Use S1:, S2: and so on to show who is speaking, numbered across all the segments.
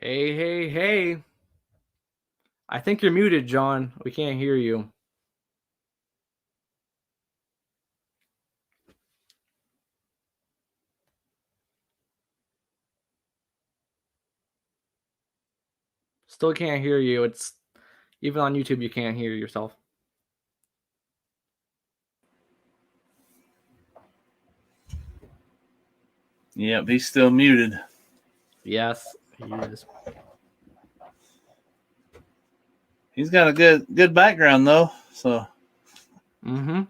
S1: Hey, hey, hey. I think you're muted, John. We can't hear you. Still can't hear you. It's even on YouTube you can't hear yourself.
S2: Yep, he's still muted.
S1: Yes, he is.
S2: He's got a good background though, so.
S1: Mm-hmm.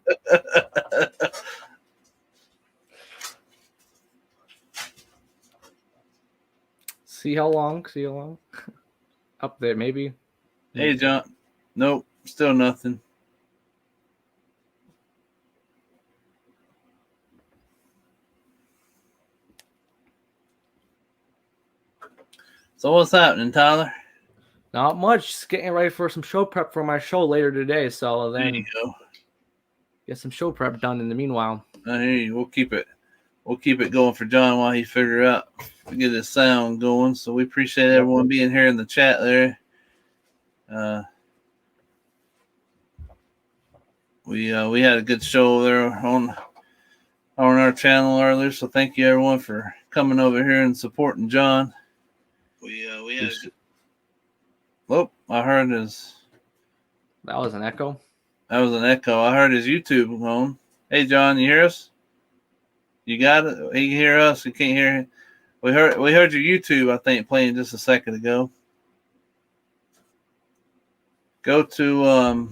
S1: See how long? Up there, maybe.
S2: Hey, John. Nope, still nothing. So what's happening, Tyler?
S1: Not much. Just getting ready for some show prep for my show later today. So then
S2: There you go.
S1: Get some show prep done in the meanwhile.
S2: I hear you. We'll keep it going for John while he figure out to get his sound going. So we appreciate everyone being here in the chat there. We had a good show there on our channel earlier. So thank you everyone for coming over here and supporting John. We had. Oh, I heard his.
S1: That was an echo.
S2: That was an echo. I heard his YouTube on. Hey, John, you hear us? You got it? He can hear us. We can't hear him. We heard your YouTube, I think, playing just a second ago. Go to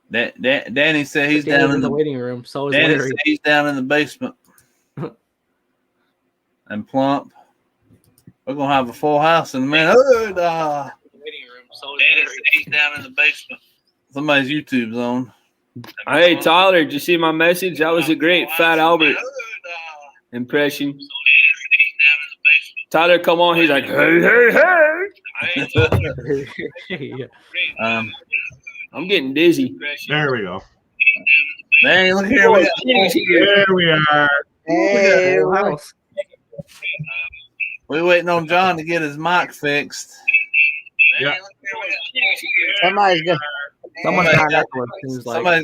S2: Danny said he's down in
S1: the waiting room. So is
S2: Danny
S1: Larry.
S2: said he's down in the basement. And Plump. We're gonna have a full house in a minute.
S1: Waiting room. So is
S2: Danny
S1: Larry.
S2: said he's down in the basement. Somebody's YouTube's on.
S3: Hey, Tyler, did you see my message? That was a great Fat Albert impression. Tyler, come on. He's like, hey, hey. I'm getting dizzy.
S4: There we go.
S2: Dang, look here.
S4: There we are.
S1: Hey,
S2: we're waiting on John to get his mic fixed.
S4: Yeah.
S5: Somebody's got
S2: Somebody's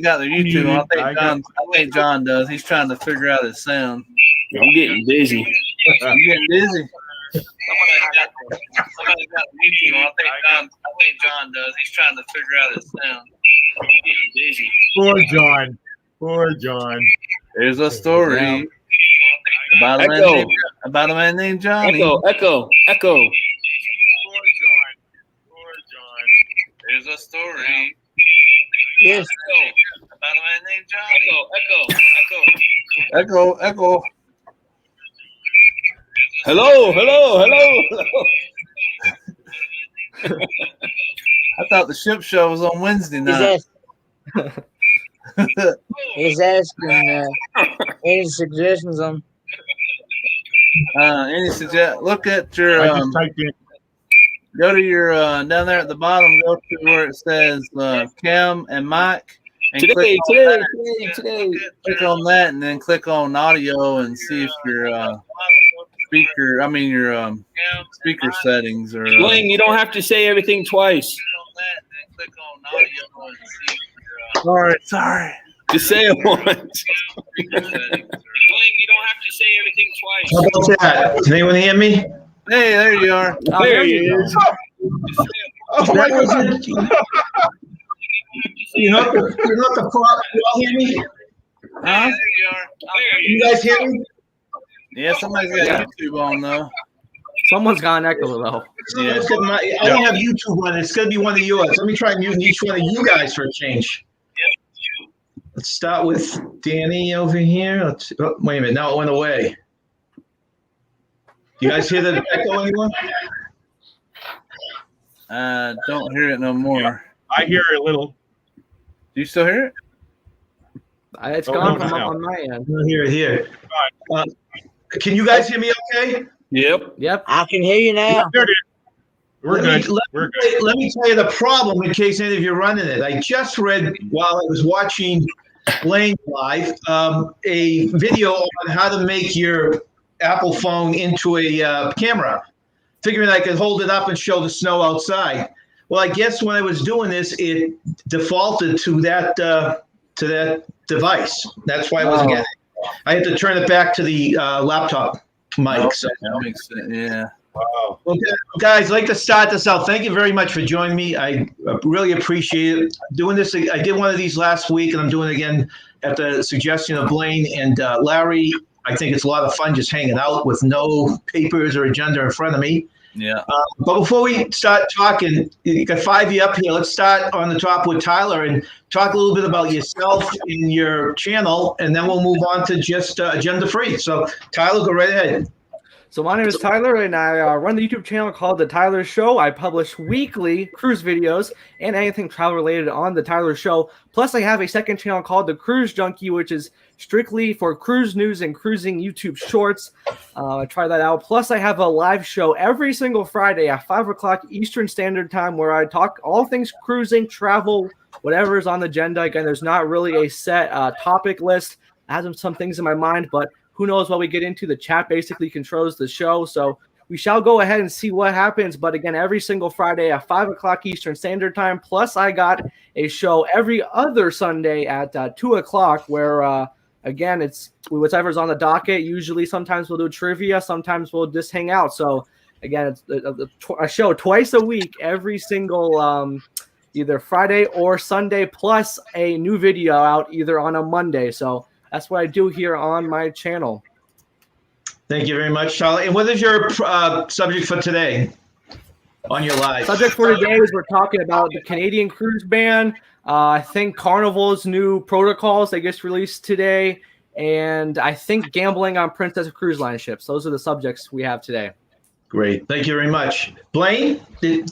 S2: got their YouTube on. I think John does. He's trying to figure out his sound.
S3: I'm getting dizzy.
S2: You getting dizzy? Somebody's got their YouTube on. I think John does. He's trying to figure out his sound. I'm getting dizzy.
S4: Poor John.
S2: There's a story about a man named Johnny.
S3: Echo.
S4: Poor John.
S2: There's a story.
S5: Yes.
S2: About a man named Johnny. Echo.
S3: Hello.
S2: I thought the ship show was on Wednesday night.
S5: He's asking any suggestions on.
S2: Look at your.
S4: I just typed in.
S2: Go to your down there at the bottom. Go to where it says Cam and Mike. And
S3: Today.
S2: Click on that, and then click on audio and see if your speaker settings are.
S3: Blaine, you don't have to say everything twice.
S2: Sorry.
S3: Just say it once. Blaine, you don't have to say everything twice.
S6: How about that? Can anyone hear me?
S2: Hey, there you are.
S3: Oh, there he is.
S6: Oh my God. You know the part. You all hear me?
S2: Huh? There you are.
S6: You guys hear me?
S2: Yeah, somebody's got YouTube on though.
S1: Someone's got an echo though.
S6: Yeah. I don't have YouTube on. It's gonna be one of yours. Let me try muting each one of you guys for a change. Let's start with Danny over here. Wait a minute. Now it went away. You guys hear the echo anymore?
S2: Don't hear it no more.
S4: I hear a little.
S2: Do you still hear it?
S1: It's gone from on my end.
S6: Here. Can you guys hear me okay?
S3: Yep.
S5: I can hear you now.
S4: We're good.
S6: Let me tell you the problem in case any of you are running it. I just read while I was watching Blaine live a video on how to make your Apple phone into a camera, figuring I could hold it up and show the snow outside. Well, I guess when I was doing this, it defaulted to that device. That's why I wasn't getting it. I had to turn it back to the laptop mic.
S2: Okay,
S6: So.
S2: that makes sense. Yeah.
S4: Wow.
S6: Well, guys, I'd like to start this out. Thank you very much for joining me. I really appreciate it. Doing this, I did one of these last week, and I'm doing it again at the suggestion of Blaine and Larry. I think it's a lot of fun just hanging out with no papers or agenda in front of me.
S2: Yeah.
S6: But before we start talking, you got 5 of you up here. Let's start on the top with Tyler and talk a little bit about yourself and your channel, and then we'll move on to just agenda free. So, Tyler, go right ahead.
S1: So my name is Tyler, and I run the YouTube channel called The Tyler Show. I publish weekly cruise videos and anything travel related on The Tyler Show. Plus, I have a second channel called The Cruise Junkie, which is strictly for cruise news and cruising YouTube shorts. Try that out. Plus, I have a live show every single Friday at 5 o'clock Eastern Standard Time where I talk all things cruising, travel, whatever is on the agenda. Again, there's not really a set topic list. I have some things in my mind, but who knows what we get into? The chat basically controls the show. So we shall go ahead and see what happens. But again, every single Friday at 5 o'clock Eastern Standard Time. Plus, I got a show every other Sunday at 2 o'clock where, again, it's whatever's on the docket. Usually, sometimes we'll do trivia. Sometimes we'll just hang out. So, again, it's a show twice a week, every single either Friday or Sunday, plus a new video out either on a Monday. So that's what I do here on my channel.
S6: Thank you very much, Charlie. And what is your subject for today on your live?
S1: Subject for today is we're talking about the Canadian cruise ban. I think Carnival's new protocols that gets released today. And I think gambling on Princess Cruise Line ships. Those are the subjects we have today.
S6: Great. Thank you very much. Blaine, if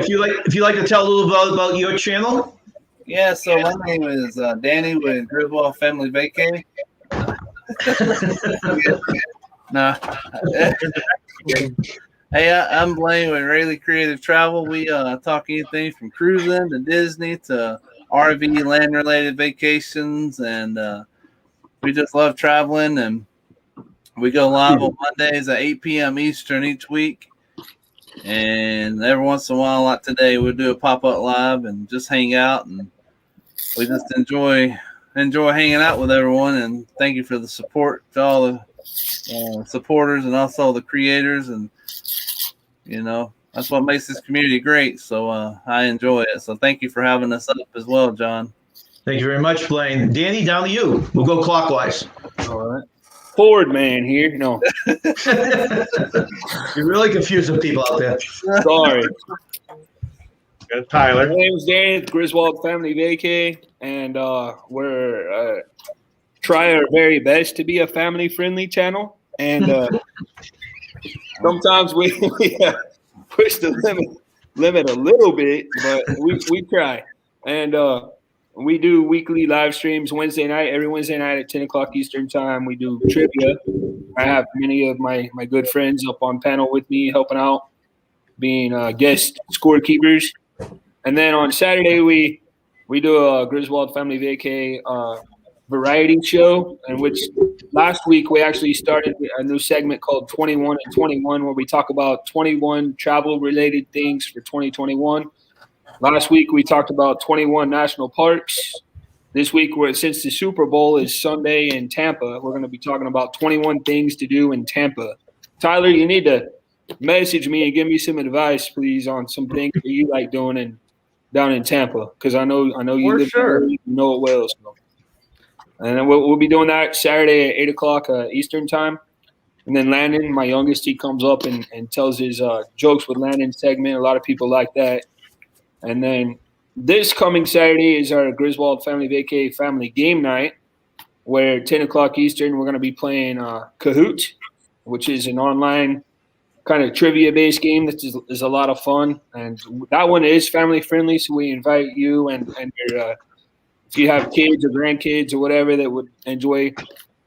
S6: you like to tell a little about your channel.
S2: Yeah, so my name is Danny with Griswold Family Vacay. No. Hey, I'm Blaine with Rayleigh Creative Travel. We talk anything from cruising to Disney to RV land-related vacations, and we just love traveling. And we go live on Mondays at 8 p.m. Eastern each week. And every once in a while, like today, we'll do a pop-up live and just hang out, and we just enjoy hanging out with everyone. And thank you for the support to all the supporters and also the creators, and that's what makes this community great. So I enjoy it. So thank you for having us up as well, John.
S6: Thank you very much, Blaine. Danny, down to you. We'll go clockwise.
S3: All right. Forward man here. No.
S6: You're really confusing people out there.
S3: Sorry.
S4: Tyler.
S3: My name is Danny, Griswold Family Vacay, and we're try our very best to be a family-friendly channel. And sometimes we push the limit a little bit, but we try. And we do weekly live streams every Wednesday night at 10 o'clock Eastern Time. We do trivia. I have many of my good friends up on panel with me helping out, being guest scorekeepers. And then on Saturday, we do a Griswold Family Vacay variety show, in which last week we actually started a new segment called 21 and 21, where we talk about 21 travel-related things for 2021. Last week we talked about 21 national parks. This week, since the Super Bowl is Sunday in Tampa, we're going to be talking about 21 things to do in Tampa. Tyler, you need to message me and give me some advice, please, on some things that you like doing down in Tampa, because I know you live there, you know it well. So. And then we'll be doing that Saturday at 8 o'clock Eastern Time. And then Landon, my youngest, he comes up and tells his Jokes with Landon segment. A lot of people like that. And then this coming Saturday is our Griswold Family Vacay family game night, where 10 o'clock Eastern, we're going to be playing Kahoot, which is an online kind of trivia-based game that is a lot of fun. And that one is family-friendly, so we invite you and your if you have kids or grandkids or whatever that would enjoy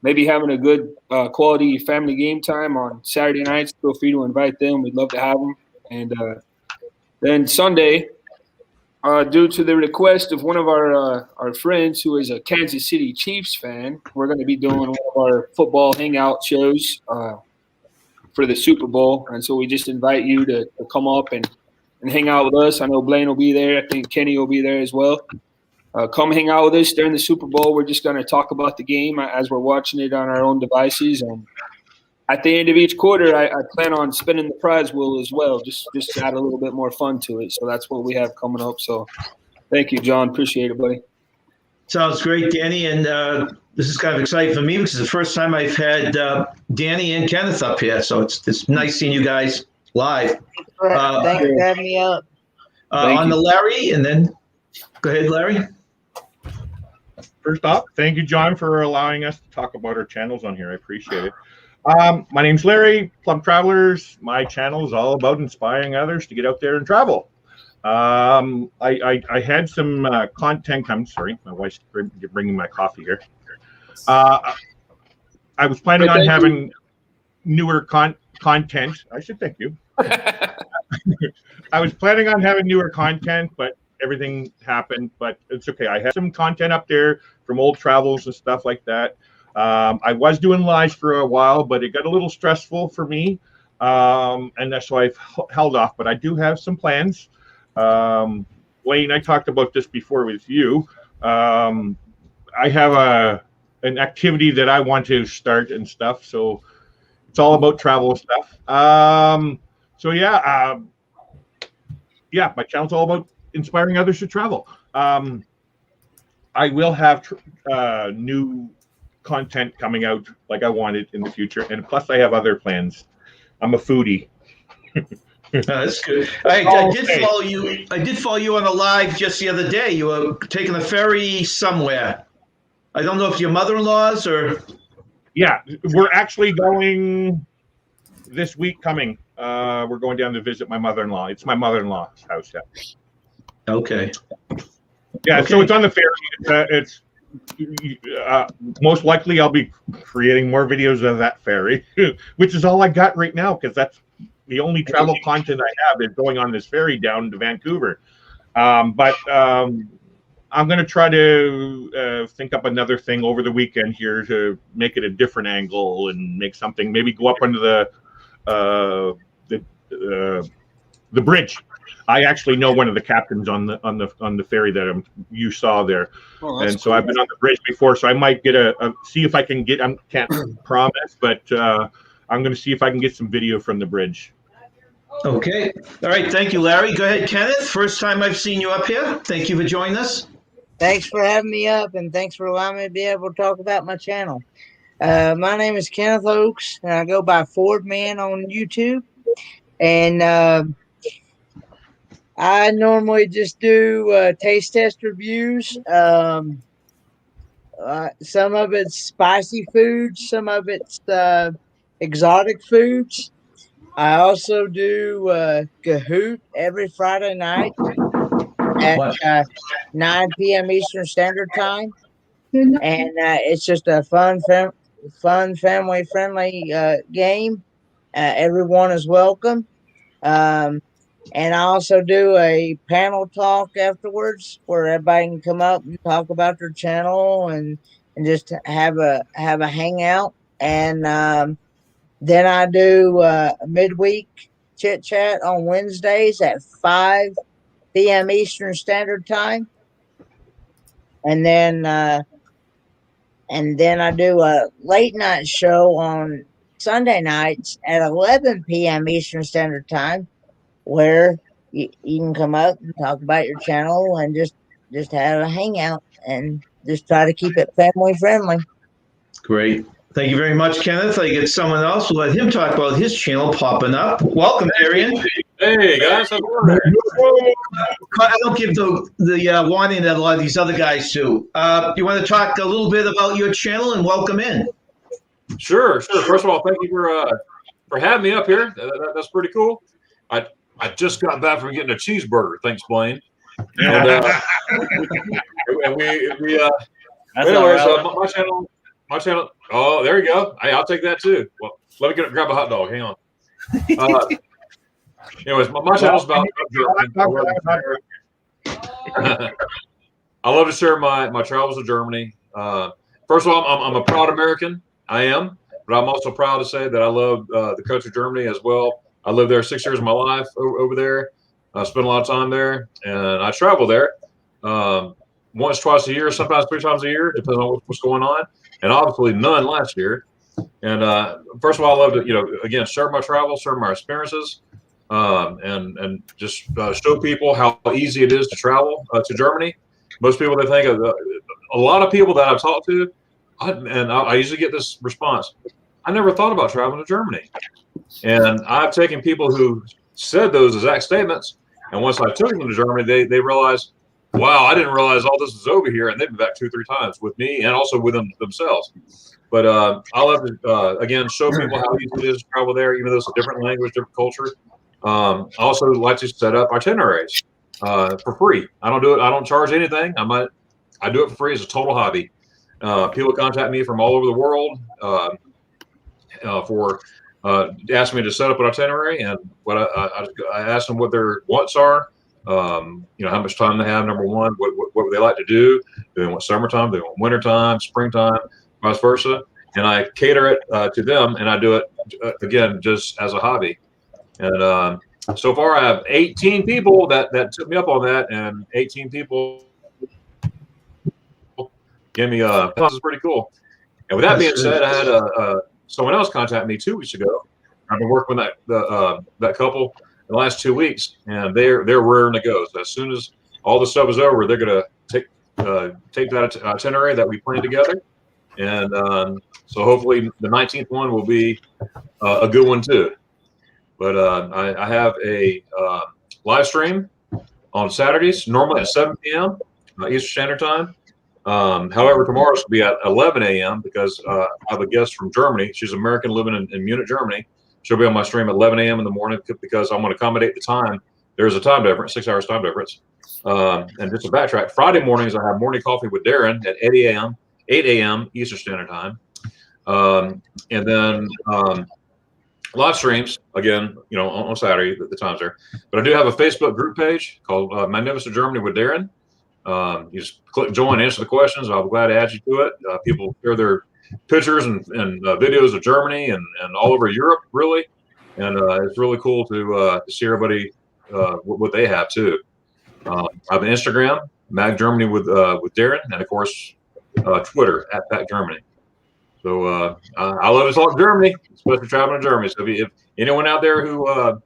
S3: maybe having a good quality family game time on Saturday nights, feel free to invite them. We'd love to have them. And then Sunday, due to the request of one of our friends who is a Kansas City Chiefs fan, we're going to be doing one of our football hangout shows for the Super Bowl. And so we just invite you to come up and hang out with us. I know Blaine will be there. I think Kenny will be there as well. Come hang out with us during the Super Bowl. We're just going to talk about the game as we're watching it on our own devices. And at the end of each quarter, I plan on spinning the prize wheel as well, just to add a little bit more fun to it. So that's what we have coming up. So thank you, John. Appreciate it, buddy.
S6: Sounds great, Danny. And this is kind of exciting for me because it's the first time I've had Danny and Kenneth up here. So it's nice seeing you guys live.
S5: Thanks for having me up.
S6: On the Larry, and then go ahead, Larry.
S4: First off, thank you, John, for allowing us to talk about our channels on here. I appreciate it. My name's Larry, Plum Travelers. My channel is all about inspiring others to get out there and travel. I had some content come. Sorry, my wife's bringing my coffee here. I was planning on having newer content. I should thank you. I was planning on having newer content, but everything happened. But it's okay. I have some content up there from old travels and stuff like that. I was doing lives for a while, but it got a little stressful for me, and that's why I've held off. But I do have some plans. Wayne, I talked about this before with you. I have an activity that I want to start and stuff, so it's all about travel stuff. So yeah, my channel's all about inspiring others to travel. I will have new content coming out like I wanted in the future, and plus I have other plans. I'm a foodie.
S6: That's good. I did follow you. I did follow you on a live just the other day. You were taking a ferry somewhere. I don't know if your mother-in-law's or.
S4: Yeah, we're actually going this week coming. We're going down to visit my mother-in-law. It's my mother-in-law's house. Yeah.
S6: Okay.
S4: Yeah,
S6: okay.
S4: So it's on the ferry. It's most likely I'll be creating more videos of that ferry, which is all I got right now because that's the only travel content I have is going on this ferry down to Vancouver. But I'm going to try to think up another thing over the weekend here to make it a different angle and make something, maybe go up under the bridge. I actually know one of the captains on the ferry that you saw there, and so cool. I've been on the bridge before, so I might get see if I can get. I can't promise, but I'm going to see if I can get some video from the bridge.
S6: Okay. All right. Thank you, Larry. Go ahead, Kenneth. First time I've seen you up here. Thank you for joining us.
S5: Thanks for having me up, and thanks for allowing me to be able to talk about my channel. My name is Kenneth Oakes, and I go by Ford Man on YouTube. And I normally just do taste test reviews. Some of it's spicy foods, some of it's exotic foods. I also do Kahoot every Friday night at 9 p.m. Eastern Standard Time. And it's just a fun, family-friendly game. Everyone is welcome. And I also do a panel talk afterwards where everybody can come up and talk about their channel and just have a hangout. And then I do a midweek chit chat on Wednesdays at 5 p.m. Eastern Standard Time. And then I do a late night show on Sunday nights at 11 p.m. Eastern Standard Time, where you can come up and talk about your channel and just have a hangout and just try to keep it family friendly.
S6: Great. Thank you very much, Kenneth. I get someone else. We'll let him talk about his channel popping up. Welcome, Arian.
S7: Hey, guys. How's it going?
S6: I don't give the warning that a lot of these other guys do. You want to talk a little bit about your channel and welcome in?
S7: Sure. First of all, thank you for having me up here. That's pretty cool. I just got back from getting a cheeseburger. Thanks, Blaine. And, my channel. Oh, there you go. Hey, I'll take that too. Well, let me grab a hot dog. Hang on. Anyways, my channel's about. I love to share my travels to Germany. First of all, I'm a proud American. I am, but I'm also proud to say that I love the country of Germany as well. I lived there 6 years of my life over there. I spent a lot of time there, and I travel there once, twice a year, sometimes 3 times a year, depending on what's going on. And obviously none last year. And first of all, I love to, again, share my travels, share my experiences, and just show people how easy it is to travel to Germany. Most people, they think of a lot of people that I've talked to, I usually get this response: I never thought about traveling to Germany. And I've taken people who said those exact statements, and once I took them to Germany, they realized, wow, I didn't realize all this is over here, and they've been back 2 or 3 times with me and also with themselves. But I love to, again, show people how easy it is to travel there, even though it's a different language, different culture. I also like to set up itineraries for free. I don't do it. I don't charge anything. I do it for free as a total hobby. People contact me from all over the world for ask me to set up an itinerary, and what I ask them what their wants are. How much time they have. Number one, what would they like to do? Do they want summertime? Do they want wintertime, springtime, vice versa? And I cater it to them, and I do it again just as a hobby. And so far, I have 18 people that took me up on that, and 18 people give me this is pretty cool. And with that being said, I had someone else contact me 2 weeks ago. I've been working with that couple the last 2 weeks, and they're raring to go. So as soon as all the stuff is over, they're gonna take that itinerary that we planned together, and so hopefully the 19th one will be a good one too. But I have a live stream on Saturdays, normally at 7 p.m. Eastern Standard Time. However, tomorrow's will be at 11 a.m. because I have a guest from Germany. She's American, living in Munich, Germany. She'll be on my stream at 11 a.m. in the morning because I'm going to accommodate the time. There's a time difference, 6 hours time difference. And just to backtrack, Friday mornings I have morning coffee with Darren at 8 a.m. Eastern Standard Time. And then live streams again, on Saturday, the times there. But I do have a Facebook group page called Magnificent Germany with Darren. You just click join, answer the questions. I'll be glad to add you to it. People share their pictures and videos of Germany and all over Europe, really. And it's really cool to see everybody what they have too. I have an Instagram, Mag Germany with Darren, and of course Twitter at Pat Germany. So I love to talk Germany, especially traveling to Germany. So if anyone out there who would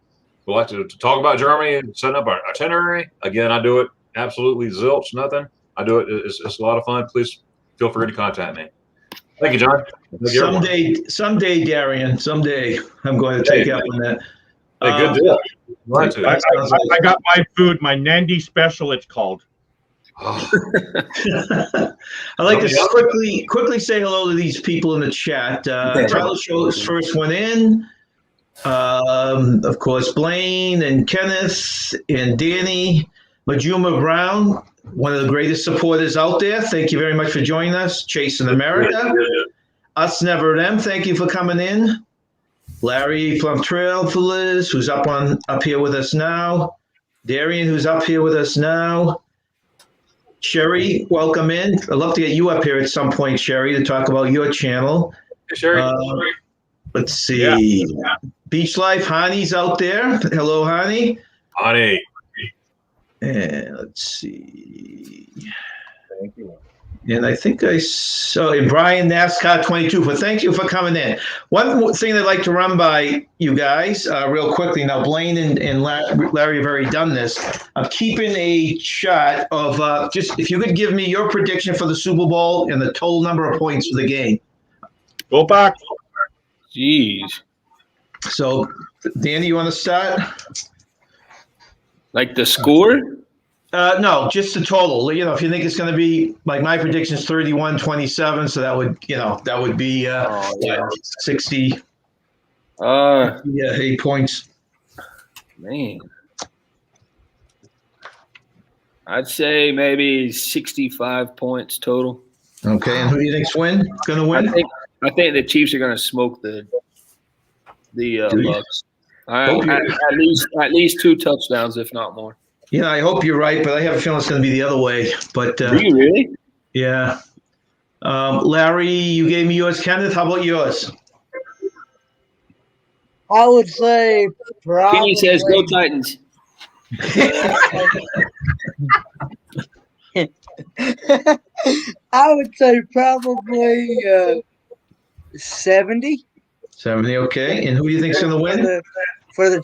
S7: like to talk about Germany and setting up our itinerary, again, I do it absolutely zilch, nothing. I do it. It's a lot of fun. Please feel free to contact me. Thank you, John.
S6: Someday, Darian. Someday, I'm going to take up on that.
S7: Hey, good deal.
S4: I got my food, my Nandi special. It's called.
S6: I'd like to quickly say hello to these people in the chat. Tyler Show's first one in. Of course, Blaine and Kenneth and Danny. Majuma Brown, one of the greatest supporters out there. Thank you very much for joining us. Chasing America. Us Never Them, thank you for coming in. Larry from Travelers, who's up here with us now. Darian, who's up here with us now. Sherry, welcome in. I'd love to get you up here at some point, Sherry, to talk about your channel.
S7: Hey, Sherry.
S6: Let's see. Yeah. Beach Life, Hani's out there. Hello, Hani.
S7: Hani.
S6: And let's see.
S7: Thank you.
S6: And I think I saw Brian NASCAR 22. But thank you for coming in. One thing I'd like to run by you guys real quickly. Now, Blaine and Larry have already done this. I'm keeping a shot of just if you could give me your prediction for the Super Bowl and the total number of points for the game.
S4: Go back.
S3: Jeez.
S6: So, Danny, you want to start?
S3: Like the score?
S6: No, just the total. If you think it's going to be like my prediction is 31-27, so that would be 60. 8 points.
S3: Man, I'd say maybe 65 points total.
S6: Okay, and who do you think's going to win?
S3: I think the Chiefs are going to smoke the Bucks. At least 2 touchdowns, if not more.
S6: Yeah, I hope you're right, but I have a feeling it's going to be the other way. But
S3: Do you really?
S6: yeah. Larry, you gave me yours. Kenneth, how about yours?
S5: I would say
S3: Kenny says, "Go
S5: probably.
S3: Titans."
S5: I would say probably 70
S6: 70, okay. And who do you think's going to win?
S5: for the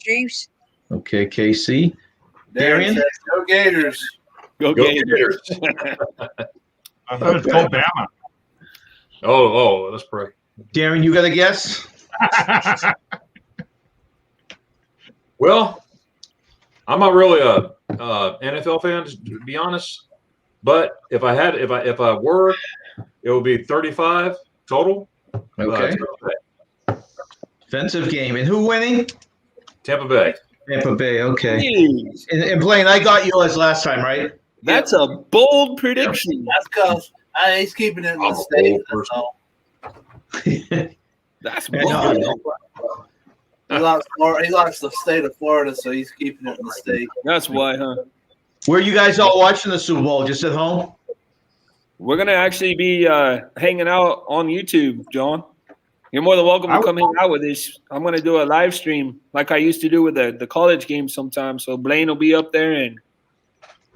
S5: Chiefs.
S6: Okay, KC. Darian?
S2: says, go Gators.
S3: Go
S7: Go
S3: Gators.
S4: I thought it was called Bama.
S7: Oh, let's pray.
S6: Darian, you got a guess?
S7: Well, I'm not really a NFL fan, to be honest. But if I were, it would be 35 total.
S6: Okay. Defensive game. And who winning?
S7: Tampa Bay.
S6: Tampa Bay, okay.
S3: Jeez,
S6: And Blaine, I got yours last time, right?
S3: that's a bold prediction.
S2: That's because he's keeping it in the state. That's all.
S3: That's
S6: I know.
S3: bold.
S2: He likes Florida. He likes the state of Florida, so he's keeping it in the state.
S3: That's why, huh?
S6: Where are you guys all watching the Super Bowl? Just at home?
S3: We're gonna actually be hanging out on YouTube, John. You're more than welcome to come hang out with us. I'm gonna do a live stream like I used to do with the college games sometimes. So Blaine will be up there and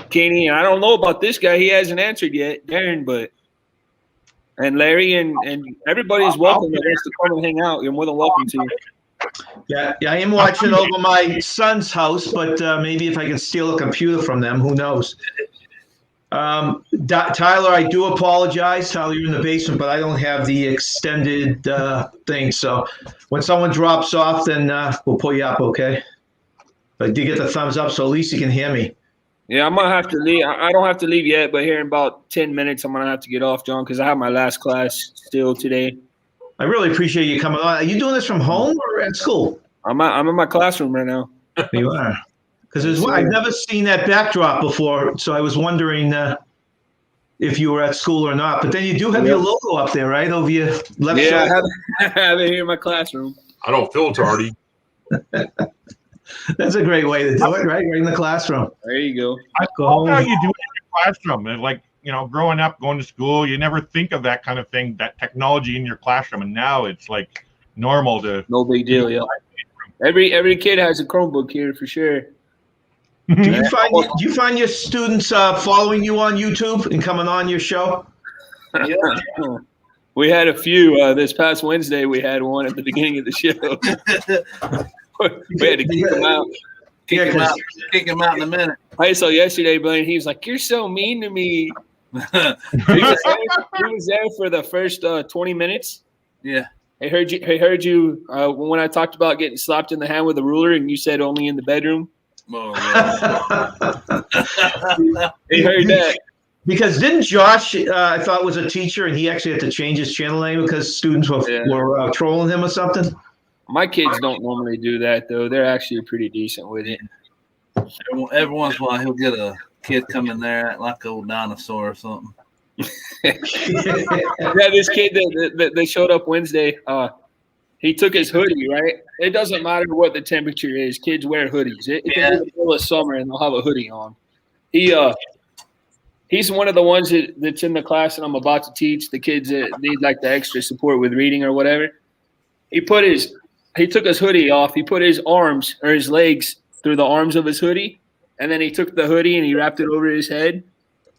S3: Kenny, and I don't know about this guy. He hasn't answered yet, Darren, and Larry and everybody's welcome to us to come and hang out. You're more than welcome to.
S6: Yeah, I am watching over my son's house, but maybe if I can steal a computer from them, who knows? Tyler, I do apologize. Tyler, you're in the basement, but I don't have the extended thing. So when someone drops off, then we'll pull you up, okay? But I did get the thumbs up, so at least you can hear me.
S3: Yeah, I'm gonna have to leave. I don't have to leave yet, but here in about 10 minutes, I'm gonna have to get off, John, because I have my last class still today.
S6: I really appreciate you coming on. Are you doing this from home or at school?
S3: I'm in my classroom right now.
S6: You are. Because I've never seen that backdrop before, so I was wondering if you were at school or not. But then you do have your logo up there, right, over your left side?
S3: Yeah, I have it here in my classroom.
S7: I don't feel tardy.
S6: That's a great way to do it, right in the classroom.
S3: There you go.
S4: I love how you do it in your classroom. And like, growing up, going to school, you never think of that kind of thing, that technology in your classroom. And now it's like normal to.
S3: No big deal, yeah. Every kid has a Chromebook here for sure.
S6: Do you find your students following you on YouTube and coming on your show?
S3: Yeah. We had a few. This past Wednesday, we had one at the beginning of the show. We had to kick him out.
S2: Kick him out in a minute.
S3: I saw yesterday, Blaine. He was like, "You're so mean to me." He was there for the first 20 minutes.
S2: Yeah.
S3: I heard you when I talked about getting slapped in the hand with a ruler, and you said only in the bedroom.
S2: Oh, yeah.
S3: He heard that.
S6: Because didn't Josh, I thought, was a teacher, and he actually had to change his channel name because students were trolling him or something?
S3: My kids don't normally do that, though. They're actually pretty decent with it.
S2: Every once in a while, he'll get a kid come in there act like an old dinosaur or something.
S3: Yeah, this kid that showed up Wednesday, he took his hoodie, right? It doesn't matter what the temperature is. Kids wear hoodies. It can be the middle of summer, and they'll have a hoodie on. He's one of the ones that's in the class that I'm about to teach, the kids that need like the extra support with reading or whatever. He took his hoodie off. He put his arms or his legs through the arms of his hoodie, and then he took the hoodie and he wrapped it over his head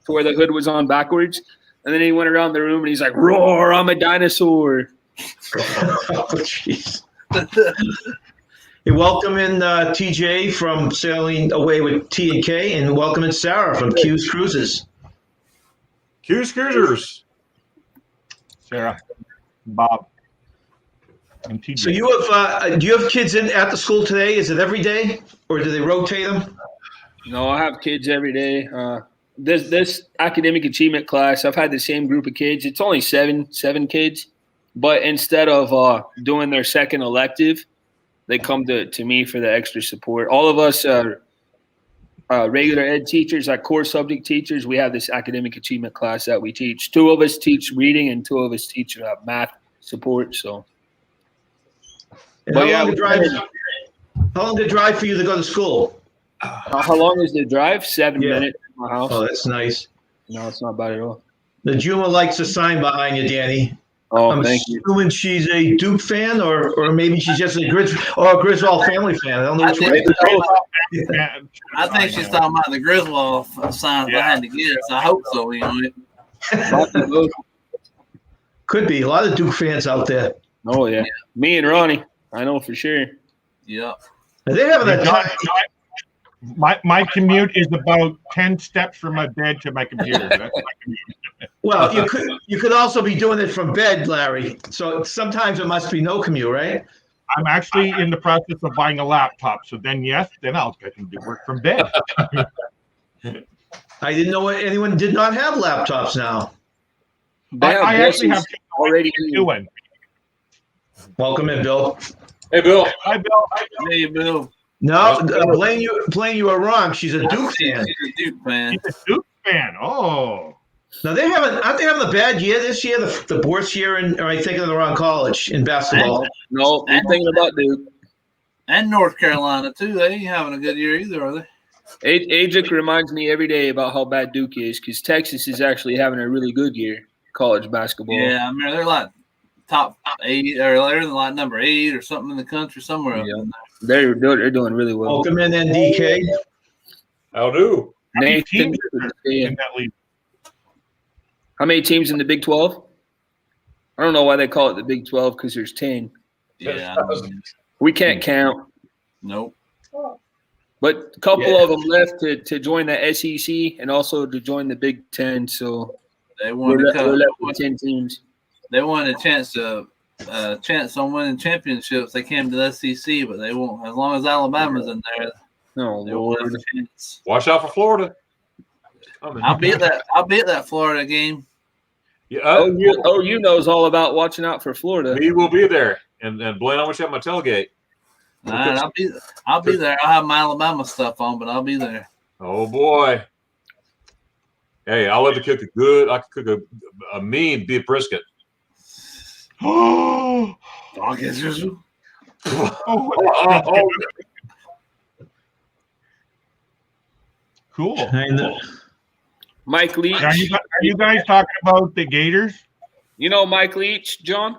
S3: to where the hood was on backwards. And then he went around the room and he's like, "Roar, I'm a dinosaur."
S6: Oh, jeez. Hey, welcome in TJ from Sailing Away with T&K, and welcome in Sarah from Q's Cruises.
S7: Q's Cruisers.
S4: Sarah, Bob, and TJ.
S6: So you have do you have kids at the school today? Is it every day, or do they rotate them?
S3: No, I have kids every day. This academic achievement class, I've had the same group of kids. It's only seven kids, but instead of doing their second elective, they come to me for the extra support. All of us regular ed teachers, like core subject teachers, we have this academic achievement class that we teach. 2 of us teach reading and 2 of us teach math support. So,
S6: how long did it drive for you to go to school?
S3: How long is the drive? 7
S6: Yeah.
S3: minutes from my house.
S6: Oh, that's nice.
S3: No, it's not bad at all.
S6: The Juma likes a sign behind you, Danny.
S3: Oh,
S6: I'm
S3: thank you.
S6: assuming she's a Duke fan, or maybe she's just a Griswold family fan. I don't know which one.
S2: I think she's talking about the Griswold sign behind the gifts. I hope so.
S6: Could be a lot of Duke fans out there.
S3: Oh yeah, me and Ronnie. I know for sure.
S2: Yeah.
S6: Are they having a time?
S4: My commute is about 10 steps from my bed to my computer. That's my commute.
S6: Well, you could also be doing it from bed, Larry. So sometimes it must be no commute, right?
S4: I'm actually in the process of buying a laptop. So then, yes, then I can do work from bed.
S6: I didn't know anyone did not have laptops now.
S4: I actually have
S3: already
S4: doing.
S6: Welcome in, Bill.
S7: Hey, Bill.
S4: Hi, Bill.
S2: Hey, Bill.
S6: No, Blaine, you are wrong. She's a Duke fan.
S2: She's a Duke fan.
S4: He's a Duke fan. Oh.
S6: Now aren't they having a bad year this year? The worst year in, or am I thinking of the wrong college in basketball?
S3: No, I'm thinking about Duke.
S2: And North Carolina, too. They ain't having a good year either, are they?
S3: Ajic reminds me every day about how bad Duke is because Texas is actually having a really good year, college basketball.
S2: Yeah, I mean, they're like top 8, or they're like number 8 or something in the country somewhere.
S3: Yeah. They're doing really well.
S6: Welcome in, NDK.
S7: How do?
S3: Nathan,
S4: In that league.
S3: how many teams in the Big 12? I don't know why they call it the Big 12 because there's 10.
S2: Yeah.
S3: We can't count.
S2: Nope.
S3: But a couple of them left to join the SEC and also to join the Big 10. So
S2: They
S3: we're
S2: wanted,
S3: left with 10 teams.
S2: they wanted a chance on winning championships. They came to the SEC, but they won't. As long as Alabama's in there,
S3: Oh,
S2: they won't have
S3: Lord.
S2: a chance.
S7: Watch out for Florida.
S2: I'll be at that Florida game.
S7: Yeah,
S3: You knows all about watching out for Florida.
S7: we will be there. And Blaine, I want you at my tailgate.
S2: All right, I'll be there. I'll have my Alabama stuff on, but I'll be there.
S7: Oh boy. Hey, I'll let the cook I can cook a mean beef brisket.
S4: Oh. Cool.
S3: Mike Leach.
S4: Are you guys talking about the Gators?
S3: You know Mike Leach, John?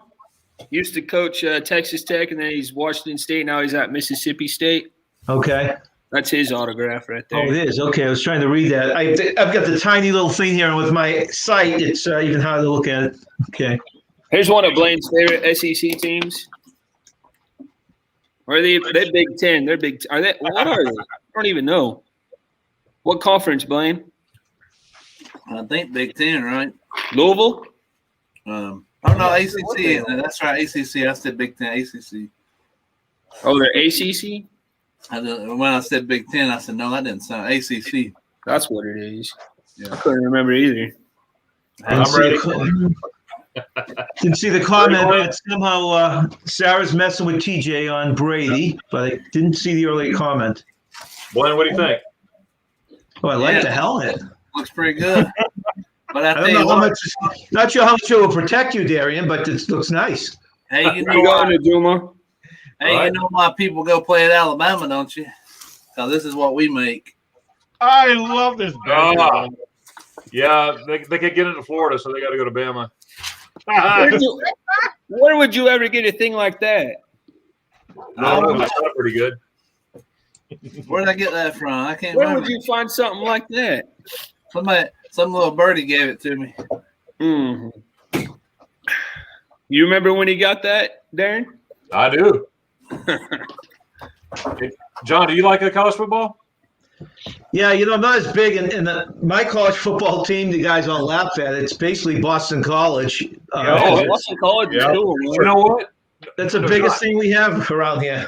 S3: Used to coach Texas Tech, and then he's Washington State. Now he's at Mississippi State.
S6: Okay.
S3: That's his autograph right there.
S6: Oh, it is. Okay, I was trying to read that. I've got the tiny little thing here, and with my sight, it's even hard to look at it. Okay.
S3: Here's one of Blaine's favorite SEC teams. Or are they Big Ten? They're Big. Are they? What are they? I don't even know. What conference, Blaine?
S2: I think Big Ten, right?
S3: Louisville.
S2: Oh no, ACC. That's right, ACC. I said Big Ten, ACC.
S3: Oh, they're ACC.
S2: When I said Big Ten, I said no, that didn't sound ACC.
S3: That's what it is.
S2: Yeah.
S3: I couldn't remember either.
S7: I'm ready.
S6: Didn't see the comment, but somehow Sarah's messing with TJ on Brady, but I didn't see the early comment.
S7: Blaine, what do you think?
S6: Oh, I like the helmet.
S2: Looks pretty good. But I
S6: I don't
S2: tell
S6: know
S2: you
S6: how
S2: what,
S6: much. Not sure how much it will protect you, Darian, but it looks nice.
S2: hey, you know
S3: You
S2: why?
S3: going to Duma?
S2: Hey, you know why people go play at Alabama, don't you? Because this is what we make.
S4: I love this guy.
S7: Yeah, they could get into Florida, so they got to go to Bama.
S3: Where would you ever get a thing like that?
S7: No, that's pretty good.
S2: Where did I get that from? I can't
S3: Where
S2: remember.
S3: would you find something like that?
S2: Some little birdie gave it to me.
S3: Mm. You remember when he got that, Darren?
S7: I do. Hey, John, do you like college football?
S6: Yeah, I'm not as big in my college football team. The guys all laugh at it. It's basically Boston College.
S3: Boston College is cool.
S7: You know what?
S6: That's the biggest thing we have around here.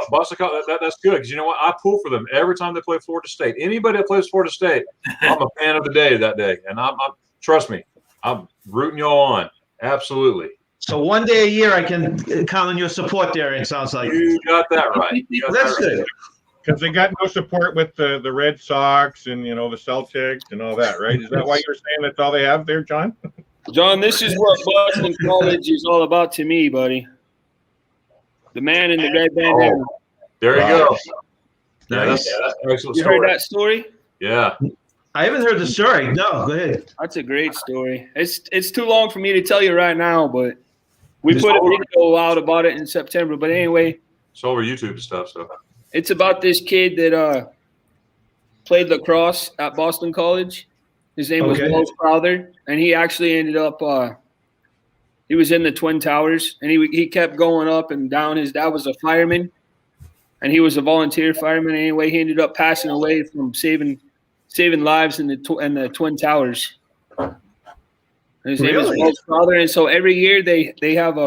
S7: Boston College, that's good because you know what? I pull for them every time they play Florida State. Anybody that plays Florida State, I'm a fan of the day that day, and I'm trust me, I'm rooting y'all on. Absolutely.
S6: So one day a year, I can count on your support, Darian. Sounds like
S7: You got that right.
S6: that's good.
S4: Because they got no support with the Red Sox and the Celtics and all that, right? Is that why you're saying that's all they have there, John?
S3: John, this is what Boston College is all about to me, buddy. The man in the red bandana.
S7: There you go.
S6: Nice.
S7: That's an excellent
S3: You
S7: story.
S3: heard that story?
S7: Yeah.
S6: I haven't heard the story. No, go ahead.
S3: That's a great story. It's too long for me to tell you right now, but we
S7: Just
S3: put a
S7: over-
S3: video out about it in September. But anyway,
S7: It's all over YouTube and stuff. So
S3: it's about this kid that played lacrosse at Boston College. His name was
S6: Okay.
S3: Wells Crowther, and he actually ended up he was in the Twin Towers, and he kept going up and down. His dad was a fireman, and he was a volunteer fireman. Anyway, he ended up passing away from saving lives in the Twin Towers. His name is
S6: Really?
S3: Wells Crowther, and so every year they have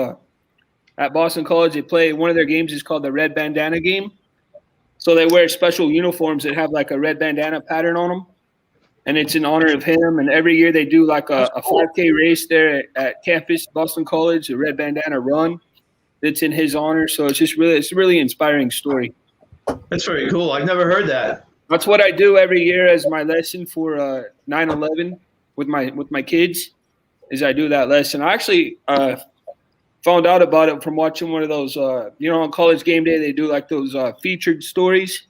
S3: at Boston College they play one of their games is called the Red Bandana Game. So they wear special uniforms that have like a red bandana pattern on them, and it's in honor of him. And every year they do like a 5K race there at campus, Boston College, a red bandana run that's in his honor. So it's a really inspiring story.
S6: That's very cool. I've never heard that.
S3: That's what I do every year as my lesson for 9/11 with my kids. Is I do that lesson. I actually found out about it from watching one of those. On College Game Day they do like those featured stories.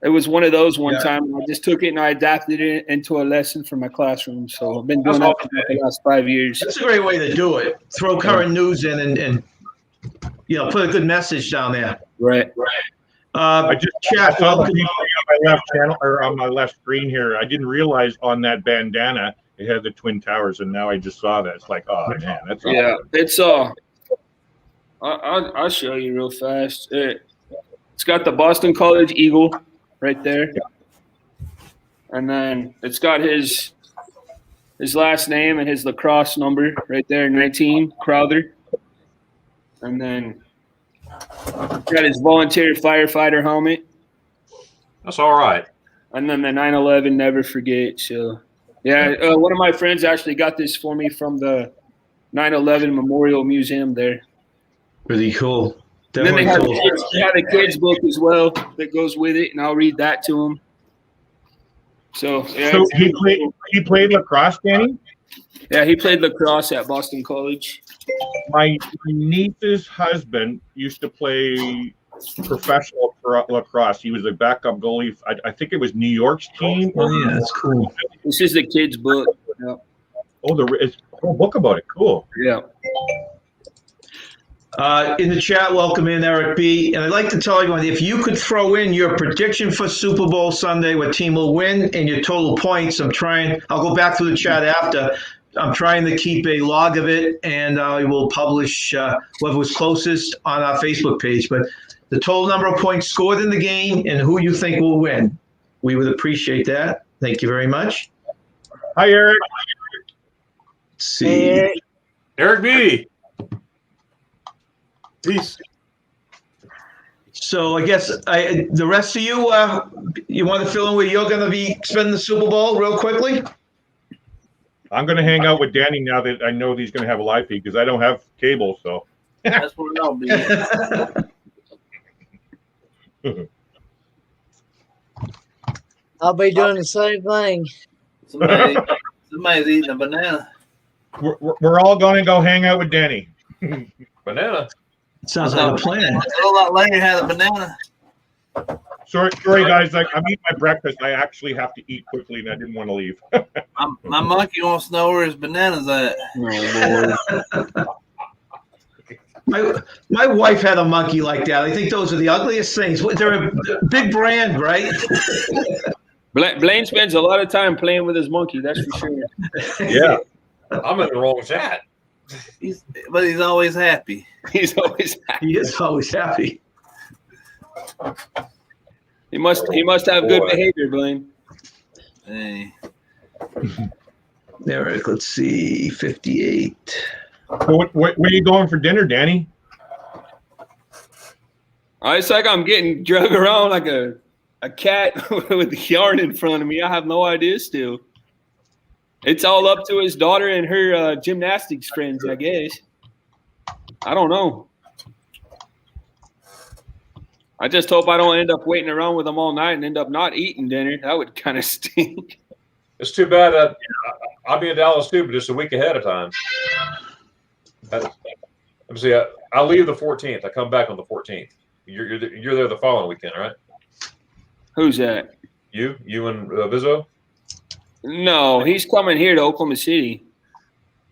S3: It was one of those one time. I just took it and I adapted it into a lesson for my classroom. So I've been doing that for the last 5 years.
S6: That's a great way to do it. Throw current news in and put a good message down there.
S3: Right.
S4: I just chat on my left channel or on my left screen here. I didn't realize on that bandana it had the Twin Towers, and now I just saw that. It's like, oh man, that's
S3: Yeah.
S4: awesome.
S3: It's I'll show you real fast. It's got the Boston College Eagle right there, and then it's got his last name and his lacrosse number right there, 19 Crowther, and then got his volunteer firefighter helmet.
S7: that's all right.
S3: And then the 9/11 Never Forget. So, yeah, one of my friends actually got this for me from the 9/11 Memorial Museum there.
S6: Really cool.
S3: And then
S6: Definitely cool.
S3: they have a kids book as well that goes with it, and I'll read that to them. So, yeah,
S4: So he played lacrosse, Danny?
S3: yeah, he played lacrosse at Boston College.
S4: My niece's husband used to play professional lacrosse. He was a backup goalie. I think it was New York's team.
S6: Oh, yeah, that's cool.
S3: This is the kids book. Yeah.
S4: Oh, it's a whole book about it. Cool.
S3: Yeah.
S6: In the chat, welcome in Eric B. And I'd like to tell everyone, if you could throw in your prediction for Super Bowl Sunday, what team will win, and your total points. I'll go back to the chat after. I'm trying to keep a log of it, and I will publish whoever was closest on our Facebook page. But the total number of points scored in the game and who you think will win. We would appreciate that. Thank you very much.
S4: Hi, Eric.
S6: Let's see.
S7: Eric B. Peace.
S6: So I guess the rest of you, you want to fill in where you're going to be spending the Super Bowl real quickly?
S4: I'm going to hang out with Danny now that I know he's going to have a live feed because I don't have cable. So
S2: That's where I'll be.
S5: I'll be doing the same thing.
S2: Somebody's eating a banana.
S4: we're all going to go hang out with Danny.
S7: Banana.
S6: Sounds like a plan.
S2: A little lot later, had a banana.
S4: Sorry, guys. I'm eating my breakfast. I actually have to eat quickly, and I didn't want to leave.
S2: My monkey wants to know where his bananas at.
S6: My wife had a monkey like that. I think those are the ugliest things. They're a big brand, right?
S3: Blaine spends a lot of time playing with his monkey, that's for sure.
S4: Yeah.
S7: I'm in the wrong chat.
S2: But he's always happy.
S3: He's always happy.
S6: He is always happy.
S3: He must have good behavior, Blaine.
S2: Hey.
S6: Eric, let's see, 58.
S4: So where are you going for dinner, Danny?
S3: It's like I'm getting dragged around like a cat with yarn in front of me. I have no idea still. It's all up to his daughter and her gymnastics friends, I guess. I don't know. I just hope I don't end up waiting around with them all night and end up not eating dinner. That would kind of stink.
S7: It's too bad that I'll be in Dallas too, but just a week ahead of time. Let me see. I leave the 14th. I come back on the 14th. You're there the following weekend, right?
S3: Who's that?
S7: You and Vizzo?
S3: No, he's coming here to Oklahoma City.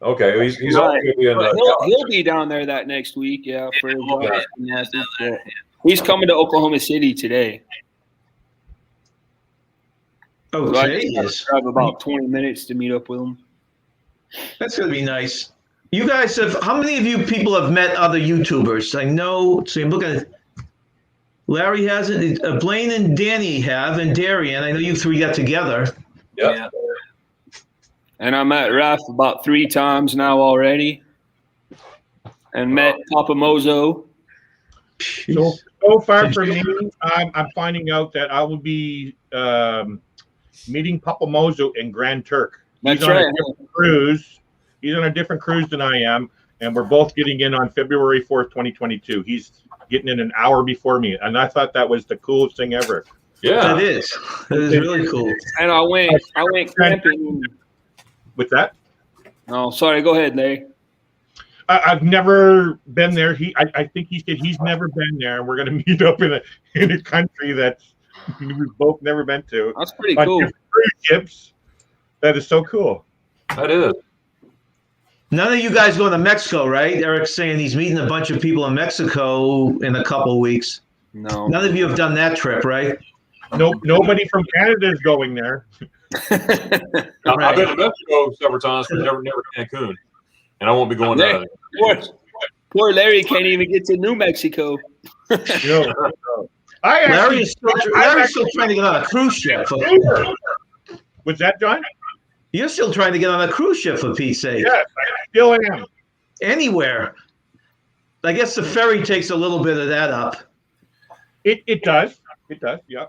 S7: Okay, he's also
S3: Right.
S7: going to be in
S3: But
S7: the.
S3: he'll be down there that next week. Yeah, for
S2: Yeah.
S3: yeah. He's coming to Oklahoma City today.
S6: Oh,
S3: So I
S6: today
S3: just have
S6: is.
S3: to drive about 20 minutes to meet up with him.
S6: That's going to be nice. You guys how many of you people have met other YouTubers? I know, so I'm looking at, Larry hasn't, Blaine and Danny have, and Darian. I know you three got together.
S7: Yeah.
S3: And I met Raf about 3 times now already. And met Papa Mozo.
S4: So far from me, I'm finding out that I will be meeting Papa Mozo in Grand Turk.
S3: That's
S4: He's on
S3: right.
S4: a different cruise. He's on a different cruise than I am, and we're both getting in on February 4th, 2022. He's getting in an hour before me, and I thought that was the coolest thing ever.
S7: Yeah.
S6: That is really cool.
S3: And I went camping.
S4: With that,
S3: Oh, sorry. Go ahead, Larry.
S4: I've never been there. I think he said he's never been there, and we're going to meet up in a country that we've both never been to.
S3: That's pretty
S4: On
S3: cool.
S4: different cruise ships. That is so cool.
S7: That is.
S6: None of you guys going to Mexico, right? Eric's saying he's meeting a bunch of people in Mexico in a couple of weeks.
S3: No.
S6: None of you have done that trip, right?
S4: Nobody from Canada is going there.
S7: I've been to Mexico several times, but never Cancun, and I won't be going there.
S3: Poor Larry can't even get to New Mexico.
S6: Larry's still trying to get on a cruise ship.
S4: Was that John?
S6: You're still trying to get on a cruise ship, for Pete's sake.
S4: Yes, I still am.
S6: Anywhere. I guess the ferry takes a little bit of that up.
S4: It does. It does. Yeah.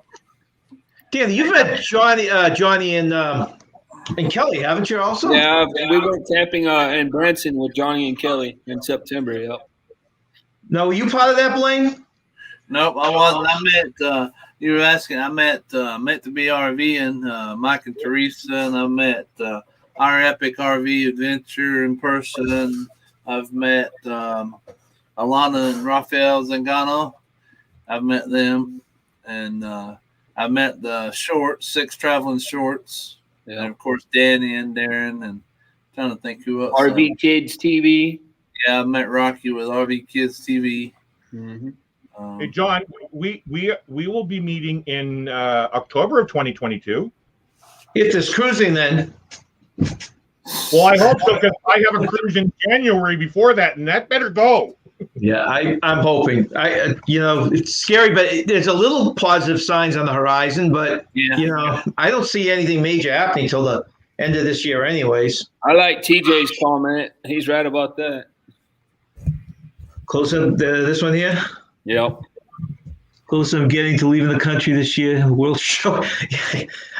S6: Danny, you've met Johnny and Kelly, haven't you? Also.
S3: Yeah, we went camping in Branson with Johnny and Kelly in September. Yep.
S6: No, were you part of that, Blaine?
S2: Nope, I wasn't. I met. You were asking. I met the BRV and Mike and Teresa, and I met our Epic RV Adventure in person. I've met Alana and Rafael Zangano. I've met them, and I met the Six Traveling Shorts, and of course Danny and Darren, and trying to think who else.
S3: RV Kids TV.
S2: Yeah, I met Rocky with RV Kids TV.
S3: Mm-hmm.
S4: Hey, John, we will be meeting in October of 2022.
S6: If there's cruising, then.
S4: Well, I hope so, because I have a cruise in January before that, and that better go.
S6: Yeah, I'm hoping. It's scary, but there's a little positive signs on the horizon. But I don't see anything major happening till the end of this year, anyways.
S3: I like TJ's comment. He's right about that.
S6: Close up this one here.
S3: Yep.
S6: Close I'm getting to leaving the country this year. World show.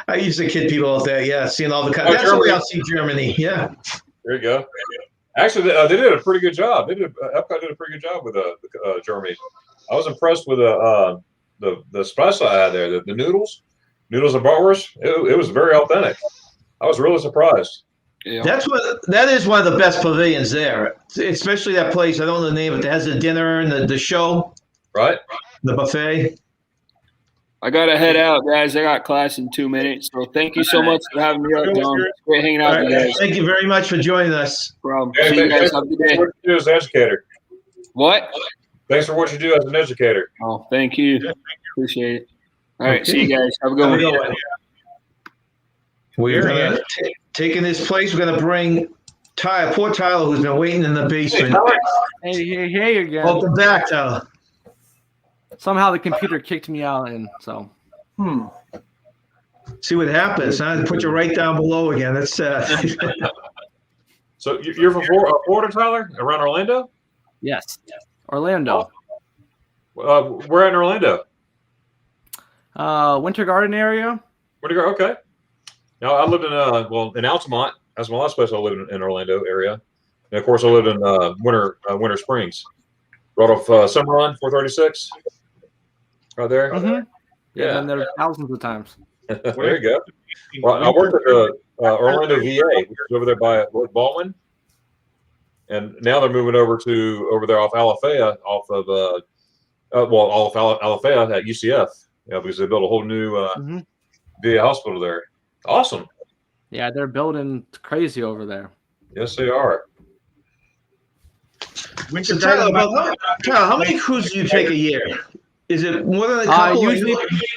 S6: I used to kid people out there. Yeah, seeing all the countries. That's the way I'll see Germany. Yeah.
S7: There you go. Actually, they did a pretty good job. Epcot did a pretty good job with Germany. I was impressed with the special I had there. The noodles and bratwurst. It was very authentic. I was really surprised.
S3: Yeah.
S6: That is one of the best pavilions there, especially that place. I don't know the name, but it has the dinner and the show.
S7: Right.
S6: The buffet.
S3: I gotta head out, guys. I got class in 2 minutes. So thank you so much for having me up, John. It's great hanging out with you guys.
S6: Thank you very much for joining us.
S3: See you guys. Have a good day.
S7: What you do as an educator.
S3: What?
S7: Thanks for what you do as an educator.
S3: Oh, thank you. Appreciate it. All right. See you guys. Have a good one.
S6: We're taking this place. We're going to bring Tyler, poor Tyler, who's been waiting in the basement.
S1: Hey again.
S6: Welcome back, Tyler.
S1: Somehow the computer kicked me out, and so.
S6: See what happens, huh? Put you right down below again. That's
S7: So you're from Florida, Tyler? Around Orlando?
S1: Yes. Orlando.
S7: Where in Orlando?
S1: Winter Garden area.
S7: Okay. Now I lived in Altamont. That's my last place I lived in Orlando area. And of course I lived in Winter Springs. Right off Summer Run 436. Right there.
S1: Mm-hmm. Yeah, and there are thousands of times.
S7: There you go. Well, I worked at the Orlando VA, which is over there by Baldwin. And now they're moving over there off Alafaya, off Alafaya at UCF. Yeah, because they built a whole new
S1: Mhm.
S7: VA hospital there. Awesome.
S1: Yeah, they're building crazy over there.
S7: Yes, they are.
S4: Winter
S6: So Tyler,
S4: Garden,
S6: how many cruises do you take a year? Is it more than a couple?
S1: Usually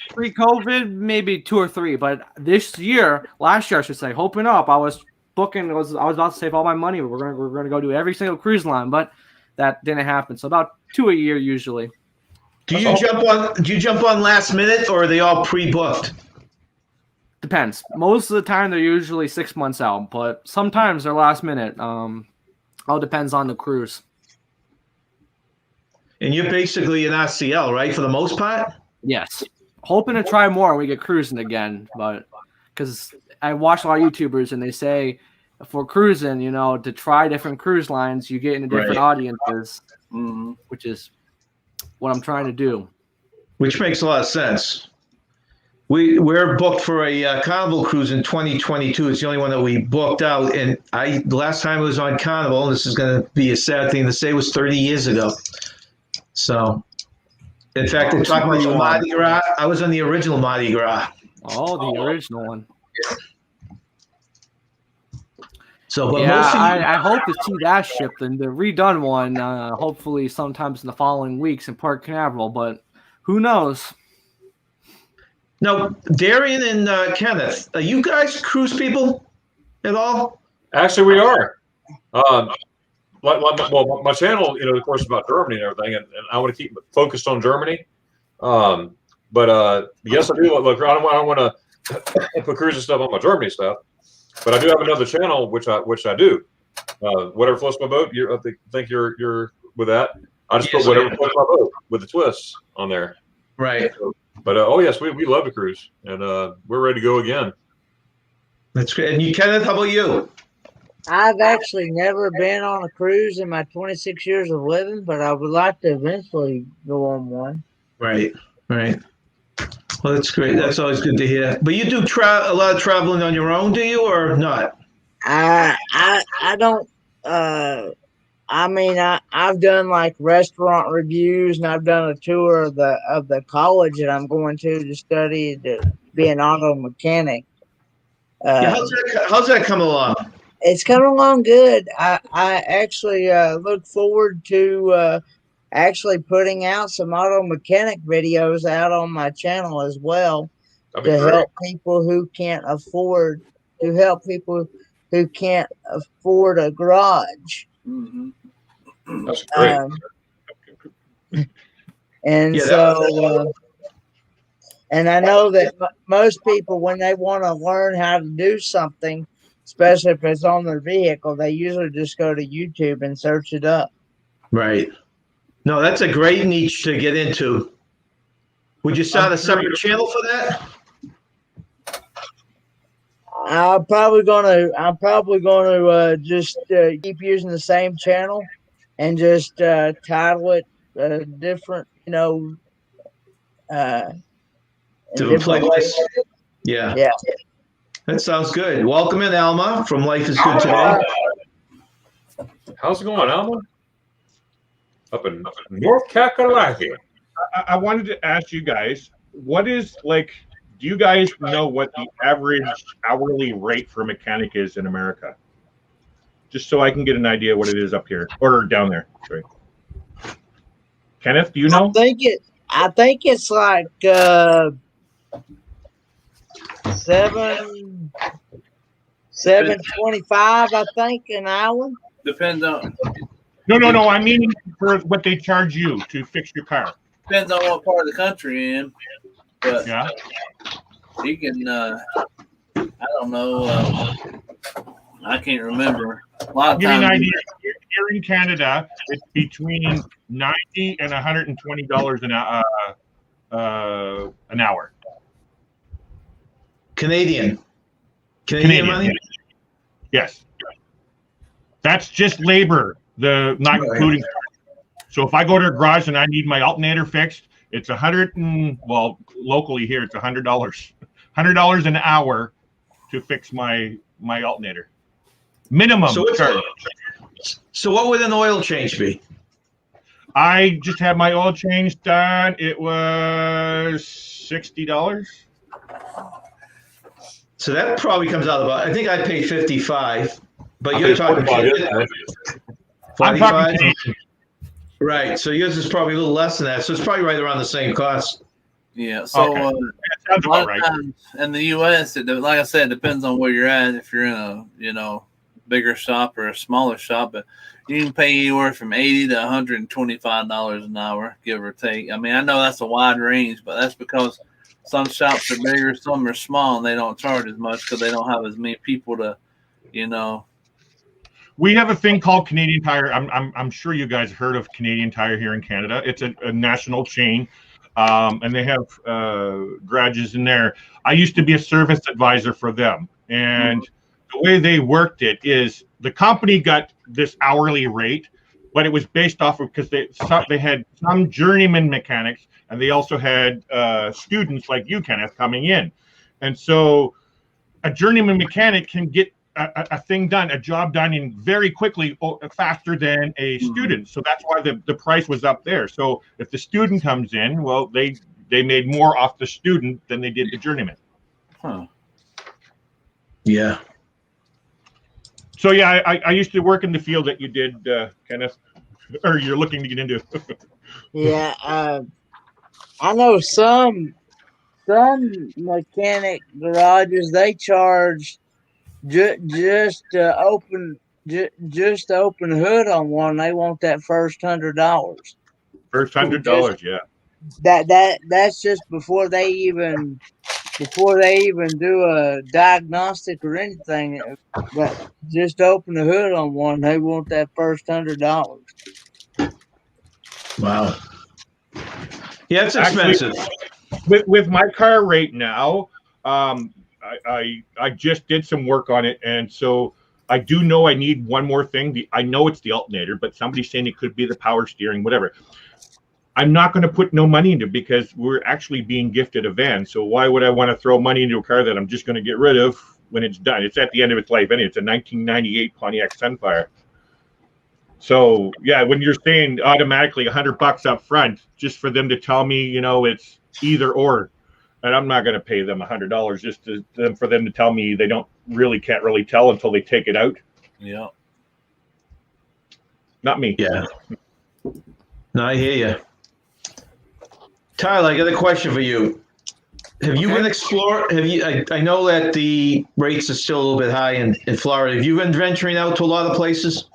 S1: pre-COVID, maybe 2 or 3. But last year, I should say, hoping up, I was about to save all my money. We're gonna go do every single cruise line, but that didn't happen. So about 2 a year usually.
S6: Do you jump on last minute, or are they all pre-booked?
S1: Depends. Most of the time they're usually 6 months out, but sometimes they're last minute. All depends on the cruise.
S6: And you're basically an RCL, right, for the most part?
S1: Yes. Hoping to try more when we get cruising again, but because I watch a lot of YouTubers and they say for cruising, to try different cruise lines, you get into different audiences, which is what I'm trying to do.
S6: Which makes a lot of sense. We're booked for a Carnival cruise in 2022. It's the only one that we booked out. And the last time I was on Carnival, and this is going to be a sad thing to say, was 30 years ago. So, in fact, they're talking about the Mardi Gras. I was on the original Mardi Gras.
S1: Oh, the original one.
S6: So, but
S1: yeah,
S6: most of
S1: I hope to see that ship, and the redone one, hopefully sometimes in the following weeks in Port Canaveral, but who knows?
S6: Now, Darian and Kenneth, are you guys cruise people at all?
S7: Actually, we are. My channel, of course, is about Germany and everything, and I want to keep focused on Germany. But yes, I do. Look, I don't want to put cruise and stuff on my Germany stuff, but I do have another channel which I do. Whatever floats my boat. I think you're with that. I just put whatever floats my boat with the twists on there.
S6: Right.
S7: But yes, we love to cruise, and we're ready to go again.
S6: That's great. And you, Kenneth, how about you?
S5: I've actually never been on a cruise in my 26 years of living, but I would like to eventually go on one.
S6: Right. Well, that's great. That's always good to hear. But you do a lot of traveling on your own, do you, or not?
S5: I don't. I've done like restaurant reviews, and I've done a tour of the college that I'm going to study to be an auto mechanic.
S6: How's that come along?
S5: It's coming along good. I actually look forward to actually putting out some auto mechanic videos out on my channel as well to help people who can't afford a garage.
S7: Mm-hmm. That's great.
S5: And I know that most people, when they want to learn how to do something, especially if it's on their vehicle, they usually just go to YouTube and search it up.
S6: Right. No, that's a great niche to get into. Would you start a separate channel for that?
S5: I'm probably gonna just keep using the same channel and just title it different,
S6: Different playlists. Yeah. That sounds good. Welcome in, Alma from Life is Good Today.
S7: How's it going, Alma? Up in North Kakalaki.
S4: I wanted to ask you guys, do you guys know what the average hourly rate for a mechanic is in America? Just so I can get an idea what it is up here or down there. Sorry. Kenneth, do you know?
S5: I think it's like $7.25, I think, an hour.
S2: Depends on.
S4: No. I mean for what they charge you to fix your car.
S2: Depends on what part of the country you're in. But
S4: yeah,
S2: you can. I don't know. I can't remember. A lot of
S4: give you an
S2: times.
S4: idea. Here in Canada, it's between $90 and $120 an hour.
S6: Canadian money?
S4: Yes. That's just labor, not including. So if I go to a garage and I need my alternator fixed, it's locally here it's $100. $100 an hour to fix my alternator. Minimum.
S6: So what would an oil change be?
S4: I just had my oil change done. It was $60.
S6: So that probably comes out about. I think I paid 55, but
S7: I
S6: you're
S7: paid
S6: talking
S7: 45 yesterday.
S4: I'm
S6: 45.
S4: talking Canadian.
S6: Right. So yours is probably a little less than that. So it's probably right around the same cost.
S2: Yeah. So
S4: Okay. That
S2: a
S4: sounds
S2: lot
S4: about
S2: of
S4: right.
S2: times in the U.S., like I said, it depends on where you're at. If you're in a bigger shop or a smaller shop, but you can pay anywhere from $80 to $125 an hour, give or take. I mean, I know that's a wide range, but that's because some shops are bigger, some are small, and they don't charge as much because they don't have as many people to,
S4: We have a thing called Canadian Tire. I'm sure you guys heard of Canadian Tire here in Canada. It's a national chain, and they have garages in there. I used to be a service advisor for them, and the way they worked it is the company got this hourly rate, but it was based off of because they had some journeyman mechanics, and they also had students like you, Kenneth, coming in, and so a journeyman mechanic can get a thing done, a job done in very quickly, faster than a student. So that's why the price was up there. So if the student comes in, well, they made more off the student than they did the journeyman.
S2: Huh.
S6: Yeah.
S4: So yeah, I used to work in the field that you did, Kenneth, or you're looking to get into.
S5: Yeah, I know some mechanic garages, they charge just to open hood on one. They want that first $100.
S4: First $100, yeah.
S5: That's just before they even do a diagnostic or anything. But just open the hood on one, they want that first $100.
S6: Wow. Yeah, it's expensive.
S4: Actually, with my car right now, I just did some work on it, and so I do know I need one more thing. I know it's the alternator, but somebody's saying it could be the power steering, whatever. I'm not going to put no money into it because we're actually being gifted a van. So why would I want to throw money into a car that I'm just going to get rid of when it's done? It's at the end of its life anyway. It's a 1998 Pontiac Sunfire. So yeah, when you're saying automatically $100 up front, just for them to tell me, it's either or, and I'm not going to pay them $100 just for them to can't really tell until they take it out.
S2: Yeah.
S4: Not me.
S6: Yeah. No, I hear you. Tyler, I got a question for you. Have you been exploring? I know that the rates are still a little bit high in Florida. Have you been venturing out to a lot of places?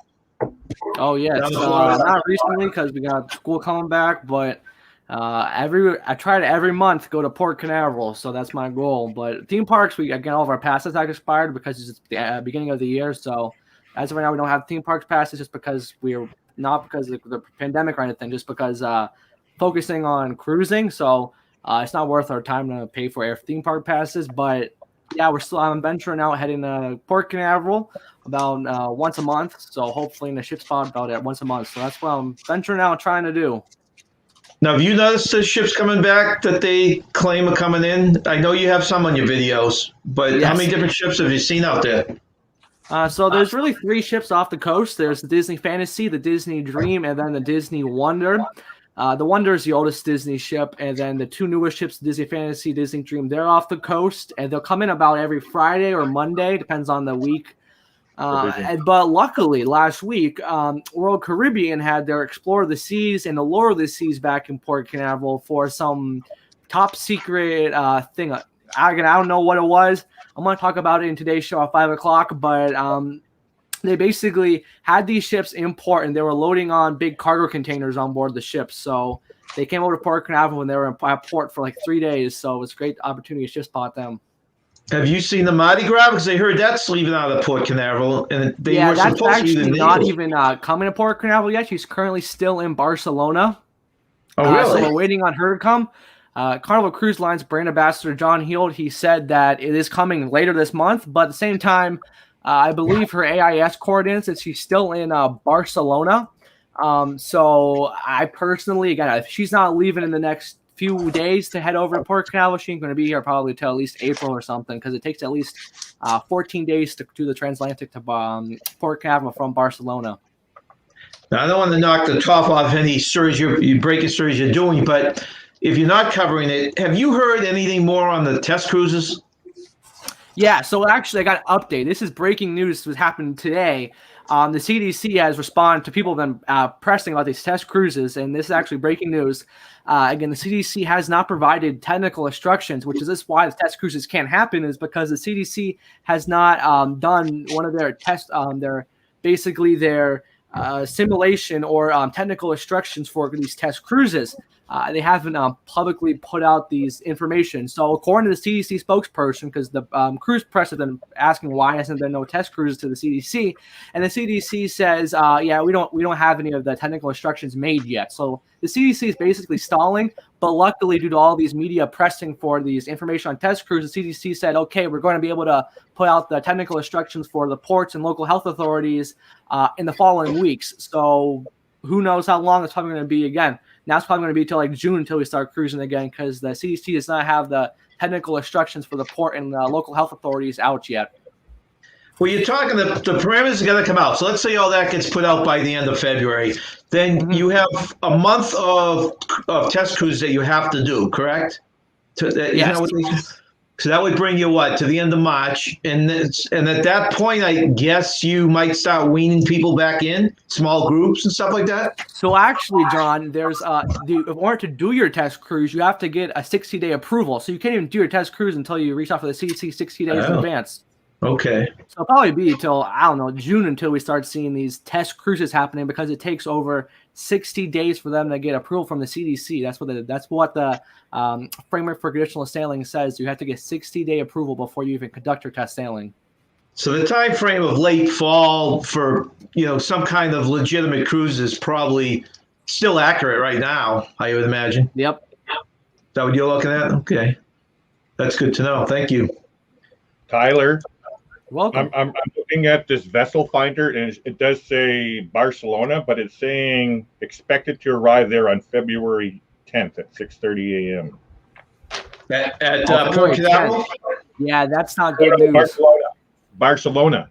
S1: Oh yes, not recently because we got school coming back, but I try to every month go to Port Canaveral, so that's my goal. But theme parks, again, all of our passes have expired because it's the beginning of the year. So as of right now, we don't have theme parks passes just because we're not because of the pandemic or anything, just because focusing on cruising. So it's not worth our time to pay for air theme park passes. But yeah, I'm venturing out, heading to Port Canaveral about once a month. So hopefully in the ship spot about at once a month. So that's what I'm venturing out trying to do.
S6: Now, have you noticed the ships coming back that they claim are coming in? I know you have some on your videos, but
S1: Yes.
S6: How many different ships have you seen out there?
S1: So there's really 3 ships off the coast. There's the Disney Fantasy, the Disney Dream, and then the Disney Wonder. The Wonder is the oldest Disney ship, and then the 2 newest ships, Disney Fantasy, Disney Dream, they're off the coast, and they'll come in about every Friday or Monday, depends on the week. But luckily, last week, Royal Caribbean had their Explore the Seas and the Lure of the Seas back in Port Canaveral for some top secret thing. I don't know what it was. I'm going to talk about it in today's show at 5 o'clock, but they basically had these ships in port, and they were loading on big cargo containers on board the ships. So they came over to Port Canaveral when they were in port for like 3 days. So it was a great opportunity to ship spot them.
S6: Have you seen the Mardi Gras? Because I heard that's leaving out of Port Canaveral, and they were
S1: that's
S6: supposed to be
S1: actually
S6: the
S1: not
S6: Naples.
S1: even coming to Port Canaveral yet. She's currently still in Barcelona.
S6: Oh, really?
S1: So we're waiting on her to come. Carnival Cruise Line's brand ambassador John Heald, he said that it is coming later this month, but at the same time, I believe her AIS coordinates that she's still in Barcelona. So I personally, again, if she's not leaving in the next few days to head over to Port Canaveral, she ain't going to be here probably till at least April or something, because it takes at least 14 days to do the transatlantic to Port Canaveral from Barcelona.
S6: Now, I don't want to knock the top off any stories you breaking stories you're doing, but if you're not covering it, have you heard anything more on the test cruises?
S1: Yeah, so actually I got an update. This is breaking news. This was happening today. The CDC has responded to people who've been pressing about these test cruises, and this is actually breaking news. Again, the CDC has not provided technical instructions, which is this why the test cruises can't happen, is because the CDC has not done one of their their simulation or technical instructions for these test cruises. They haven't publicly put out these information. So according to the CDC spokesperson, because the cruise press has been asking why hasn't there been no test cruises to the CDC, and the CDC says, yeah, we don't have any of the technical instructions made yet. So the CDC is basically stalling. But luckily, due to all these media pressing for these information on test cruises, the CDC said, okay, we're going to be able to put out the technical instructions for the ports and local health authorities in the following weeks. So who knows how long it's probably going to be again. Now it's probably going to be till like June until we start cruising again, because the CDC does not have the technical instructions for the port and the local health authorities out yet.
S6: Well, you're talking the parameters are going to come out. So let's say all that gets put out by the end of February. Then you have a month of test cruises that you have to do, correct?
S1: Yes.
S6: So that would bring you what, to the end of March, and at that point, I guess you might start weaning people back in, small groups and stuff like that.
S1: So actually, John, there's in order to do your test cruise, you have to get a 60-day approval. So you can't even do your test cruise until you reach out for the CDC 60 days in advance.
S6: Okay.
S1: So it'll probably be till, I don't know, June until we start seeing these test cruises happening, because it takes over 60 days for them to get approval from the CDC. That's what the framework for conditional sailing says. You have to get 60-day approval before you even conduct your test sailing.
S6: So the time frame of late fall for some kind of legitimate cruise is probably still accurate right now, I would imagine.
S1: Yep.
S6: Is that what you're looking at? Okay. That's good to know. Thank you.
S4: Tyler.
S1: Welcome.
S4: I'm looking at this vessel finder, and it does say Barcelona, but it's saying expected to arrive there on February 10th at 6:30 a.m.
S6: At Port Canaveral?
S1: Yeah, that's not good news.
S4: Barcelona.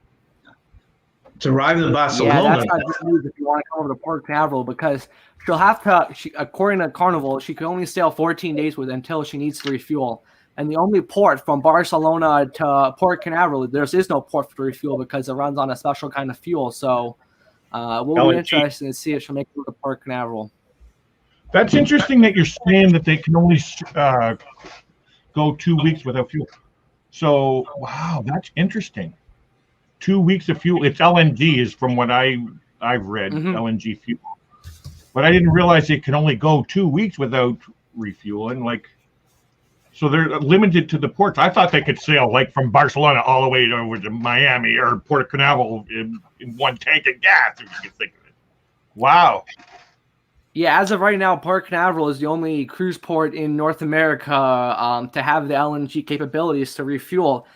S6: It's arriving in Barcelona.
S1: Yeah, that's not good news if you want to come over to Port Canaveral, because she'll have to, according to Carnival, she can only sail 14 days until she needs to refuel. And the only port from Barcelona to Port Canaveral, there is no port for refuel, because it runs on a special kind of fuel. So we'll be interested to see if she'll make it to Port Canaveral.
S4: That's interesting that you're saying that they can only go 2 weeks without fuel. So, wow, that's interesting. 2 weeks of fuel. It's LNG is from what I've read, LNG fuel. But I didn't realize it can only go 2 weeks without refueling. So they're limited to the ports. I thought they could sail from Barcelona all the way over to Miami or Port Canaveral in one tank of gas, if you can think of it. Wow.
S1: Yeah, as of right now, Port Canaveral is the only cruise port in North America to have the LNG capabilities to refuel.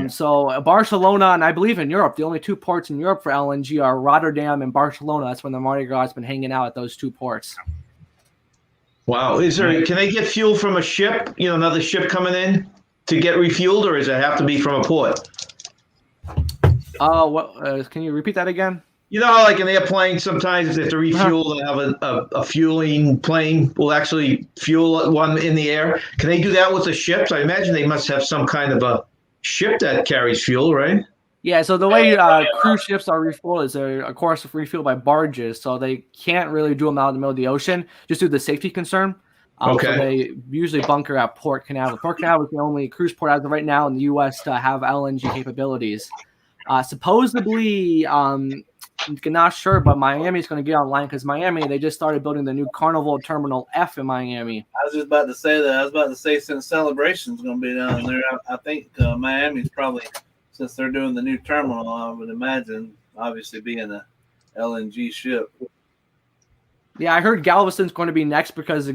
S1: So Barcelona, and I believe in Europe, the only two ports in Europe for LNG are Rotterdam and Barcelona. That's when the Mardi Gras has been hanging out at those two ports.
S6: Wow. Can they get fuel from a ship, another ship coming in to get refueled, or does it have to be from a port?
S1: Can you repeat that again?
S6: Like an airplane, sometimes if they have to refuel, they have a fueling plane will actually fuel one in the air. Can they do that with the ships? I imagine they must have some kind of a ship that carries fuel, right?
S1: Yeah, so the way cruise ships are refueled is they're, of course, refueled by barges, so they can't really do them out in the middle of the ocean, just due to the safety concern.
S6: Okay.
S1: So they usually bunker at Port Canaveral. Port Canaveral is the only cruise port as of right now in the U.S. to have LNG capabilities. Supposedly, I'm not sure, but Miami's going to get online, because Miami, they just started building the new Carnival Terminal F in Miami.
S2: I was just about to say that. I was about to say, since Celebration's going to be down there, I think Miami's probably, since they're doing the new terminal, I would imagine, obviously being a LNG ship.
S1: Yeah, I heard Galveston's going to be next, because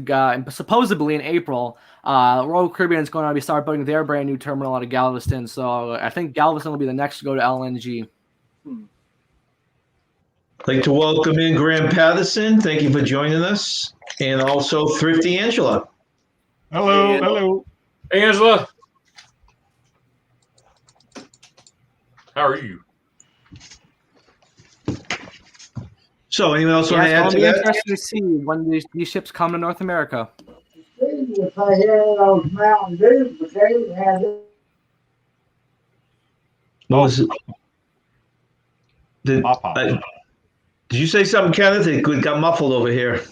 S1: supposedly in April, Royal Caribbean is going to start building their brand new terminal out of Galveston. So I think Galveston will be the next to go to LNG.
S6: I'd like to welcome in Graham Patterson. Thank you for joining us. And also Thrifty Angela.
S4: Hello. Hello.
S7: Hey, Angela. How are you?
S6: So, anyone else want to
S1: Yeah,
S6: add
S1: it's
S6: to
S1: going to be
S6: that?
S1: interesting to see when these ships come to North America.
S8: If I had those Mountain Dews, but they didn't have it.
S6: What was it? Did,
S4: Papa.
S6: did you say something, Kenneth? It got muffled over here.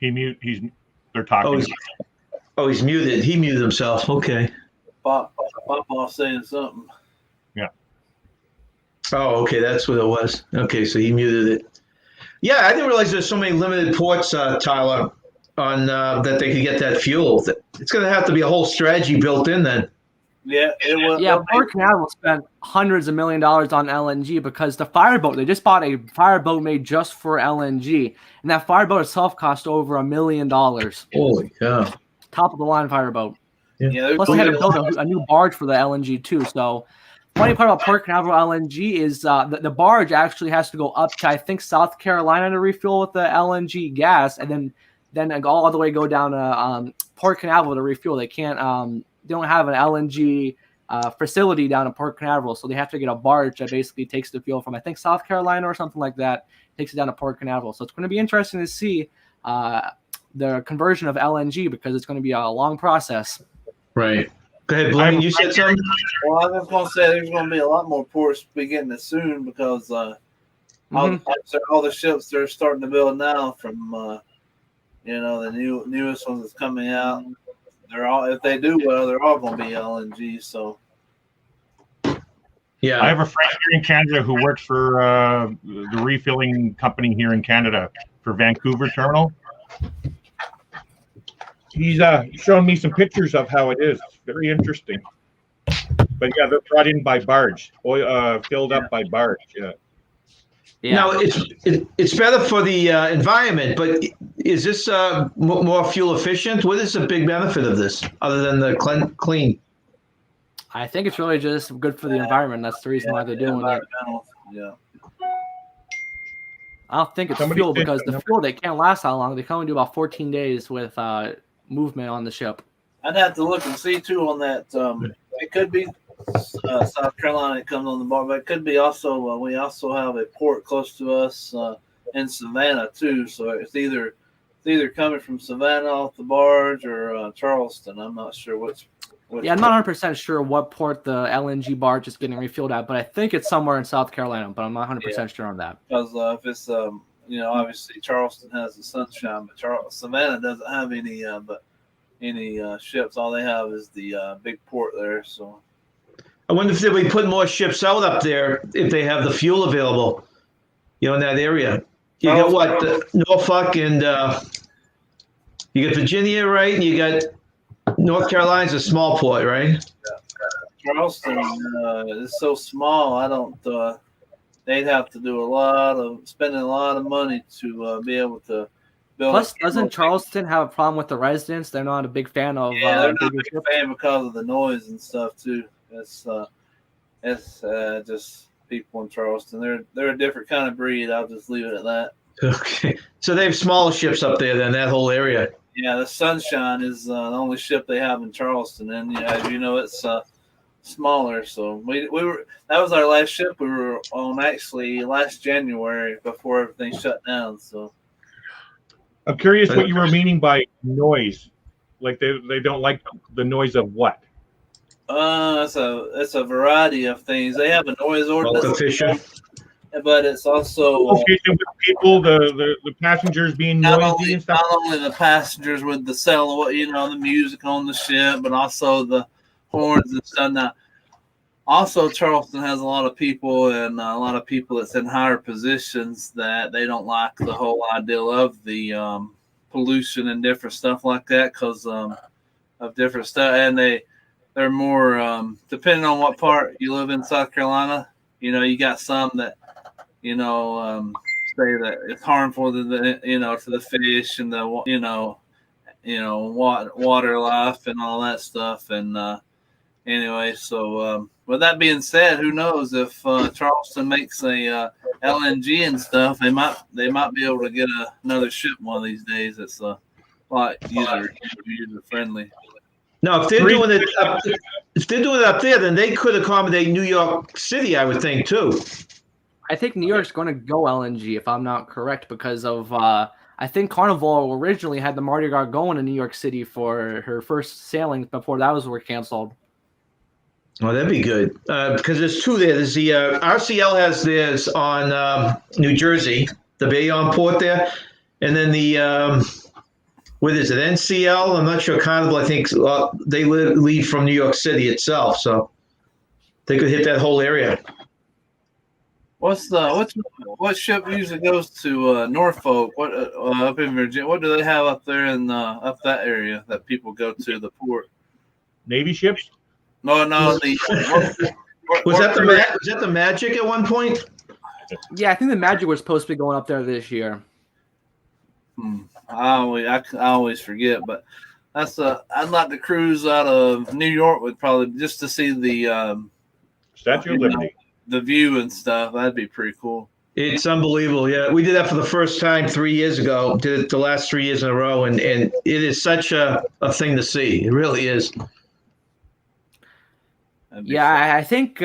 S4: They're talking.
S6: He's muted. He muted himself. Okay.
S2: Pop saying something.
S4: Yeah.
S6: Oh, okay. That's what it was. Okay, so he muted it. Yeah, I didn't realize there's so many limited ports, Tyler, on that they could get that fuel. It's going to have to be a whole strategy built in then.
S2: Yeah, it was.
S1: Yeah, Port Canaveral spent hundreds of $millions on LNG because the fireboat, they just bought a fireboat made just for LNG. And that fireboat itself cost over $1 million.
S6: Holy cow.
S1: Top of the line fireboat.
S2: Yeah,
S1: Plus, they had to build a new barge for the LNG too. So, funny part about Port Canaveral LNG is the barge actually has to go up to, I think, South Carolina to refuel with the LNG gas, and then all the way go down to Port Canaveral to refuel. They can't. They don't have an LNG facility down in Port Canaveral, so they have to get a barge that basically takes the fuel from, I think, South Carolina or something like that, takes it down to Port Canaveral. So it's going to be interesting to see the conversion of LNG because it's going to be a long process.
S6: Right. Go ahead, Blaine. You said something?
S2: Well, I was going to say there's going to be a lot more ports beginning it soon because all the ships they're starting to build now from the newest ones that's coming out. They're all, if they do well, they're all going to be LNG. So,
S6: yeah,
S4: I have a friend here in Canada who works for the refilling company here in Canada for Vancouver terminal. He's showing me some pictures of how it is. Very interesting. But yeah, they're brought in by barge, filled up by barge. Yeah.
S1: Yeah.
S6: Now it's better for the environment, but is this more fuel efficient? What is the big benefit of this, other than the clean?
S1: I think it's really just good for the environment. That's the reason why they're doing it.
S2: Yeah.
S1: I don't think it's fuel because the fuel, they can't last how long. They can only do about 14 days with movement on the ship.
S2: I'd have to look and see too on that. It could be South Carolina that comes on the bar, but it could be also we also have a port close to us in Savannah too. So it's either coming from Savannah off the barge or Charleston. I'm not sure which.
S1: Yeah, I'm not 100% sure what port the LNG barge is getting refueled at, but I think it's somewhere in South Carolina, but I'm not 100% sure on that.
S2: Because if it's obviously Charleston has the Sunshine, but Savannah doesn't have any ships. All they have is the big port there. So
S6: I wonder if they'll be putting more ships out up there if they have the fuel available, in that area. You got what, Norfolk and you got Virginia, right? And you got North Carolina's a small port, right?
S2: Yeah. Charleston is so small. I don't. They'd have to do spending a lot of money to be able to build.
S1: Plus, doesn't Charleston have a problem with the residents? They're not a big fan of.
S2: Yeah, they're not a big fan because of the noise and stuff too. It's just people in Charleston. They're a different kind of breed. I'll just leave it at that.
S6: Okay, so they have smaller ships up there than that whole area.
S2: Yeah, the Sunshine is the only ship they have in Charleston, and as you know, it's smaller. So we were that was our last ship we were on actually last January before everything shut down. So
S4: I'm curious what you were meaning by noise. Like they don't like the noise of what?
S2: It's a variety of things. They have a noise ordinance, but it's also
S4: with people, the passengers being noisy and stuff.
S2: Not only the passengers with the the music on the ship, but also the horns and stuff. Now, also Charleston has a lot of people that's in higher positions that they don't like the whole idea of the pollution and different stuff like that because of different stuff, and they're more depending on what part you live in South Carolina. You got some that say that it's harmful to the to the fish and the water life and all that stuff. And anyway, so with that being said, who knows if Charleston makes a LNG and stuff, they might be able to get another ship one of these days. It's a lot user friendly.
S6: Now, if they're doing it up there, then they could accommodate New York City, I would think too.
S1: I think New York's going to go LNG if I'm not correct because of I think Carnival originally had the Mardi Gras going to New York City for her first sailings before those were canceled.
S6: Oh, that'd be good because there's two there. There's the RCL has theirs on New Jersey, the Bayonne port there, and then the what is it, NCL? I'm not sure. Carnival, I think they leave from New York City itself, so they could hit that whole area.
S2: What ship usually goes to Norfolk? What up in Virginia? What do they have up there in up that area that people go to the port?
S4: Navy ships?
S2: No.
S6: Was that the Magic at one point?
S1: Yeah, I think the Magic was supposed to be going up there this year.
S2: I always forget, but that's I'd like to cruise out of New York with probably just to see the
S4: Statue of Liberty.
S2: The view and stuff. That'd be pretty cool.
S6: It's unbelievable. Yeah, we did that for the first time 3 years ago. Did it the last 3 years in a row, and it is such a thing to see. It really is.
S1: Yeah, I think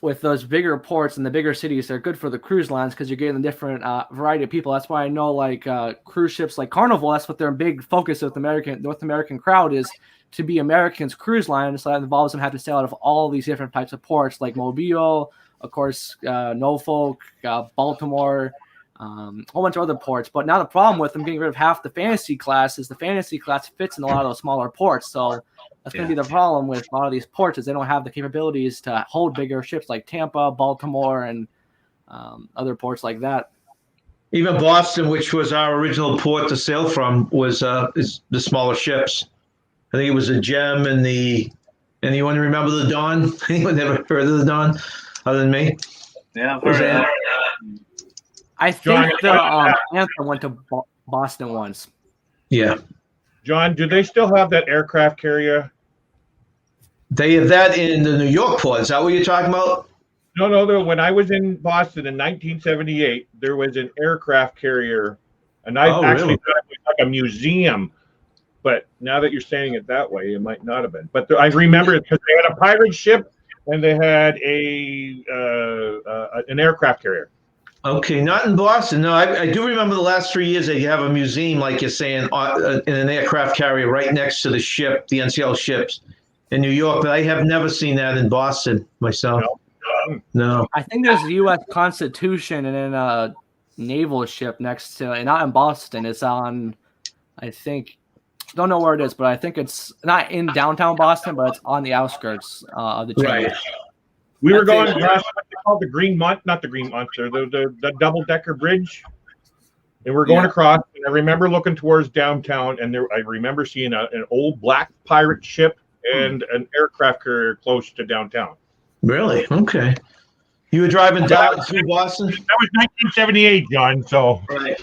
S1: with those bigger ports and the bigger cities, they're good for the cruise lines because you're getting a different variety of people. That's why I know like cruise ships like Carnival, that's what their big focus with North American crowd is, to be Americans cruise line. So that involves them having to sail out of all these different types of ports like Mobile, of course, Norfolk, Baltimore, a whole bunch of other ports. But now the problem with them getting rid of half the fantasy class is the fantasy class fits in a lot of those smaller ports. So that's going to be the problem with a lot of these ports is they don't have the capabilities to hold bigger ships like Tampa, Baltimore, and other ports like that.
S6: Even Boston, which was our original port to sail from, was is the smaller ships. I think it was the Gem and anyone remember the Dawn? Anyone never heard of the Dawn other than me?
S2: Yeah, I've heard of that.
S1: I think the Anthem went to Boston once.
S6: Yeah.
S4: John, do they still have that aircraft carrier?
S6: They have that in the New York port. Is that what you're talking about?
S4: No. When I was in Boston in 1978, there was an aircraft carrier, and I actually thought it was like a museum. But now that you're saying it that way, it might not have been. But I remember it because they had a pirate ship and they had an aircraft carrier.
S6: Okay, not in Boston. No, I do remember the last 3 years that you have a museum, like you're saying, in an aircraft carrier right next to the ship, the NCL ships in New York. But I have never seen that in Boston myself. No.
S1: I think there's the U.S. Constitution and then a naval ship next to it. Not in Boston. It's on, I think, don't know where it is, but I think it's not in downtown Boston, but it's on the outskirts of the chain.
S6: Right.
S4: We were going past what they call the Green Monster, not the Green Monster, the double-decker bridge. And we're going across, and I remember looking towards downtown, and I remember seeing an old black pirate ship and an aircraft carrier close to downtown.
S6: Really? Okay. You were driving down through Boston?
S4: That was 1978, John, so.
S6: Right.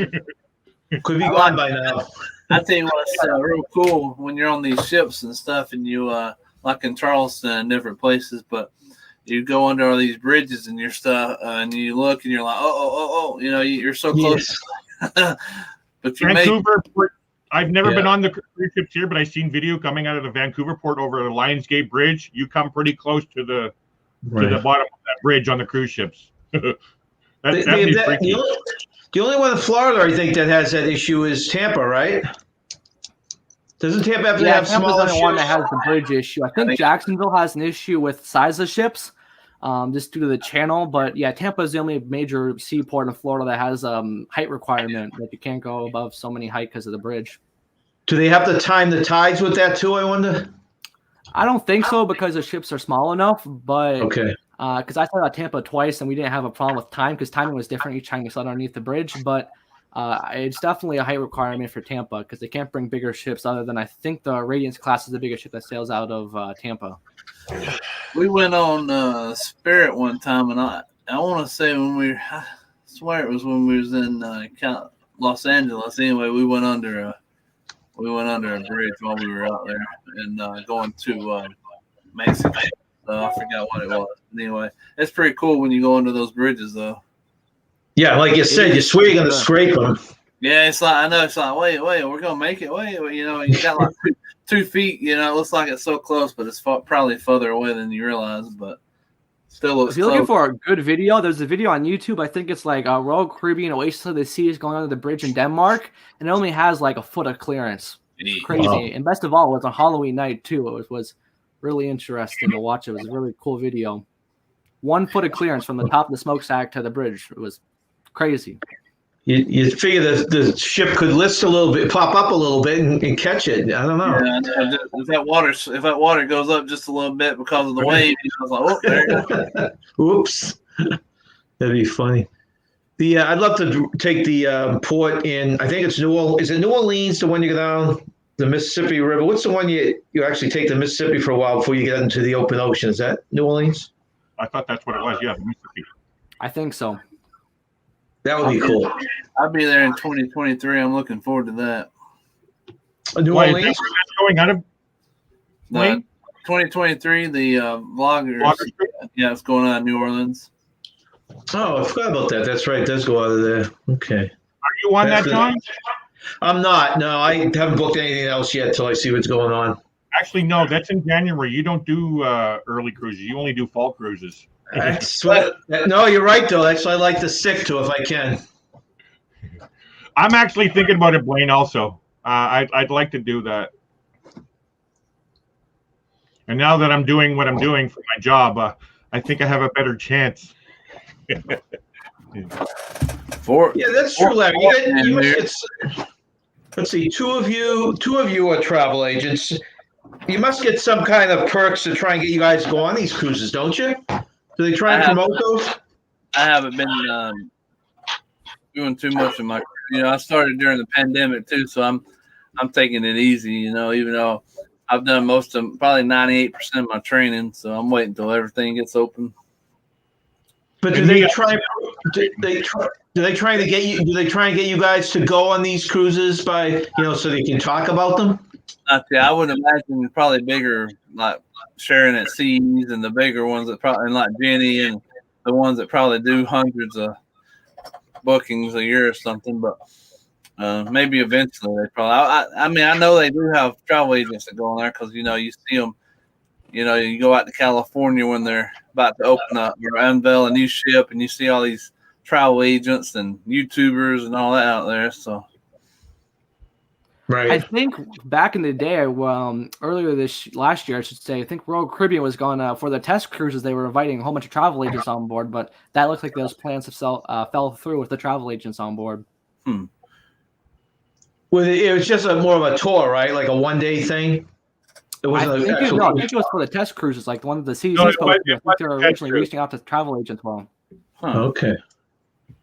S6: Could be gone by now.
S2: I tell you what's real cool when you're on these ships and stuff, and you like in Charleston and different places, but you go under all these bridges and your stuff, and you look and you're like, you're so close.
S6: Yes.
S2: But you
S4: Vancouver port. I've never been on the cruise ships here, but I've seen video coming out of the Vancouver port over the Lionsgate Bridge. You come pretty close to the bottom of that bridge on the cruise ships. The
S6: only one in Florida, I think, that has that issue is Tampa, right? Doesn't Tampa have to have smaller ships?
S1: Tampa's the only one that has the bridge issue. I think Jacksonville has an issue with size of ships, just due to the channel. But yeah, Tampa is the only major seaport in Florida that has height requirement that you can't go above so many height because of the bridge.
S6: Do they have to time the tides with that too, I wonder?
S1: I don't think so because the ships are small enough, but because I saw that Tampa twice and we didn't have a problem with time because timing was different each time you sailed underneath the bridge. But it's definitely a height requirement for Tampa because they can't bring bigger ships other than I think the Radiance class is the biggest ship that sails out of Tampa.
S2: We went on Spirit one time, and I want to say I swear it was when we was in Los Angeles. Anyway, we went under a bridge while we were out there and going to Mexico. I forgot what it was. Anyway, it's pretty cool when you go under those bridges, though.
S6: Yeah, like you said, you swear you're going to scrape them.
S2: Yeah, it's like, I know, it's like, wait, we're going to make it. Wait, you got like 2 feet, it looks like it's so close, but it's probably further away than you realize. But Still looks
S1: If you're looking
S2: close.
S1: for a good video, there's a video on YouTube. I think it's like Royal Caribbean Oasis of the Seas going under the bridge in Denmark, and it only has like a foot of clearance. It's crazy.
S4: Wow.
S1: And best of all, it was on Halloween night too. It was really interesting to watch. It was a really cool video. 1 foot of clearance from the top of the smokestack to the bridge. It was crazy.
S6: You figure the ship could list a little bit, pop up a little bit, and catch it. I don't know.
S2: Yeah, I know. If that water goes up just a little bit because of the wave, I was like, oh, there you go.
S6: Whoops, that'd be funny. I'd love to take the port in. I think it's New Orleans. Is it New Orleans, the one you go down the Mississippi River? What's the one you actually take the Mississippi for a while before you get into the open ocean? Is that New Orleans?
S4: I thought that's what it was. Yeah, Mississippi.
S1: I think so.
S6: That would be cool.
S2: I'll be there in 2023. I'm looking forward to that.
S6: New
S4: Why, is that
S6: Orleans.
S4: where that's going out of? Wayne?
S2: 2023, the vloggers.
S4: Vloggers?
S2: Yeah, it's going on in New Orleans.
S6: Oh, I forgot about that. That's right. It does go out of there. Okay.
S4: Are you on that,
S6: That's
S4: John?
S6: I'm not. No, I haven't booked anything else yet till I see what's going on.
S4: Actually, no. That's in January. You don't do early cruises. You only do fall cruises.
S6: No, you're right, though. That's what I like to stick to if I can.
S4: I'm actually thinking about it, Blaine, also. I'd like to do that. And now that I'm doing what I'm doing for my job, I think I have a better chance.
S6: Yeah, that's true, Larry. Let's see, two of you are travel agents. You must get some kind of perks to try and get you guys to go on these cruises, don't you? Do they try and promote those?
S2: I haven't been doing too much of my. I started during the pandemic too, so I'm taking it easy. Even though I've done probably 98% of my training, so I'm waiting until everything gets open.
S6: But do they try to get you? Do they try and get you guys to go on these cruises by so they can talk about them?
S2: I would imagine probably bigger, like Sharing at Seas and the bigger ones that probably, and like Jenny and the ones that probably do hundreds of bookings a year or something. But maybe eventually they probably. I know they do have travel agents that go on there because you see them. You go out to California when they're about to open up or unveil a new ship, and you see all these travel agents and YouTubers and all that out there. So.
S6: Right.
S1: I think back in the day, earlier last year, I should say, I think Royal Caribbean was going for the test cruises. They were inviting a whole bunch of travel agents on board, but that looked like those plans fell through with the travel agents on board.
S6: Well, it was just more of a tour, right? Like a 1-day thing. It wasn't.
S1: I think it was for the test cruises, like the one of the CDC posted. I think they were originally reaching out to travel agents. Well,
S6: Okay.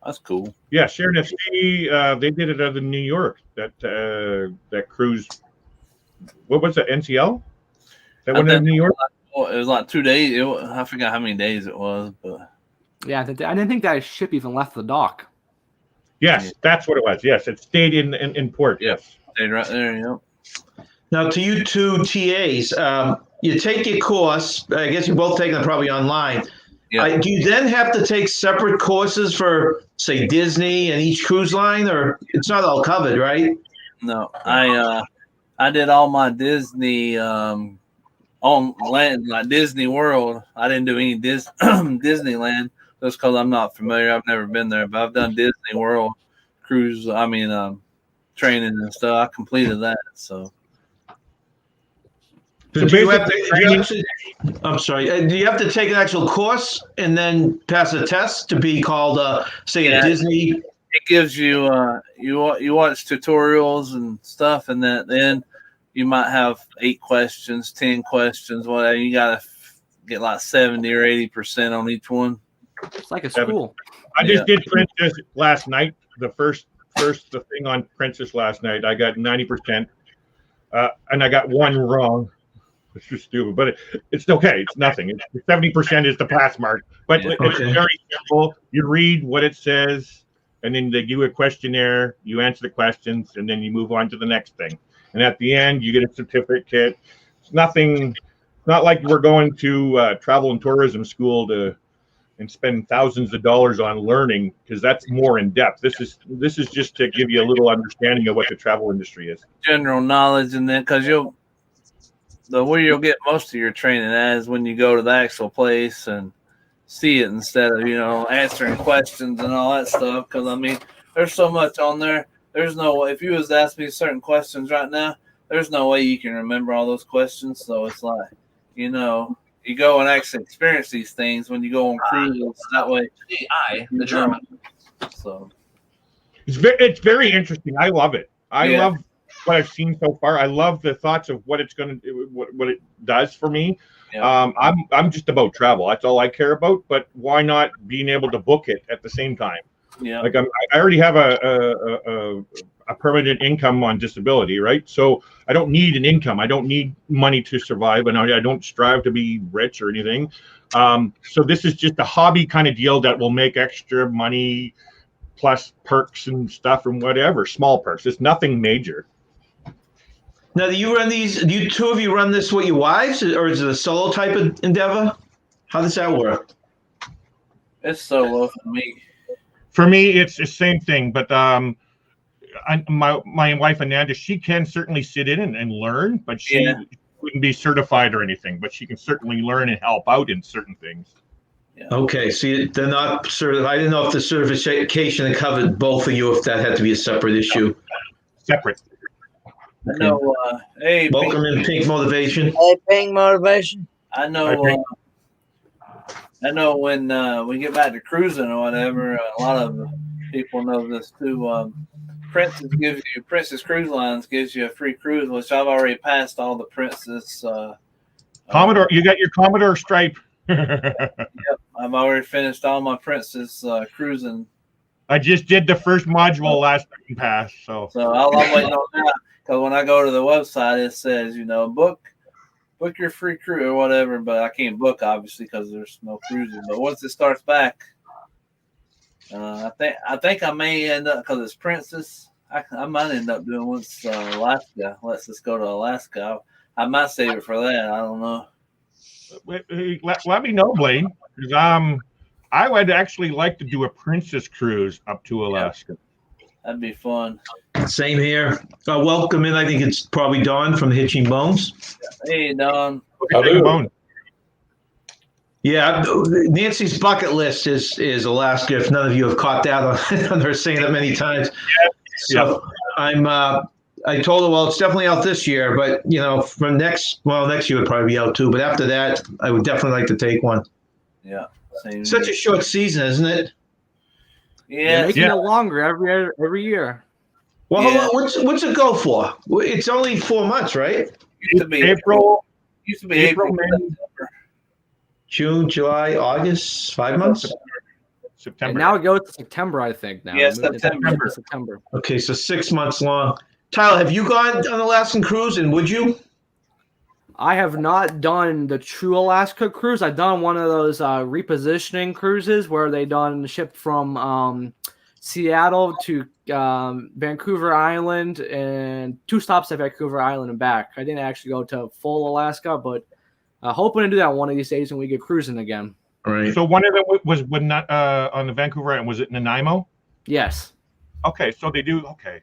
S2: That's cool.
S4: Yeah, Sharon at Sea, they did it out of New York. That cruise. What was it? NCL? That one in New York.
S2: It was like 2 days. I forgot how many days it was, but
S1: yeah, I didn't think that ship even left the dock.
S4: Yes, that's what it was. Yes, it stayed in port. Yes,
S2: stayed right there. Yep.
S6: Now, to you two TAs, you take your course. I guess you're both taking it probably online. Yeah. Do you then have to take separate courses for, say, Disney and each cruise line, or it's not all covered, right?
S2: No, I did all my Disney on land, like Disney World. I didn't do any Disneyland just because I'm not familiar. I've never been there, but I've done Disney World cruise. Training and stuff. I completed that. So.
S6: I'm sorry. Do you have to take an actual course and then pass a test to be called, say, a Disney?
S2: It gives you you watch tutorials and stuff, and then you might have 8 questions, 10 questions, whatever. You gotta get like 70 or 80% on each one.
S1: It's like a school.
S4: I just did Princess last night. The first thing on Princess last night, I got 90%, and I got one wrong. It's just stupid, but it's okay. It's nothing. 70% is the pass mark, but it's very simple. You read what it says, and then they give you a questionnaire. You answer the questions, and then you move on to the next thing. And at the end, you get a certificate. It's nothing. Not like we're going to travel and tourism school and spend thousands of dollars on learning, because that's more in depth. This is just to give you a little understanding of what the travel industry is.
S2: General knowledge, and then because where you'll get most of your training at is when you go to the actual place and see it instead of, answering questions and all that stuff. Because, I mean, there's so much on there. There's no way. If you was to ask me certain questions right now, there's no way you can remember all those questions. So it's like, you go and actually experience these things when you go on cruises. That way,
S9: the German.
S2: So
S4: it's very interesting. I love it. I love what I've seen so far. I love the thoughts of what it's going to, what it does for me.
S2: Yeah.
S4: I'm just about travel. That's all I care about. But why not being able to book it at the same time?
S2: Yeah.
S4: Like I already have a permanent income on disability, right? So I don't need an income. I don't need money to survive, and I don't strive to be rich or anything. So this is just a hobby kind of deal that will make extra money plus perks and stuff and whatever, small perks. It's nothing major.
S6: Now, do you run these? Do you two of you run this with your wives, or is it a solo type of endeavor? How does that work?
S2: It's solo for me.
S4: For me, it's the same thing, but my wife Ananda, she can certainly sit in and learn, but she wouldn't be certified or anything. But she can certainly learn and help out in certain things.
S2: Yeah.
S6: Okay, see, they're not certified. I didn't know if the certification covered both of you, if that had to be a separate issue.
S4: Separate.
S2: I know. Hey,
S6: Welcome in Pink Motivation.
S5: Hey, Pink Motivation.
S2: I know. I know when we get back to cruising or whatever, a lot of people know this too. Princess Cruise Lines gives you a free cruise, which I've already passed all the Princess.
S4: Commodore, you got your Commodore Stripe.
S2: Yep, I've already finished all my Princess cruising.
S4: I just did the first module last week pass, so
S2: all I'm waiting on now, because when I go to the website, it says book your free cruise or whatever, but I can't book obviously because there's no cruising. But once it starts back, I think I may end up, because it's Princess. I might end up doing once Alaska. Let's just go to Alaska. I might save it for that. I don't know.
S4: Let me know, Blaine, because I would actually like to do a Princess cruise up to Alaska.
S2: That'd be fun.
S6: Same here. Welcome in. I think it's probably Don from Hitching Bones.
S2: Hey, Don.
S6: Yeah, Nancy's bucket list is Alaska. If none of you have caught that on her saying it many times. So I told her, well, it's definitely out this year, but from next year would probably be out too. But after that, I would definitely like to take one.
S2: Yeah.
S6: Such a short season, isn't it?
S1: Yeah, making it longer every year.
S6: Well, hold on. What's it go for? It's only 4 months, right?
S2: Used to be April, May,
S6: June, July, August, 5 months.
S4: September.
S1: And now it goes to September, I think. Now,
S2: September.
S6: Okay, so 6 months long. Tyler, have you gone on Alaskan cruise, and would you?
S1: I have not done the true Alaska cruise. I've done one of those repositioning cruises where they done the ship from Seattle to Vancouver Island and 2 stops at Vancouver Island and back. I didn't actually go to full Alaska, but hoping to do that one of these days when we get cruising again.
S6: All right.
S4: So one of them was not on the Vancouver Island. Was it Nanaimo?
S1: Yes.
S4: Okay, so they do. Okay,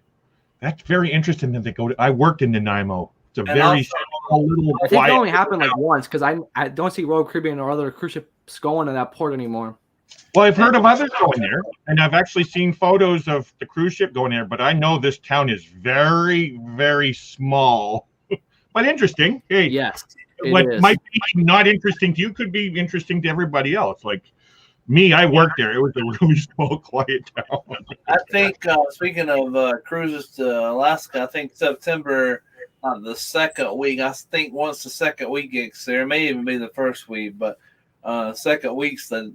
S4: that's very interesting that they go to. I worked in Nanaimo. It's a very small little.
S1: I think it only happened like once because I don't see Royal Caribbean or other cruise ships going to that port anymore.
S4: Well, I've heard of others going there, and I've actually seen photos of the cruise ship going there. But I know this town is very, very small, but interesting. Hey,
S1: yes,
S4: what might be not interesting to you could be interesting to everybody else. Like me, I worked there. It was a really small, quiet town.
S2: I think speaking of cruises to Alaska, I think September. The second week, I think once the second week gets there, it may even be the first week, but second week's the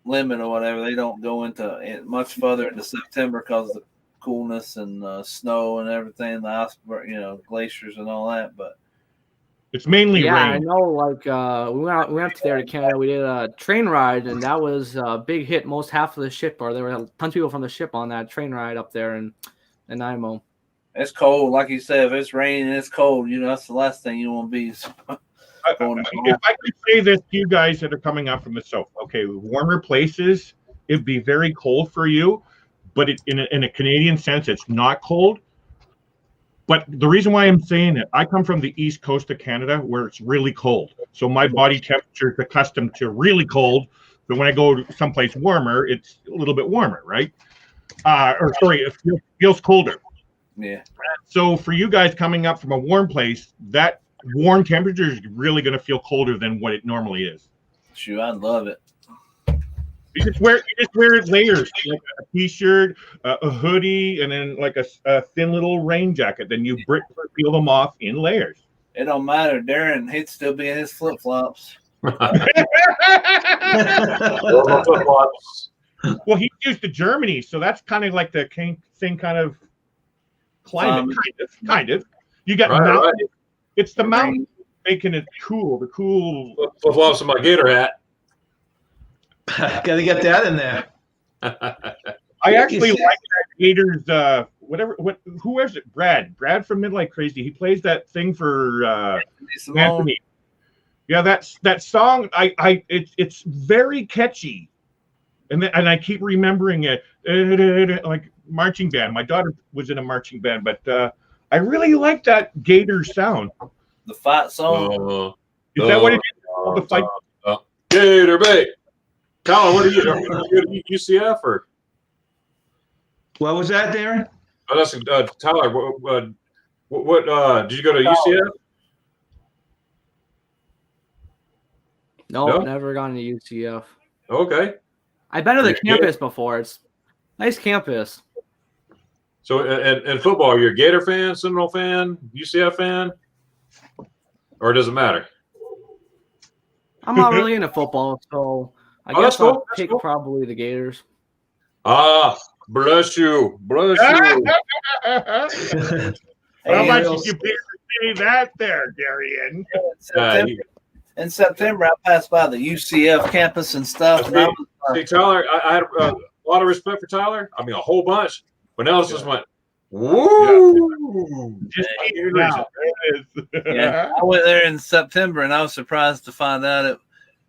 S2: limit or whatever. They don't go into much further into September because of the coolness and snow and everything, the iceberg, glaciers and all that. But
S4: it's mainly rain.
S1: I know. Like we went there to Canada. We did a train ride, and that was a big hit. Most half of the ship, or there were tons of people from the ship on that train ride up there in Nanaimo.
S2: It's cold, like you said. If it's raining, it's cold. That's the last thing you want to be.
S4: If I could say this to you guys that are coming up from the south, okay, warmer places, it'd be very cold for you, but in a Canadian sense, it's not cold. But the reason why I'm saying it, I come from the east coast of Canada where it's really cold. So my body temperature is accustomed to really cold But when I go to someplace warmer, it's a little bit warmer, right? It feels colder.
S2: Yeah.
S4: So for you guys coming up from a warm place, that warm temperature is really going to feel colder than what it normally is.
S2: Shoot, I love it.
S4: You just wear layers, like a t-shirt, a hoodie, and then like a thin little rain jacket. Then you peel them off in layers.
S2: It don't matter. Darren, he'd still be in his flip flops.
S4: Well, he's used to Germany, so that's kind of like the same kind of climate. Kind of. You got mountains. Right. It's the mountains making it cool. The cool.
S7: Flip flops and my gator hat.
S6: Got to get that in there.
S4: I actually like that Gators. Who was it? Brad from Midlife Crazy. He plays that thing for Anthony. Yeah, that song. It's very catchy, and I keep remembering it like marching band. My daughter was in a marching band, but I really like that Gator sound.
S2: The fight song.
S4: Is that what it is? The fight.
S7: Gator bait. Colin, what are you doing? UCF or?
S6: What was that, Darren?
S7: Oh, that's Tyler. What did you go to UCF?
S1: No, never gone to UCF.
S7: Okay.
S1: I've been to the campus before. It's nice campus.
S7: So, and football, you're a Gator fan, Seminole fan, UCF fan, or does it matter?
S1: I'm not really into football, so I guess I'll pick probably the Gators.
S7: Bless you.
S4: How much did you pay to say that there, Darian?
S2: In September, I passed by the UCF campus and stuff.
S7: See, Tyler, I had a lot of respect for Tyler. I mean, a whole bunch. But now it just went, woo!
S2: Yeah, I went there in September, and I was surprised to find out it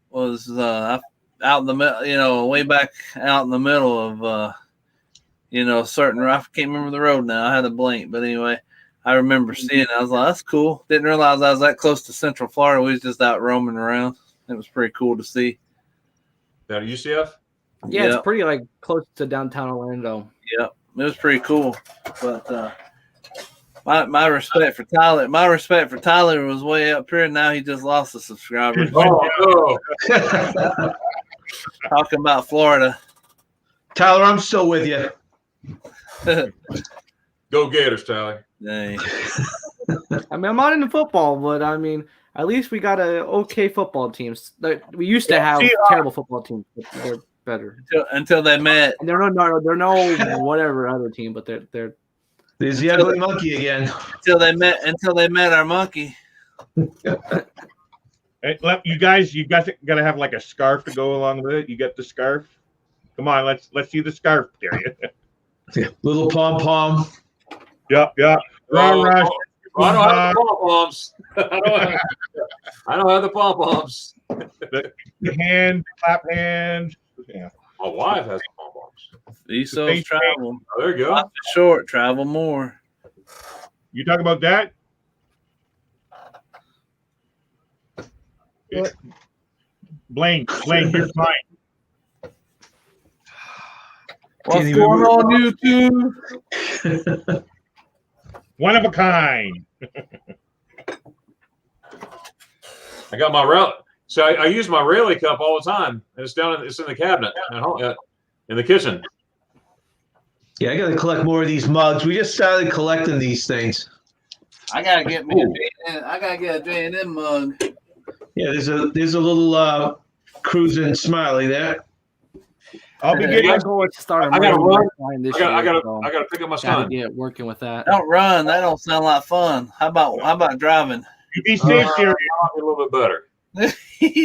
S2: was out in the middle, way back out in the middle of, certain. I can't remember the road now. I had a blank, but anyway, I remember seeing it. I was like, that's cool. Didn't realize I was that close to Central Florida. We was just out roaming around. It was pretty cool to see.
S7: That UCF?
S1: Yeah, it's pretty close to downtown Orlando.
S2: Yep. It was pretty cool. But my respect for Tyler, was way up here, and now he just lost a subscriber.
S7: Oh,
S2: no. Talking about Florida.
S6: Tyler, I'm still with you.
S7: Go Gators, Tyler.
S2: Dang.
S1: I mean, I'm not into football, but I mean, at least we got a okay football teams. We used to have terrible football teams, but they're better
S2: until they met.
S1: And they're no whatever other team, but they're.
S6: There's the ugly monkey again.
S2: Until they met our monkey.
S4: Hey, you guys got to have like a scarf to go along with it. You got the scarf? Come on, let's see the scarf, Darian.
S6: Little pom pom.
S4: Yep.
S7: I don't have the pom poms. I don't have the pom poms.
S4: The hand, clap hand. Yeah.
S7: My wife has the pom poms.
S2: These souls travel.
S7: Oh, there you go.
S2: Life is short, travel more.
S4: You talk about that?
S5: What?
S4: Blaine, you're fine.
S2: What's going on, YouTube?
S4: One of a kind.
S7: I got my rally. So I use my Rayleigh cup all the time, and it's in the cabinet at home, in the kitchen.
S6: Yeah, I got to collect more of these mugs. We just started collecting these things.
S2: I gotta get me a J&N mug.
S6: Yeah, there's a little cruising smiley there.
S4: I'll be getting.
S1: I
S7: gotta pick up my son.
S1: Get working with that.
S2: Don't run. That don't sound like fun. How about driving?
S4: You be safe, here.
S7: I'll be a little bit better.
S2: All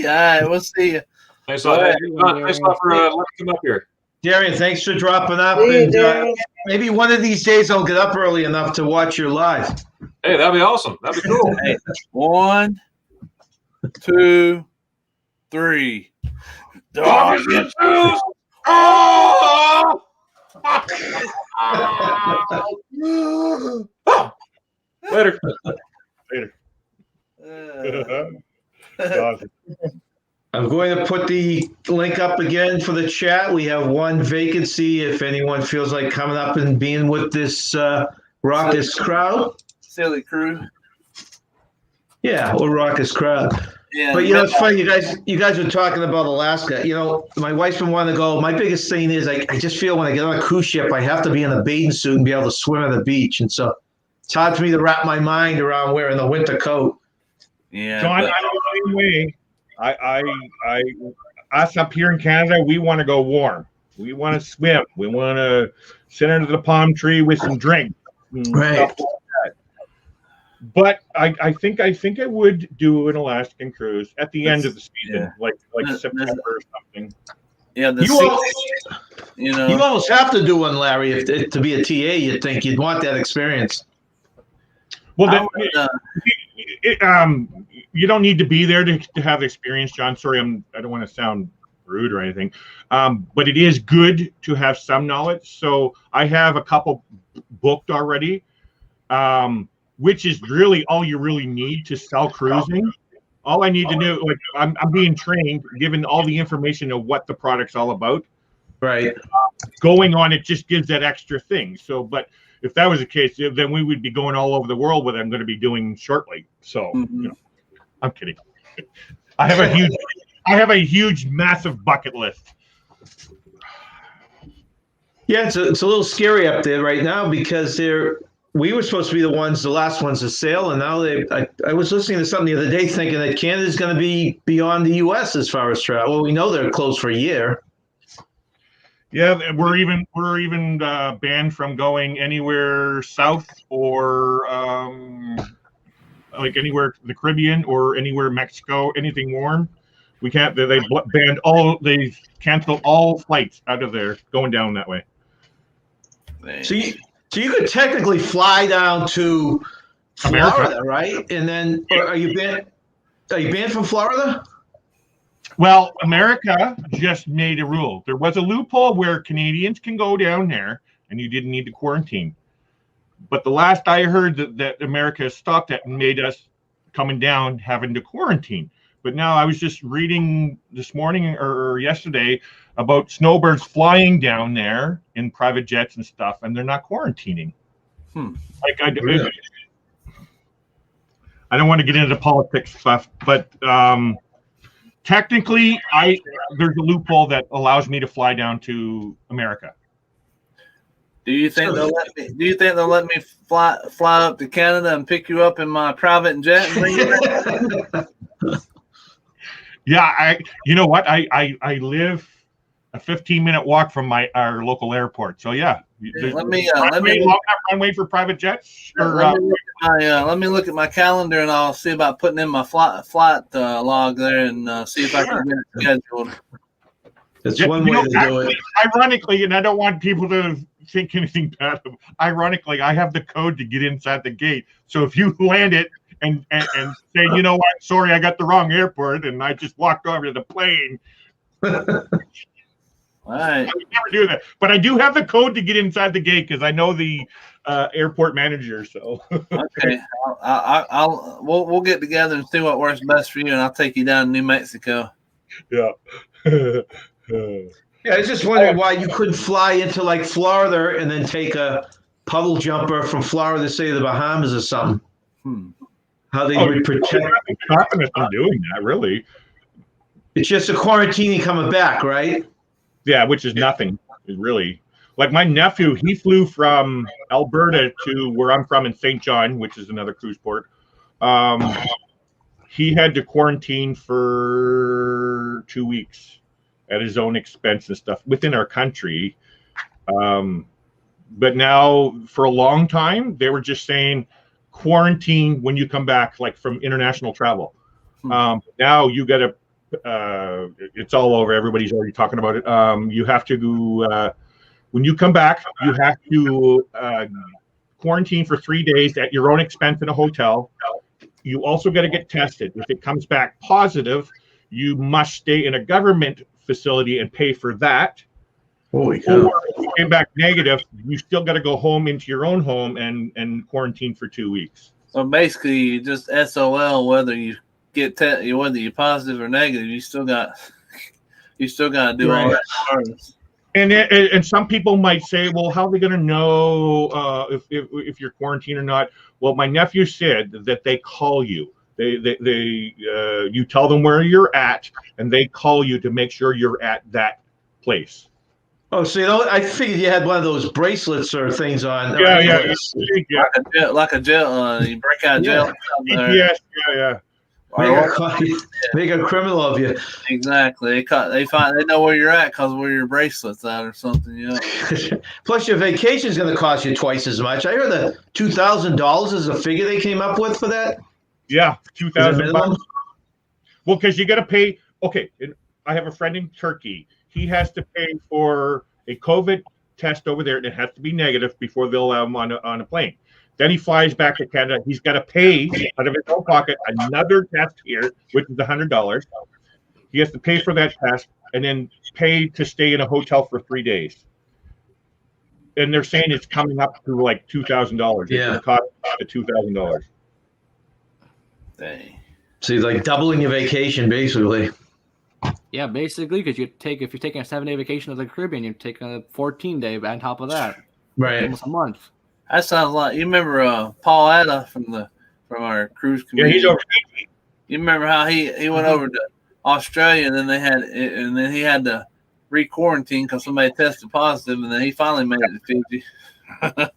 S2: right, we'll see you.
S7: Thanks a lot for letting me come up here.
S6: Darian, thanks for dropping up.
S5: Darian.
S6: Maybe one of these days I'll get up early enough to watch your live.
S7: Hey, that'd be awesome. That'd be cool.
S2: Hey, 1, 2, 3.
S7: Dog get juice. Oh! Later.
S4: Awesome.
S6: I'm going to put the link up again for the chat. We have one vacancy if anyone feels like coming up and being with this raucous crowd.
S2: Silly crew.
S6: Yeah, or raucous crowd.
S2: Yeah,
S6: But it's funny, you guys were talking about Alaska. My wife's been wanting to go. My biggest thing is I just feel when I get on a cruise ship, I have to be in a bathing suit and be able to swim at the beach. And so it's hard for me to wrap my mind around wearing the winter coat.
S2: Yeah.
S4: John, I'm the same way. Us up here in Canada, we want to go warm. We want to swim. We want to sit under the palm tree with some drink.
S6: Right.
S4: Stuff like that. But I think I would do an Alaskan cruise at the end of the season, like September or something.
S2: Yeah,
S6: you almost have to do one, Larry. To be a TA, you'd think you'd want that experience.
S4: Well, then, you don't need to be there to have the experience, John. Sorry, I don't want to sound rude or anything, but it is good to have some knowledge. So I have a couple booked already, which is really all you really need to sell cruising. All I need to do, like I'm being trained, given all the information of what the product's all about.
S6: Right.
S4: Going on it just gives that extra thing. So, but if that was the case, then we would be going all over the world, what I'm going to be doing shortly. So, I'm kidding. I have a huge, massive bucket list.
S6: Yeah, it's a little scary up there right now because we were supposed to be the last ones to sail, and now I was listening to something the other day thinking that Canada's going to be beyond the U.S. as far as travel. Well, we know they're closed for a year.
S4: Yeah, we're even banned from going anywhere south or like anywhere the Caribbean or anywhere Mexico, anything warm. We can't. They canceled all flights out of there going down that way.
S6: So you could technically fly down to Florida, right? And then are you banned? Are you banned from Florida?
S4: Well, America just made a rule. There was a loophole where Canadians can go down there and you didn't need to quarantine. But the last I heard that America stopped that and made us coming down having to quarantine. But now I was just reading this morning or yesterday about snowbirds flying down there in private jets and stuff, and they're not quarantining. Like I don't want to get into politics stuff, but technically, there's a loophole that allows me to fly down to America.
S2: Do you think they'll let me fly up to Canada and pick you up in my private jet and bring you back?
S4: Yeah, you know what? I live a 15-minute walk from our local airport. So yeah,
S2: let me
S4: runway for private jets.
S2: Let me look at my calendar and I'll see about putting in my flight log there and see if I can get it scheduled.
S6: That's one way to do it.
S4: Ironically, and I don't want people to think anything bad of it. Ironically, I have the code to get inside the gate. So if you land it and say, you know what, sorry, I got the wrong airport, and I just walked over to the plane.
S2: All right.
S4: I would never do that, but I do have the code to get inside the gate because I know the airport manager. So
S2: okay, we'll get together and see what works best for you, and I'll take you down to New Mexico.
S4: Yeah.
S6: Yeah, I was just wondering why you couldn't fly into like Florida and then take a puddle jumper from Florida, say the Bahamas or something. How they would protect.
S4: Confident in doing that, really.
S6: It's just a quarantine coming back, right?
S4: Yeah, which is nothing, really. Like my nephew, he flew from Alberta to where I'm from in St. John, which is another cruise port. He had to quarantine for 2 weeks at his own expense and stuff within our country. But now, for a long time, they were just saying quarantine when you come back, like from international travel. Now you got to. It's all over. Everybody's already talking about it. You have to go when you come back. You have to quarantine for 3 days at your own expense in a hotel. You also got to get tested. If it comes back positive, you must stay in a government facility and pay for that.
S6: Holy cow.
S4: Or if you came back negative, you still got to go home into your own home and quarantine for 2 weeks.
S2: So basically, you just SOL whether you get whether you're positive or negative, you still got to do all
S6: Right.
S2: that regardless.
S4: And some people might say, well, how are they going to know if you're quarantined or not? Well, my nephew said that they call you. You tell them where you're at, and they call you to make sure you're at that place.
S6: Oh, so I figured you had one of those bracelets or things on.
S4: Yeah.
S2: Like a jail. You break out of jail.
S4: Yes, yeah.
S6: Make a criminal of you.
S2: Exactly. They know where you're at because where your bracelet's at or something. You know.
S6: Plus, your vacation is going to cost you twice as much. I heard that $2,000 is a figure they came up with for that.
S4: Yeah, $2,000. Well, because you got to pay. Okay, I have a friend in Turkey. He has to pay for a COVID test over there, and it has to be negative before they'll allow him on a plane. Then he flies back to Canada. He's got to pay out of his own pocket another test here, which is $100. He has to pay for that test and then pay to stay in a hotel for 3 days. And they're saying it's coming up to like $2,000. It's going to cost $2,000.
S2: Dang.
S6: So you're like doubling your vacation, basically.
S1: Yeah, basically, because if you're taking a 7-day vacation to the Caribbean, you're taking a 14-day on top of that.
S6: Right.
S1: Almost a month.
S2: That sounds like, you remember Paul Atta from our cruise community?
S4: Yeah, he's over.
S2: You remember how he went over to Australia, and then he had to re-quarantine because somebody tested positive, and then he finally made it to Fiji.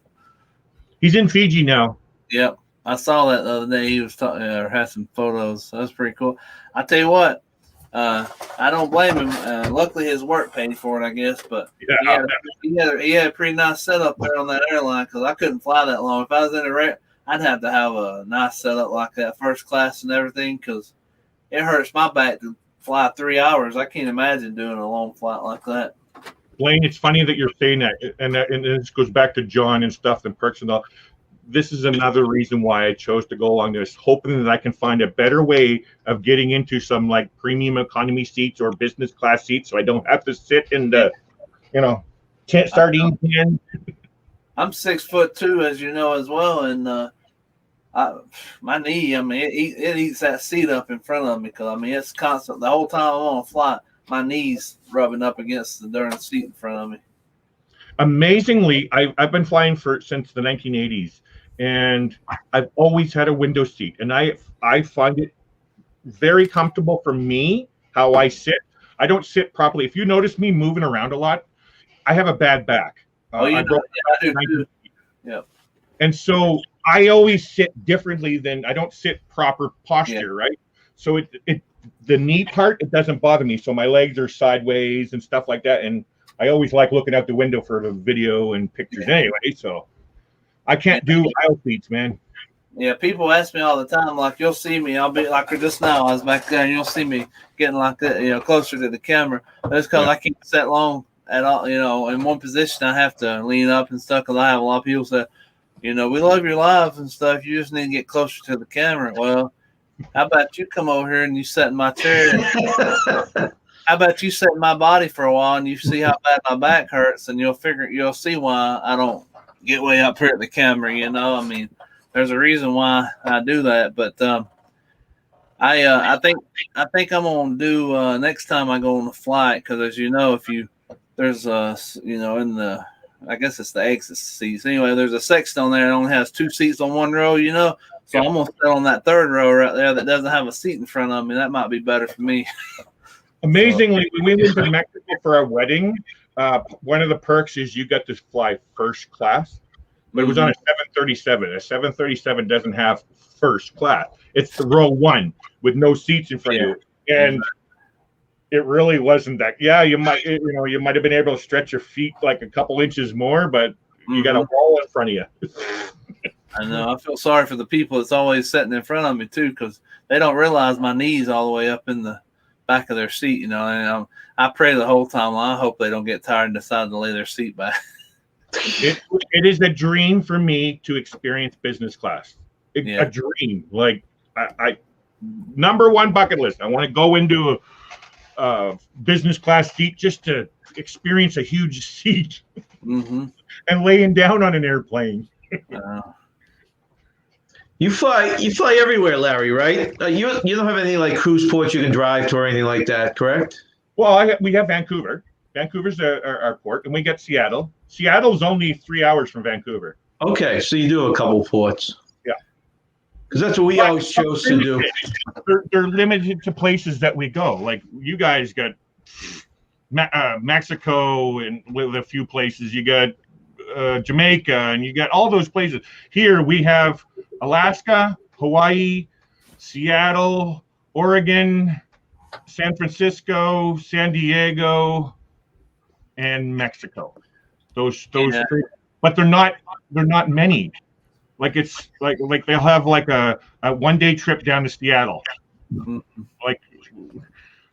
S4: He's in Fiji now.
S2: Yep, I saw that the other day. He was talking or had some photos. So that's pretty cool. I tell you what, I don't blame him. Luckily, his work paid for it, I guess. But he had a pretty nice setup there on that airline because I couldn't fly that long. If I was in I'd have to have a nice setup like that, first class and everything, because it hurts my back to fly 3 hours. I can't imagine doing a long flight like that.
S4: Blaine, it's funny that you're saying that, and this goes back to John and stuff and perks and all. This is another reason why I chose to go along this, hoping that I can find a better way of getting into some like premium economy seats or business class seats, so I don't have to sit in the, sardine can.
S2: I'm 6'2", as you know, as well, and my knee, I mean, it eats that seat up in front of me because, I mean, it's constant. The whole time I'm on a flight, my knee's rubbing up against the darn seat in front of me.
S4: Amazingly, I've been flying since the 1980s, and I've always had a window seat, and I find it very comfortable for me how I sit. I don't sit properly. If you notice me moving around a lot, I have a bad back.
S2: I do too. Yeah.
S4: And so I always sit differently than I don't sit proper posture, right? So the knee part, it doesn't bother me. So my legs are sideways and stuff like that. And I always like looking out the window for the video and pictures anyway. So I can't do aisle seats, man.
S2: Yeah, people ask me all the time, like, you'll see me, I'll be like just now, I was back there, and you'll see me getting like that, closer to the camera. That's because I can't sit long at all, in one position. I have to lean up and stuff because I have a lot of people say, we love your live and stuff. You just need to get closer to the camera. Well, how about you come over here and you sit in my chair? How about you sit in my body for a while and you see how bad my back hurts, and you'll see why I don't get way up here at the camera. I mean, there's a reason why I do that. But I think I'm gonna do next time I go on the flight, because as you know, there's in the, I guess it's the exit seats. Anyway, there's a section on there that only has 2 seats on one row, So I'm going to sit on that third row right there that doesn't have a seat in front of me. That might be better for me.
S4: Amazingly, when we went to Mexico for our wedding, one of the perks is you got to fly first class, but it was on a 737. A 737 doesn't have first class. It's the row 1 with no seats in front of you. And it really wasn't that. Yeah, you might have been able to stretch your feet like a couple inches more, but you got a wall in front of you.
S2: I know. I feel sorry for the people that's always sitting in front of me too, because they don't realize my knees all the way up in the back of their seat. And I pray the whole time. Well, I hope they don't get tired and decide to lay their seat back.
S4: It is a dream for me to experience business class. A dream. Like I number 1 bucket list. I want to go into a business class seat just to experience a huge seat and laying down on an airplane.
S6: You fly everywhere, Larry, right? You don't have any like cruise ports you can drive to or anything like that, correct?
S4: Well, we have Vancouver. Vancouver's our port, and we get Seattle. Seattle's only 3 hours from Vancouver.
S6: Okay, so you do a couple ports.
S4: Yeah.
S6: Because that's what we always chose to do.
S4: They're limited to places that we go. Like you guys got Mexico and with a few places. You got Jamaica, and you got all those places. Here we have Alaska, Hawaii, Seattle, Oregon, San Francisco, San Diego, and Mexico. Those three, but they're not many. Like it's like they'll have like a 1 day trip down to Seattle. Like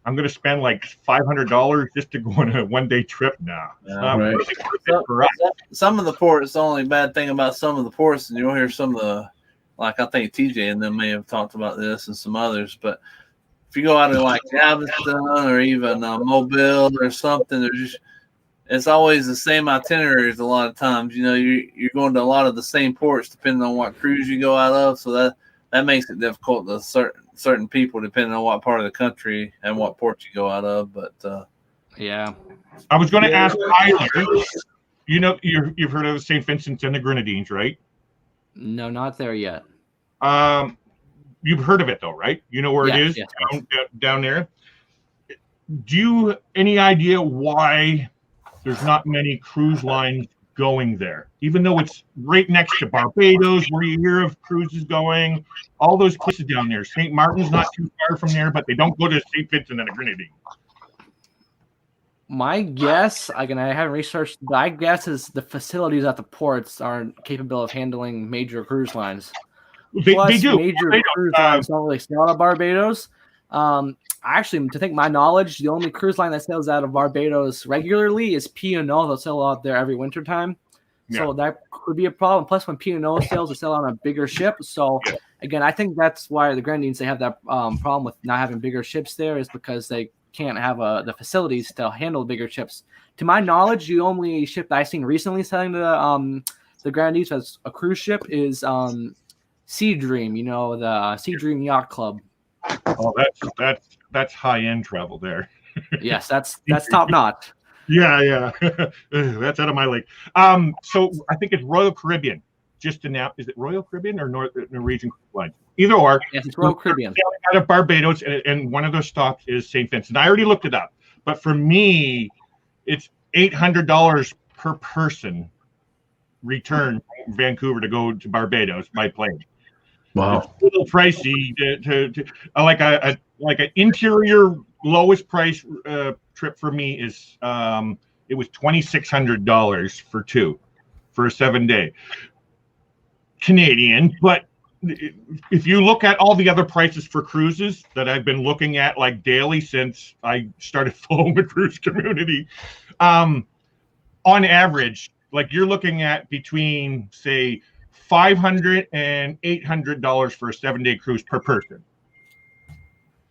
S4: I'm gonna spend like $500 just to go on a 1 day trip now. It's not
S2: Right.
S4: really worth it for us.
S2: Some of the ports, the only bad thing about some of the ports, and you'll hear some of the, like I think TJ and them may have talked about this and some others, but if you go out to like Galveston or even Mobile or something, there's just, it's always the same itineraries a lot of times. You know, you're going to a lot of the same ports depending on what cruise you go out of, so that makes it difficult to certain people depending on what part of the country and what port you go out of. But
S9: yeah,
S4: I was going to ask Tyler. You know, you've heard of the St. Vincent and the Grenadines, right?
S9: no, not there yet.
S4: You've heard of it though, right? You know where it is down there. Do you any idea why there's not many cruise lines going there? Even though it's right next to Barbados, where you hear of cruises going, all those places down there. St. Martin's not too far from there, but they don't go to St. Vincent and the Grenadines.
S9: My guess, I haven't researched, but I guess is the facilities at the ports aren't capable of handling major cruise lines.
S4: They do.
S9: Major cruise lines don't really sail out of Barbados. Actually, to think my knowledge, the only cruise line that sails out of Barbados regularly is P&O. They'll sail out there every winter time. So that could be a problem. Plus, when P&O sails, they sail on a bigger ship. So, again, I think that's why the Grenadines, they have that problem with not having bigger ships there, is because they can't have the facilities to handle bigger ships. To my knowledge, the only ship that I've seen recently sailing to the Grenadines as a cruise ship is Sea Dream, you know, the Sea Dream Yacht Club.
S4: Oh, that's high-end travel there.
S9: Yes, that's top notch.
S4: Yeah. That's out of my league. So I think it's Royal Caribbean. Just announced. Is it Royal Caribbean or Norwegian Line? Either or.
S9: Yes, it's Royal Caribbean.
S4: Out of Barbados, and one of those stops is St. Vincent. I already looked it up, but for me, it's $800 per person return from Vancouver to go to Barbados by plane.
S6: Wow,
S4: it's a little pricey to like an interior lowest price trip for me is it was $2,600 for two for a 7 day Canadian. But if you look at all the other prices for cruises that I've been looking at like daily since I started following the cruise community, on average, like you're looking at between say $500 and $800 for a 7 day cruise per person.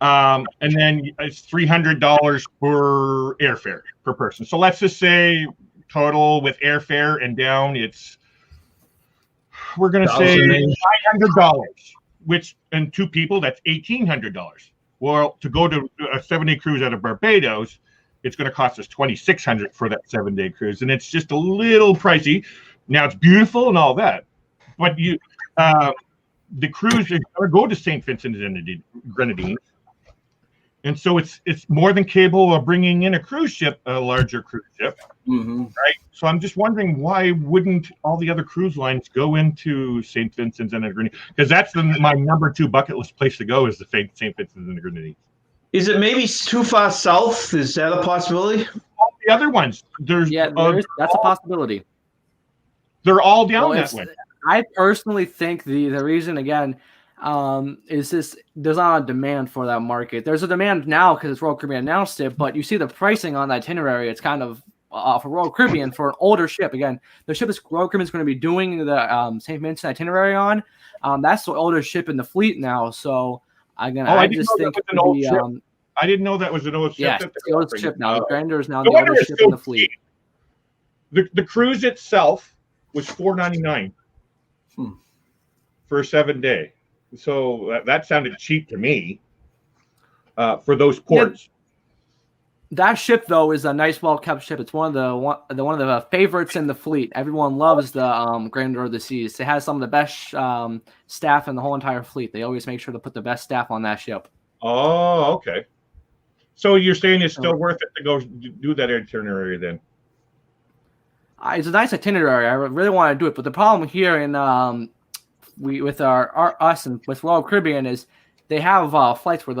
S4: And then it's $300 for airfare per person. So let's just say total with airfare and down, we're going to say $900, which, and two people, that's $1,800. Well, to go to a 7 day cruise out of Barbados, it's going to cost us $2,600 for that 7 day cruise. And it's just a little pricey. Now it's beautiful and all that. But the cruise is going to go to St. Vincent and the Grenadines, and so it's more than capable of bringing in a cruise ship, a larger cruise ship, right? So I'm just wondering why wouldn't all the other cruise lines go into St. Vincent and the Grenadines? Because that's my number 2 bucket list place to go is the St. Vincent and the Grenadines.
S6: Is it maybe too far south? Is that a possibility?
S4: All the other ones, that's
S9: a possibility.
S4: They're all down that way.
S9: I personally think the reason, again, is this: there's not a demand for that market. There's a demand now because Royal Caribbean announced it, but you see the pricing on the itinerary. It's kind of for Royal Caribbean for an older ship. Again, the ship is Royal Caribbean is going to be doing the St. Vincent itinerary on. That's the oldest ship in the fleet now. So again, I just think
S4: an old ship. I didn't know that was an old ship.
S9: Yes, it's the oldest ship now. The Grandeur is now the oldest ship in the fleet.
S4: The cruise itself was $499. for a 7-day. So that sounded cheap to me for those ports.
S9: That ship though is a nice, well-kept ship. It's one of the favorites in the fleet. Everyone loves the Grandeur of the Seas. It has some of the best staff in the whole entire fleet. They always make sure to put the best staff on that ship.
S4: Oh, okay. So you're saying it's still worth it to go do that itinerary then?
S9: It's a nice itinerary. I really want to do it, but the problem here in with us and with Royal Caribbean is they have flights where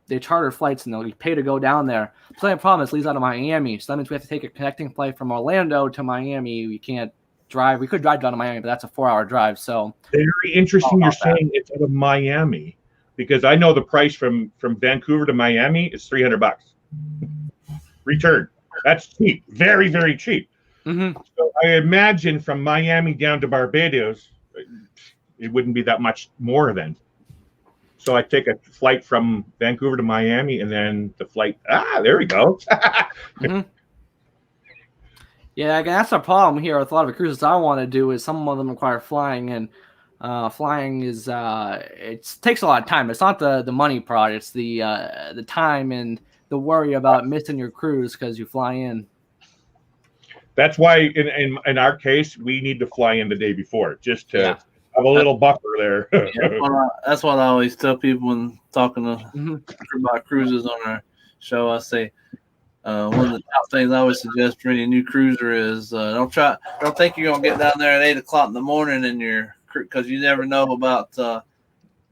S9: they charter flights and they'll pay to go down there. So the problem is it leaves out of Miami, so that means we have to take a connecting flight from Orlando to Miami. We can't drive. We could drive down to Miami, but that's a 4-hour drive. So
S4: very interesting. You're saying it's out of Miami, because I know the price from Vancouver to Miami is $300 return. That's cheap, very, very cheap.
S9: Mm-hmm.
S4: So I imagine from Miami down to Barbados, it wouldn't be that much more then. So I take a flight from Vancouver to Miami, and then the flight. There we go.
S9: Mm-hmm. Yeah, that's the problem here with a lot of the cruises I want to do. Is some of them require flying, and flying is it takes a lot of time. It's not the money part; it's the time and the worry about missing your cruise because you fly in.
S4: That's why in our case we need to fly in the day before, just to have a little buffer there.
S2: That's what I always tell people when talking about cruises on our show. I say one of the top things I always suggest for any new cruiser is don't think you're gonna get down there at 8:00 in the morning and because you never know about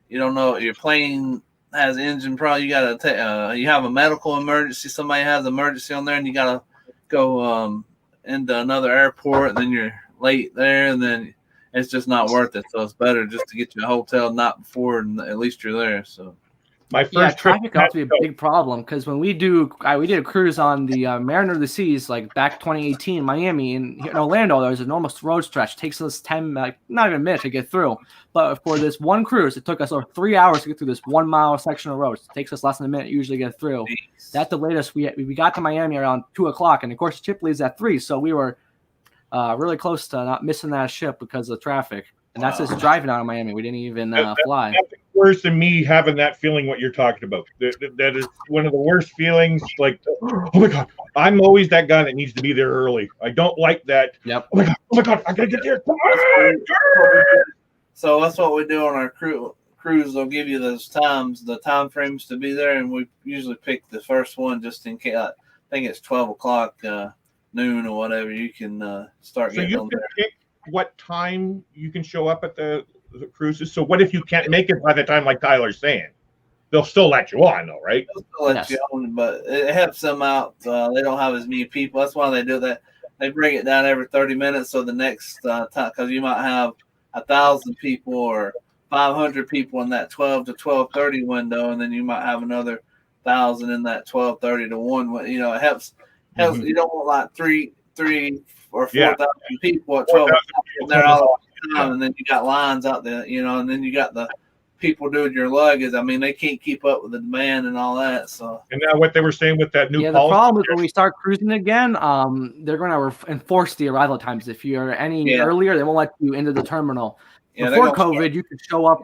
S2: you don't know your plane has engine problem. You gotta you have a medical emergency. Somebody has an emergency on there, and you gotta go into another airport, and then you're late there, and then it's just not worth it. So it's better just to get you a hotel night before, and at least you're there. So
S4: my first
S9: traffic got to be a big problem because when we did a cruise on the Mariner of the Seas, like back 2018 Miami, and in Orlando there was an almost road stretch. It takes us 10, not even a minute to get through. But for this one cruise, it took us over 3 hours to get through this 1 mile section of road. It takes us less than a minute usually to get through. Jeez. That delayed us. We got to Miami around 2:00, and of course the ship leaves at 3, so we were really close to not missing that ship because of traffic. And that's just driving out of Miami. We didn't even fly.
S4: Nothing worse than me having that feeling what you're talking about. That is one of the worst feelings. Like, oh my God, I'm always that guy that needs to be there early. I don't like that.
S9: Yep.
S4: Oh my God, I gotta get there. Come on.
S2: So that's what we do on our cruise. They'll give you those times, the time frames to be there, and we usually pick the first one just in case. I think it's 12:00, noon or whatever. You can start getting on there.
S4: Pick what time you can show up at the cruises. So what if you can't make it by the time, like Tyler's saying? They'll still let you on, though, right?
S2: They'll still let you on, but it helps them out. They don't have as many people. That's why they do that. They bring it down every 30 minutes. So the next time, because you might have 1,000 people or 500 people in that 12 to 12:30 window, and then you might have another 1,000 in that 12:30 to 1. You know, it helps.
S4: Mm-hmm.
S2: You don't want like three or 4,000 people at 12 o'clock, and they're all the time, and then you got lines out there, and then you got the people doing your luggage. I mean, they can't keep up with the demand and all that. So,
S4: and now what they were saying with that new
S9: policy. The problem is when we start cruising again, they're going to enforce the arrival times. If you're any earlier, they won't let you into the terminal. Before COVID, you could show up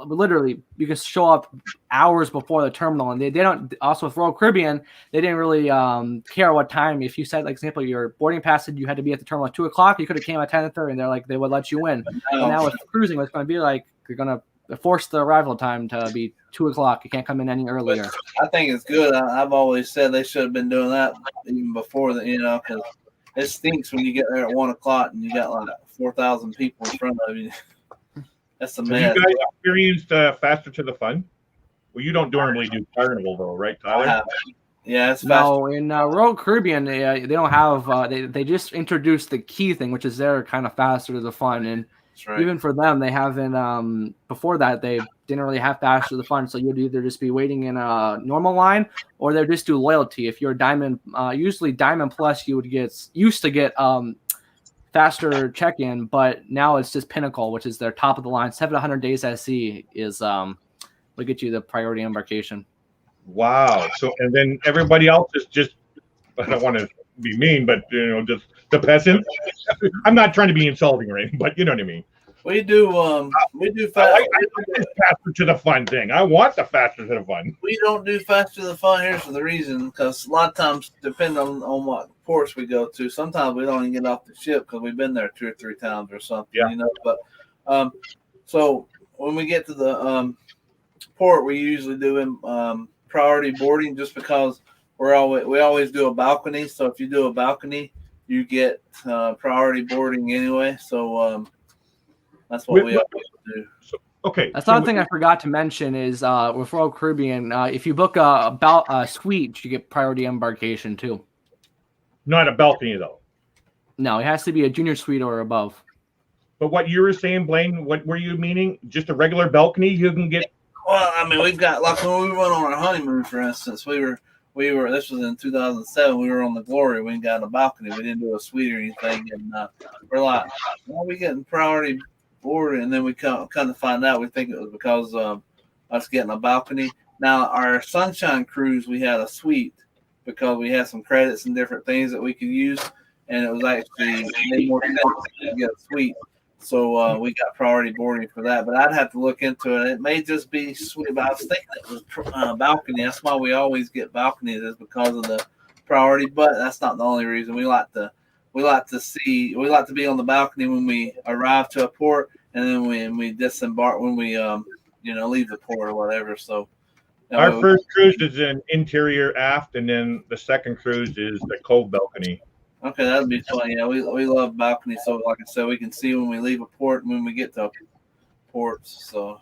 S9: literally. You could show up hours before the terminal, and they don't. Also, with Royal Caribbean, they didn't really care what time. If you said, like, example, your boarding pass said you had to be at the terminal at 2:00, you could have came at 10:30, and they're like they would let you in. But now with cruising, it's going to be like you're going to force the arrival time to be 2:00. You can't come in any earlier.
S2: I think it's good. I've always said they should have been doing that even before that. Because it stinks when you get there at 1:00 and you got like 4,000 people in front of you. That's a mess.
S4: You guys experienced Faster to the Fun? Well, you don't normally do Carnival though, right, Tyler?
S2: Yeah, it's
S9: no. In Royal Caribbean, they don't have. They just introduced the key thing, which is their kind of Faster to the Fun, and even for them, they haven't. Before that, they didn't really have Faster to the Fun, so you'd either just be waiting in a normal line, or they'd just do loyalty. If you're Diamond, usually Diamond Plus, you would used to get faster check-in, but now it's just Pinnacle, which is their top of the line. 700 days SC is will get you the priority embarkation.
S4: Wow. So and then everybody else is just, I don't want to be mean, but just the peasants. I'm not trying to be insulting or anything, but you know what I mean.
S2: We do
S4: I
S2: fast.
S4: like this faster to the fun thing. I want the faster to the fun.
S2: We don't do faster to the fun here for the reason because a lot of times, depending on what ports we go to, sometimes we don't even get off the ship because we've been there 2 or 3 times or something.
S4: Yeah.
S2: You know. But so when we get to the port, we usually do priority boarding just because we always do a balcony. So if you do a balcony, you get priority boarding anyway. So that's what we always do.
S4: Okay.
S9: That's another thing I forgot to mention is with Royal Caribbean, if you book a suite, you get priority embarkation too.
S4: Not a balcony though.
S9: No, it has to be a junior suite or above.
S4: But what you were saying, Blaine, what were you meaning? Just a regular balcony you can get?
S2: Well, I mean, we've got like when we went on our honeymoon, for instance, we were. This was in 2007. We were on the Glory. We got a balcony. We didn't do a suite or anything, and we're like, "Why are we getting priority boarding?" And then we kind of find out we think it was because of us getting a balcony. Now, our Sunshine cruise, we had a suite because we had some credits and different things that we could use, and it was actually made more sense to get a suite. So we got priority boarding for that, but I'd have to look into it. It may just be suite, but I was thinking it was balcony. That's why we always get balconies, is because of the priority. But that's not the only reason. We like to be on the balcony when we arrive to a port, and then when we disembark, when we leave the port or whatever. So
S4: our first cruise is an interior aft, and then the second cruise is the cove balcony.
S2: Okay, that'd be fun. Yeah, we love balcony. So, like I said, we can see when we leave a port and when we get to ports. So,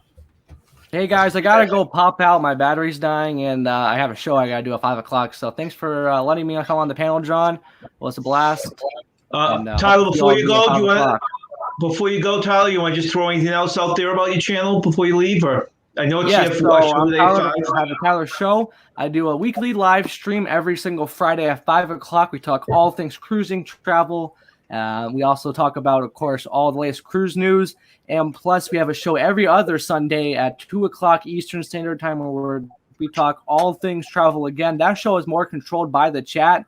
S9: hey guys, I gotta go pop out. My battery's dying, and I have a show I gotta do at 5 o'clock. So, thanks for letting me come on the panel, John. Well, it's a blast.
S6: Tyler, before you go, Tyler, you want to just throw anything else out there about your channel before you leave, or? I know it's
S9: I have the Tyler Show. I do a weekly live stream every single Friday at 5 o'clock. We talk all things cruising, travel. We also talk about, of course, all the latest cruise news. And plus, we have a show every other Sunday at 2 o'clock Eastern Standard Time where we talk all things travel again. That show is more controlled by the chat.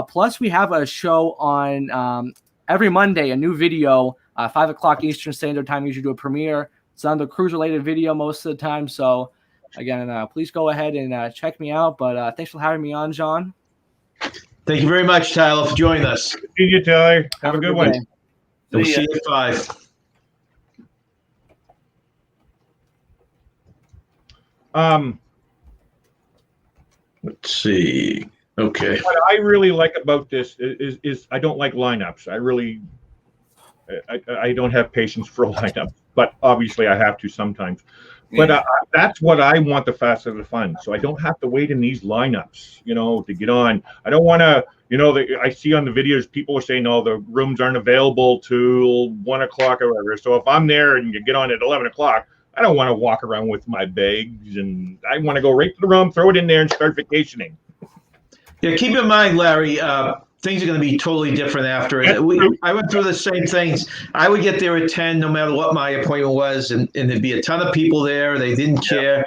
S9: Plus, we have a show on every Monday, a new video, 5 o'clock Eastern Standard Time. We usually do a premiere. It's on the cruise-related video most of the time. So, again, please go ahead and check me out. But thanks for having me on, John.
S6: Thank you very much, Tyler, for joining us.
S4: See you, Tyler. Have a good one.
S6: We'll see you at 5. Let's see. Okay.
S4: What I really like about this is I don't like lineups. I don't have patience for a lineup, but obviously I have to sometimes. But that's what I want, the faster the fun. So I don't have to wait in these lineups, to get on. I don't want to, I see on the videos people are saying, the rooms aren't available till 1 o'clock or whatever. So if I'm there and you get on at 11 o'clock, I don't want to walk around with my bags, and I want to go right to the room, throw it in there, and start vacationing.
S6: Yeah, keep in mind, Larry, things are going to be totally different after it. I went through the same things. I would get there at 10, no matter what my appointment was, and there'd be a ton of people there. They didn't care.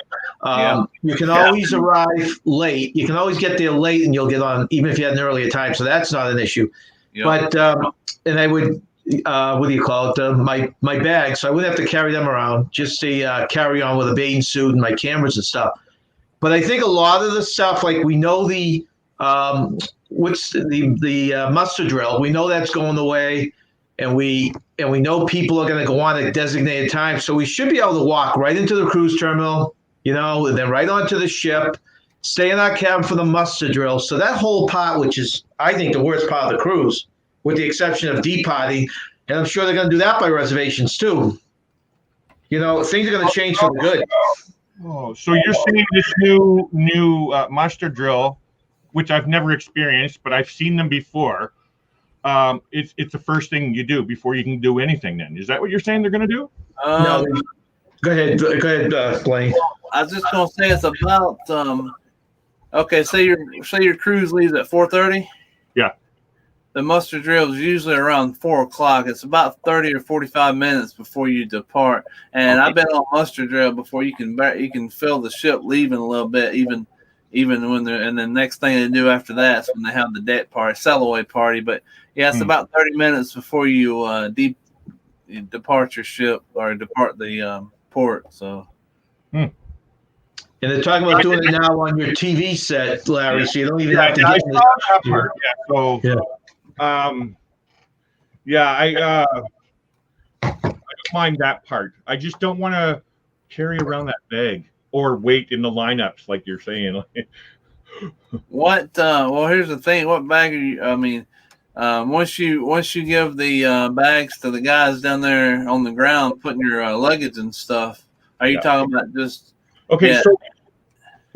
S6: You can always arrive late. You can always get there late, and you'll get on, even if you had an earlier time. So that's not an issue. But and I would, what do you call it? My bags. So I wouldn't have to carry them around. Just carry on with a bathing suit and my cameras and stuff. But I think a lot of the stuff, like we know the what's the muster drill. We know that's going away, and we know people are going to go on at designated time. So we should be able to walk right into the cruise terminal, and then right onto the ship, stay in our cabin for the muster drill. So that whole part, which is, I think, the worst part of the cruise, with the exception of departing, and I'm sure they're going to do that by reservations too. Things are going to change for the good.
S4: Oh, so you're saying this new muster drill, which I've never experienced, but I've seen them before. It's the first thing you do before you can do anything. Then is that what you're saying they're going to do?
S6: No, go ahead, Blaine.
S2: I was just going to say it's about okay. Say your cruise leaves at 4:30.
S4: Yeah.
S2: The muster drill is usually around 4 o'clock. It's about 30 or 45 minutes before you depart. And I've been on muster drill before. You can feel the ship leaving a little bit, even when they're, and the next thing they do after that is when they have the deck party, sail away party. But yeah, it's about 30 minutes before you you depart your ship or depart the port. So.
S6: And they're talking about doing it now on your TV set, Larry, so you don't even have to get in the
S4: that part. Yeah. So, I don't mind that part. I just don't want to carry around that bag or wait in the lineups like you're saying.
S2: What? Well, here's the thing. What bag are you? I mean, once you give the bags to the guys down there on the ground, putting your luggage and stuff, are you talking about just?
S4: Okay,
S2: Yeah.
S4: so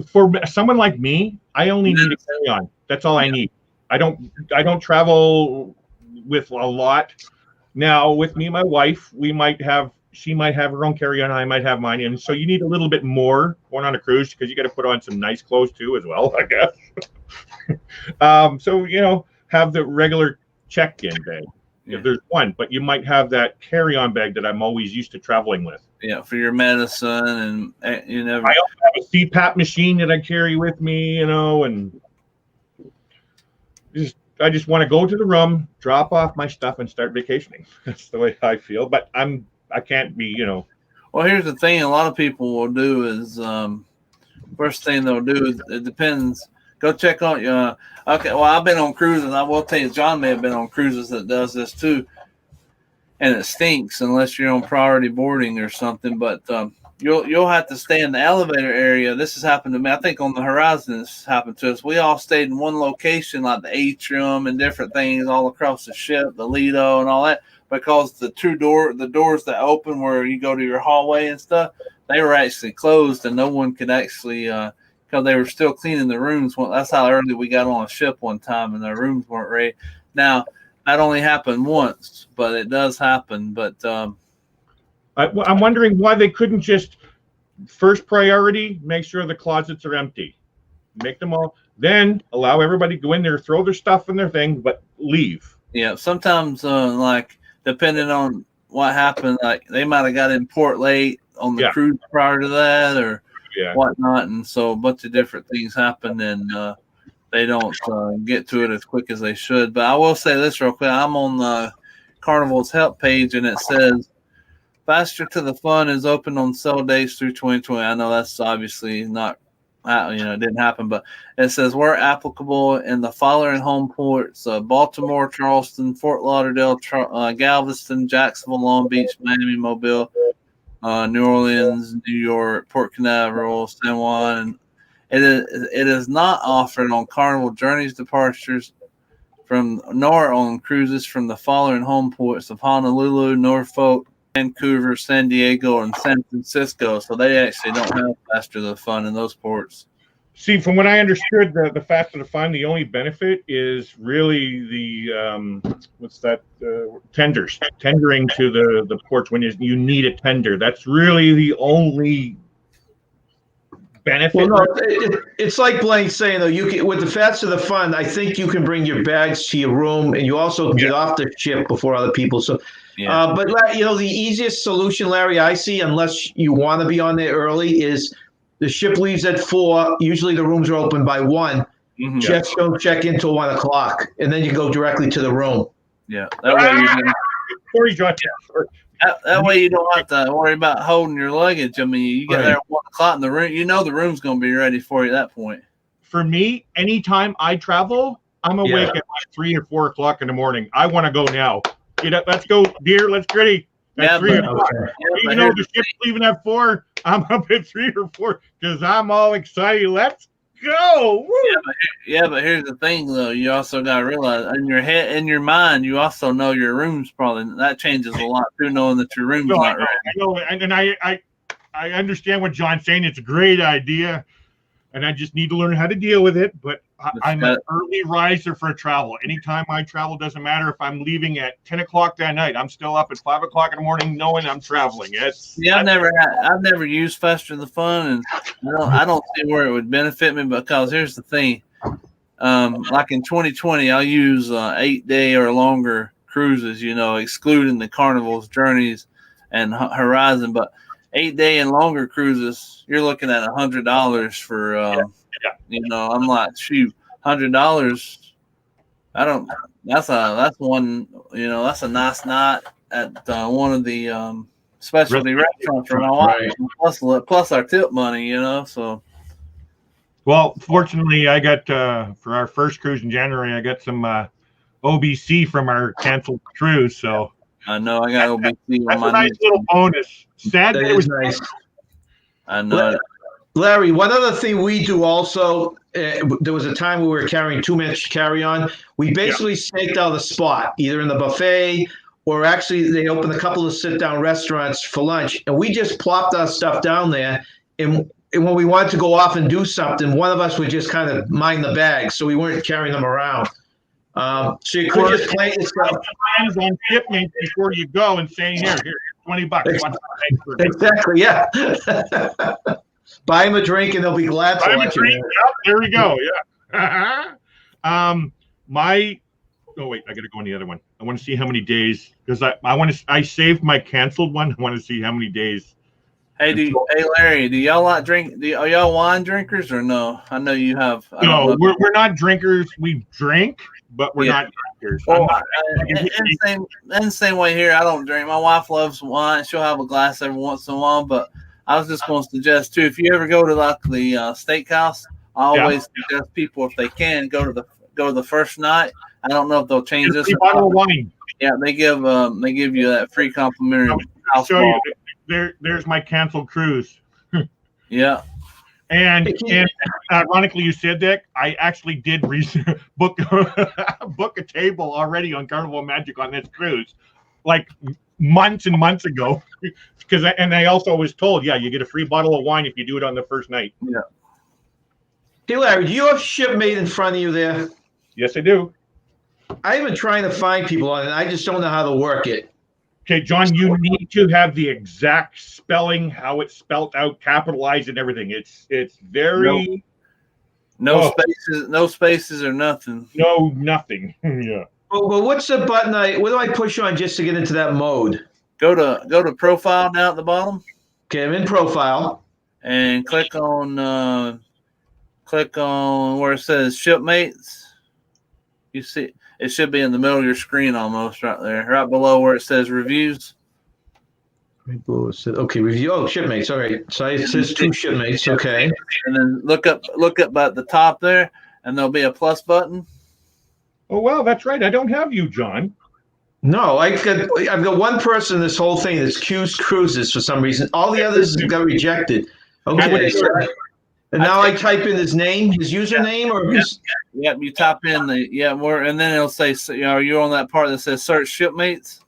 S4: for someone like me, I only need a carry-on. That's all I need. I don't travel with a lot. Now, with me and my wife, she might have her own carry-on, I might have mine, and so you need a little bit more going on a cruise because you got to put on some nice clothes too, as well, I guess. So have the regular check-in bag if there's one, but you might have that carry-on bag that I'm always used to traveling with.
S2: Yeah, for your medicine and you never.
S4: I also have a CPAP machine that I carry with me, and I just want to go to the room, drop off my stuff, and start vacationing. That's the way I feel. But I can't be,
S2: Well, here's the thing: a lot of people will do is first thing they'll do is it depends. Go check on you. Okay, well, I've been on cruises. I will tell you, John may have been on cruises that does this too, and it stinks unless you're on priority boarding or something. But you'll have to stay in the elevator area. This has happened to me. I think on the Horizon this happened to us. We all stayed in one location, like the atrium and different things all across the ship, the Lido and all that, because the doors that open where you go to your hallway and stuff, they were actually closed and no one could actually because they were still cleaning the rooms. Well, that's how early we got on a ship one time and the rooms weren't ready. Now, that only happened once, but it does happen. But
S4: I'm wondering why they couldn't just first priority, make sure the closets are empty, make them all, then allow everybody to go in there, throw their stuff in their thing, but leave.
S2: Yeah, sometimes like depending on what happened, like they might have got in port late on the cruise prior to that or whatnot, and so a bunch of different things happen, and they don't get to it as quick as they should. But I will say this real quick: I'm on Carnival's help page, and it says Faster to the Fun is open on sale days through 2020. I know that's obviously not, it didn't happen, but it says where applicable in the following home ports: Baltimore, Charleston, Fort Lauderdale, Galveston, Jacksonville, Long Beach, Miami, Mobile, New Orleans, New York, Port Canaveral, San Juan. It is not offered on Carnival Journeys departures nor on cruises from the following home ports of Honolulu, Norfolk, Vancouver, San Diego, and San Francisco. So they actually don't have Faster to the Fun in those ports.
S4: See, from what I understood, the Faster to the Fun, the only benefit is really the tendering to the ports when you need a tender. That's really the only benefit.
S6: Well, no, it's like Blaine saying, though, with the Faster to the Fun, I think you can bring your bags to your room, and you also can get off the ship before other people. So, but the easiest solution, Larry, I see, unless you want to be on there early, is the ship leaves at 4. Usually the rooms are open by 1. Mm-hmm. Just don't check in till 1 o'clock, and then you go directly to the room.
S2: Yeah, that way you don't have to worry about holding your luggage. I mean, you get there at 1 o'clock in the room. You know the room's going to be ready for you at that point.
S4: For me, anytime I travel, I'm awake at like 3 or 4 o'clock in the morning. I want to go now. Get up, let's go, dear. Let's get ready. At 3 o'clock. Even though the ship's leaving at 4, I'm up at 3 or 4 because I'm all excited. Let's go.
S2: But here's the thing, though. You also got to realize in your head, in your mind, you also know your room's probably that changes a lot too, knowing that your room's not ready.
S4: I know, and I understand what John's saying. It's a great idea, and I just need to learn how to deal with it. But I'm an early riser for travel. Anytime I travel, doesn't matter if I'm leaving at 10 o'clock that night. I'm still up at 5 o'clock in the morning, knowing I'm traveling.
S2: I've never used Faster to the Fun, and I don't see where it would benefit me because here's the thing. Like in 2020, I'll use 8-day or longer cruises, excluding the Carnival's Journeys and Horizon. But 8-day and longer cruises, you're looking at $100 for. I'm like, shoot, $100. That's one. That's a nice night. one of the specialty restaurants for my wife, plus our tip money, so.
S4: Well, fortunately, I got for our first cruise in January, I got some OBC from our canceled cruise. So
S2: I know I got OBC
S4: on my nice little bonus. Sad that it was
S6: nice.
S2: I know.
S6: Larry, one other thing we do also, there was a time we were carrying too much carry-on. We basically staked out a spot, either in the buffet or actually they opened a couple of sit-down restaurants for lunch, and we just plopped our stuff down there. And when we wanted to go off and do something, one of us would just kind of mind the bags, so we weren't carrying them around. So you could just play this stuff.
S4: Plans on shipments before you go and saying, here, $20.
S6: Exactly, yeah. Buy them a drink and they'll be glad to let you.
S4: Yep, there we go. Yeah. Oh wait, I got to go on the other one. I want to see how many days because I saved my canceled one. I want to see how many days.
S2: Hey, Larry, do y'all are y'all wine drinkers or no? I know you have.
S4: No, we're not drinkers. We drink, but we're not drinkers.
S2: Well, in the same way here, I don't drink. My wife loves wine. She'll have a glass every once in a while, but I was just going to suggest too, if you ever go to like the steakhouse, I always suggest people if they can go to the first night. I don't know if they'll change this.
S4: Bottle of wine.
S2: Yeah, they give you that free complimentary house ball.
S4: There's my canceled cruise.
S2: Yeah.
S4: And ironically, you said that I actually did book a table already on Carnival Magic on this cruise, like months and months ago. Because I also was told, you get a free bottle of wine if you do it on the first night.
S2: Yeah.
S6: Hey, Larry, do you have Shipmate in front of you there?
S4: Yes, I do.
S6: I've been trying to find people on it. I just don't know how to work it.
S4: Okay, John, you need to have the exact spelling, how it's spelled out, capitalized, and everything. It's very
S2: no spaces or nothing.
S4: No, nothing. Yeah.
S6: Well, what's the button? What do I push on just to get into that mode?
S2: Go to profile down at the bottom.
S6: Okay, I'm in profile.
S2: And click on where it says Shipmates. You see, it should be in the middle of your screen almost right there, right below where it says Reviews.
S6: Okay, review. Oh, Shipmates. All right. So it says 2 Shipmates. Okay.
S2: And then look up at the top there, and there'll be a plus button.
S4: Oh, well, that's right. I don't have you, John.
S6: No, I've got one person in this whole thing that's Q's Cruises for some reason. All the others got rejected. Okay. And now I type in his name, his username, or his.
S2: Yep, you type in and then it'll say, you're on that part that says search Shipmates.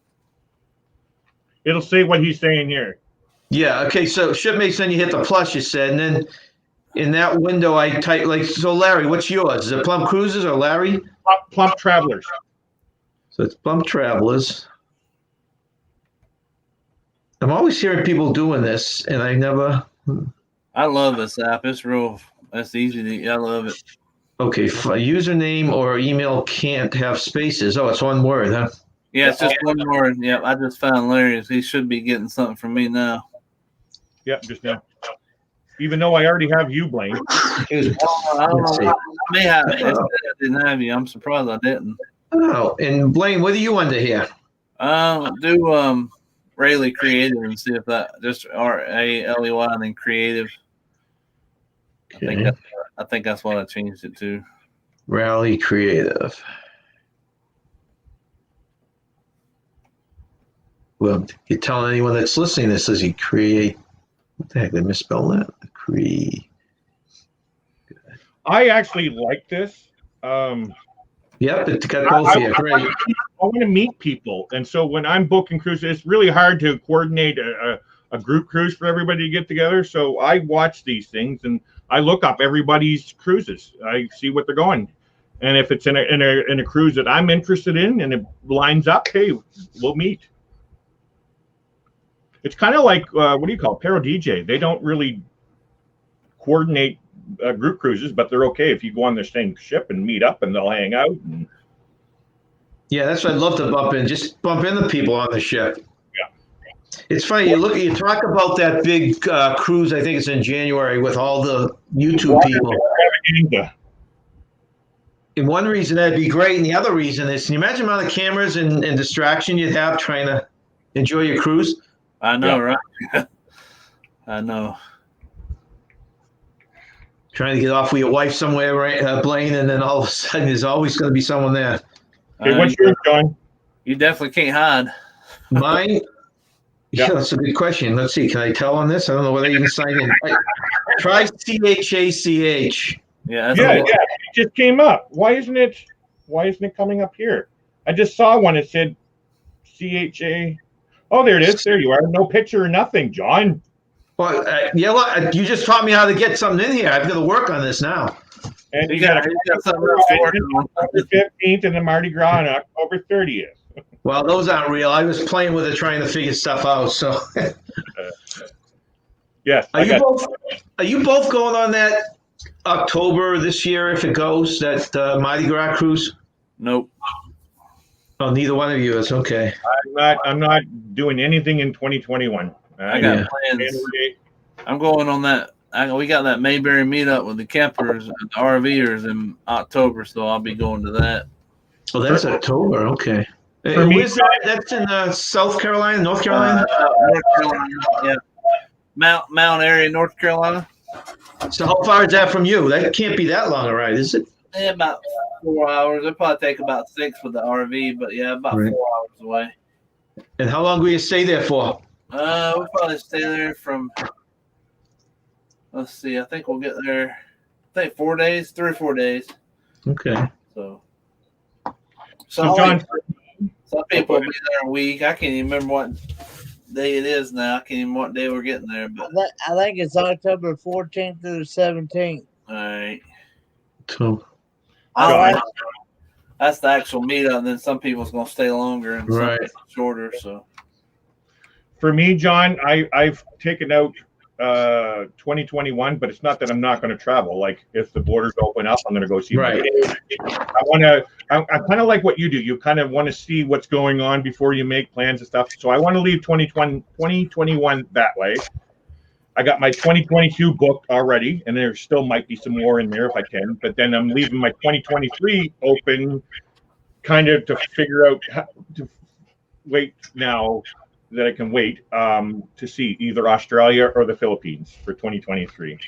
S4: It'll say what he's saying here.
S6: Yeah. Okay. So Shipmates, then you hit the plus. You said, and then in that window I type so. Larry, what's yours? Is it Plum Cruises or Larry?
S4: Plum Travelers.
S6: So it's Plum Travelers. I'm always hearing people doing this, and I never.
S2: I love this app. It's easy I love it.
S6: Okay, username or email can't have spaces. Oh, it's one word, huh?
S2: Yeah, it's just one word. Yep, I just found Larry. He should be getting something from me now.
S4: Yep, just now. Even though I already have you, Blaine.
S2: I don't know. I didn't have you. I'm surprised I didn't.
S6: Oh, and Blaine, what are you under here?
S2: Do Rayleigh Creative and see if that just RALEY and then Creative.
S6: Okay.
S2: I think that's what I changed it to.
S6: Raleigh Creative. Well, you're telling anyone that's listening this says you create. What the heck? Did I misspell that?
S4: I actually like this.
S6: Yep, it's got both here. Great.
S4: I want to meet people. And so when I'm booking cruises, it's really hard to coordinate a group cruise for everybody to get together. So I watch these things and I look up everybody's cruises. I see what they're going. And if it's in a cruise that I'm interested in and it lines up, hey, we'll meet. It's kind of like, what do you call it? Paro DJ. They don't really coordinate group cruises, but they're okay if you go on the same ship and meet up and they'll hang out.
S6: Yeah, that's what I'd love to bump in. Just bump into people on the ship.
S4: Yeah.
S6: It's funny. You talk about that big cruise. I think it's in January with all the YouTube people. And one reason that'd be great, and the other reason is, can you imagine the amount of cameras and distraction you'd have trying to Enjoy your cruise.
S2: I know, right? I know.
S6: Trying to get off with your wife somewhere, right, Blaine, and then all of a sudden there's always going to be someone there.
S4: Okay, what's yours, John?
S2: You definitely can't hide.
S6: Mine?
S4: Yeah.
S6: Yeah, that's a good question. Let's see. Can I tell on this? I don't know whether I even signed in. Try CHACH.
S2: Yeah,
S4: It just came up. Why isn't it coming up here? I just saw one. It said CHA. Oh, there it is. There you are. No picture or nothing, John.
S6: Well, you just taught me how to get something in here. I've got to work on this now.
S4: And
S2: you got something else to work on.
S4: October 15th and the Mardi Gras on October 30th.
S6: Well, those aren't real. I was playing with it, trying to figure stuff out. So,
S4: yes.
S6: Are you both going on that October this year? If it goes, that Mardi Gras cruise?
S2: Nope.
S6: Oh, neither one of you is. Okay.
S4: I'm not doing anything in 2021.
S2: I got plans. I'm going on that. We got that Mayberry meetup with the campers and the RVers in October, so I'll be going to that.
S6: Oh, that's October. Okay.
S4: For me,
S6: where's that? That's in South Carolina, North Carolina?
S2: North Carolina, yeah. Mount area, North Carolina.
S6: So how far is that from you? That can't be that long a ride, is it?
S2: Yeah, about 4 hours. It'll probably take about 6 with the RV, but yeah, about 4 hours away.
S6: And how long will you stay there for?
S2: We'll probably stay there from, let's see, I think we'll get there, 4 days, 3 or 4 days.
S6: Okay.
S2: So
S4: John,
S2: some people will be there a week. I can't even remember what day it is now. I can't even remember what day we're getting there. But
S5: I think it's October 14th through the 17th.
S2: all right.
S6: So
S2: that's the actual meetup, and then some people's going to stay longer and some shorter. So
S4: for me, John, I've taken out 2021, but it's not that I'm not going to travel. Like if the borders open up, I'm going to go see.
S6: Right.
S4: I kind of like what you do. You kind of want to see what's going on before you make plans and stuff. So I want to leave 2021 that way. I got my 2022 booked already, and there still might be some more in there if I can. But then I'm leaving my 2023 open, kind of to figure out how to wait now that I can wait to see either Australia or the Philippines for 2023.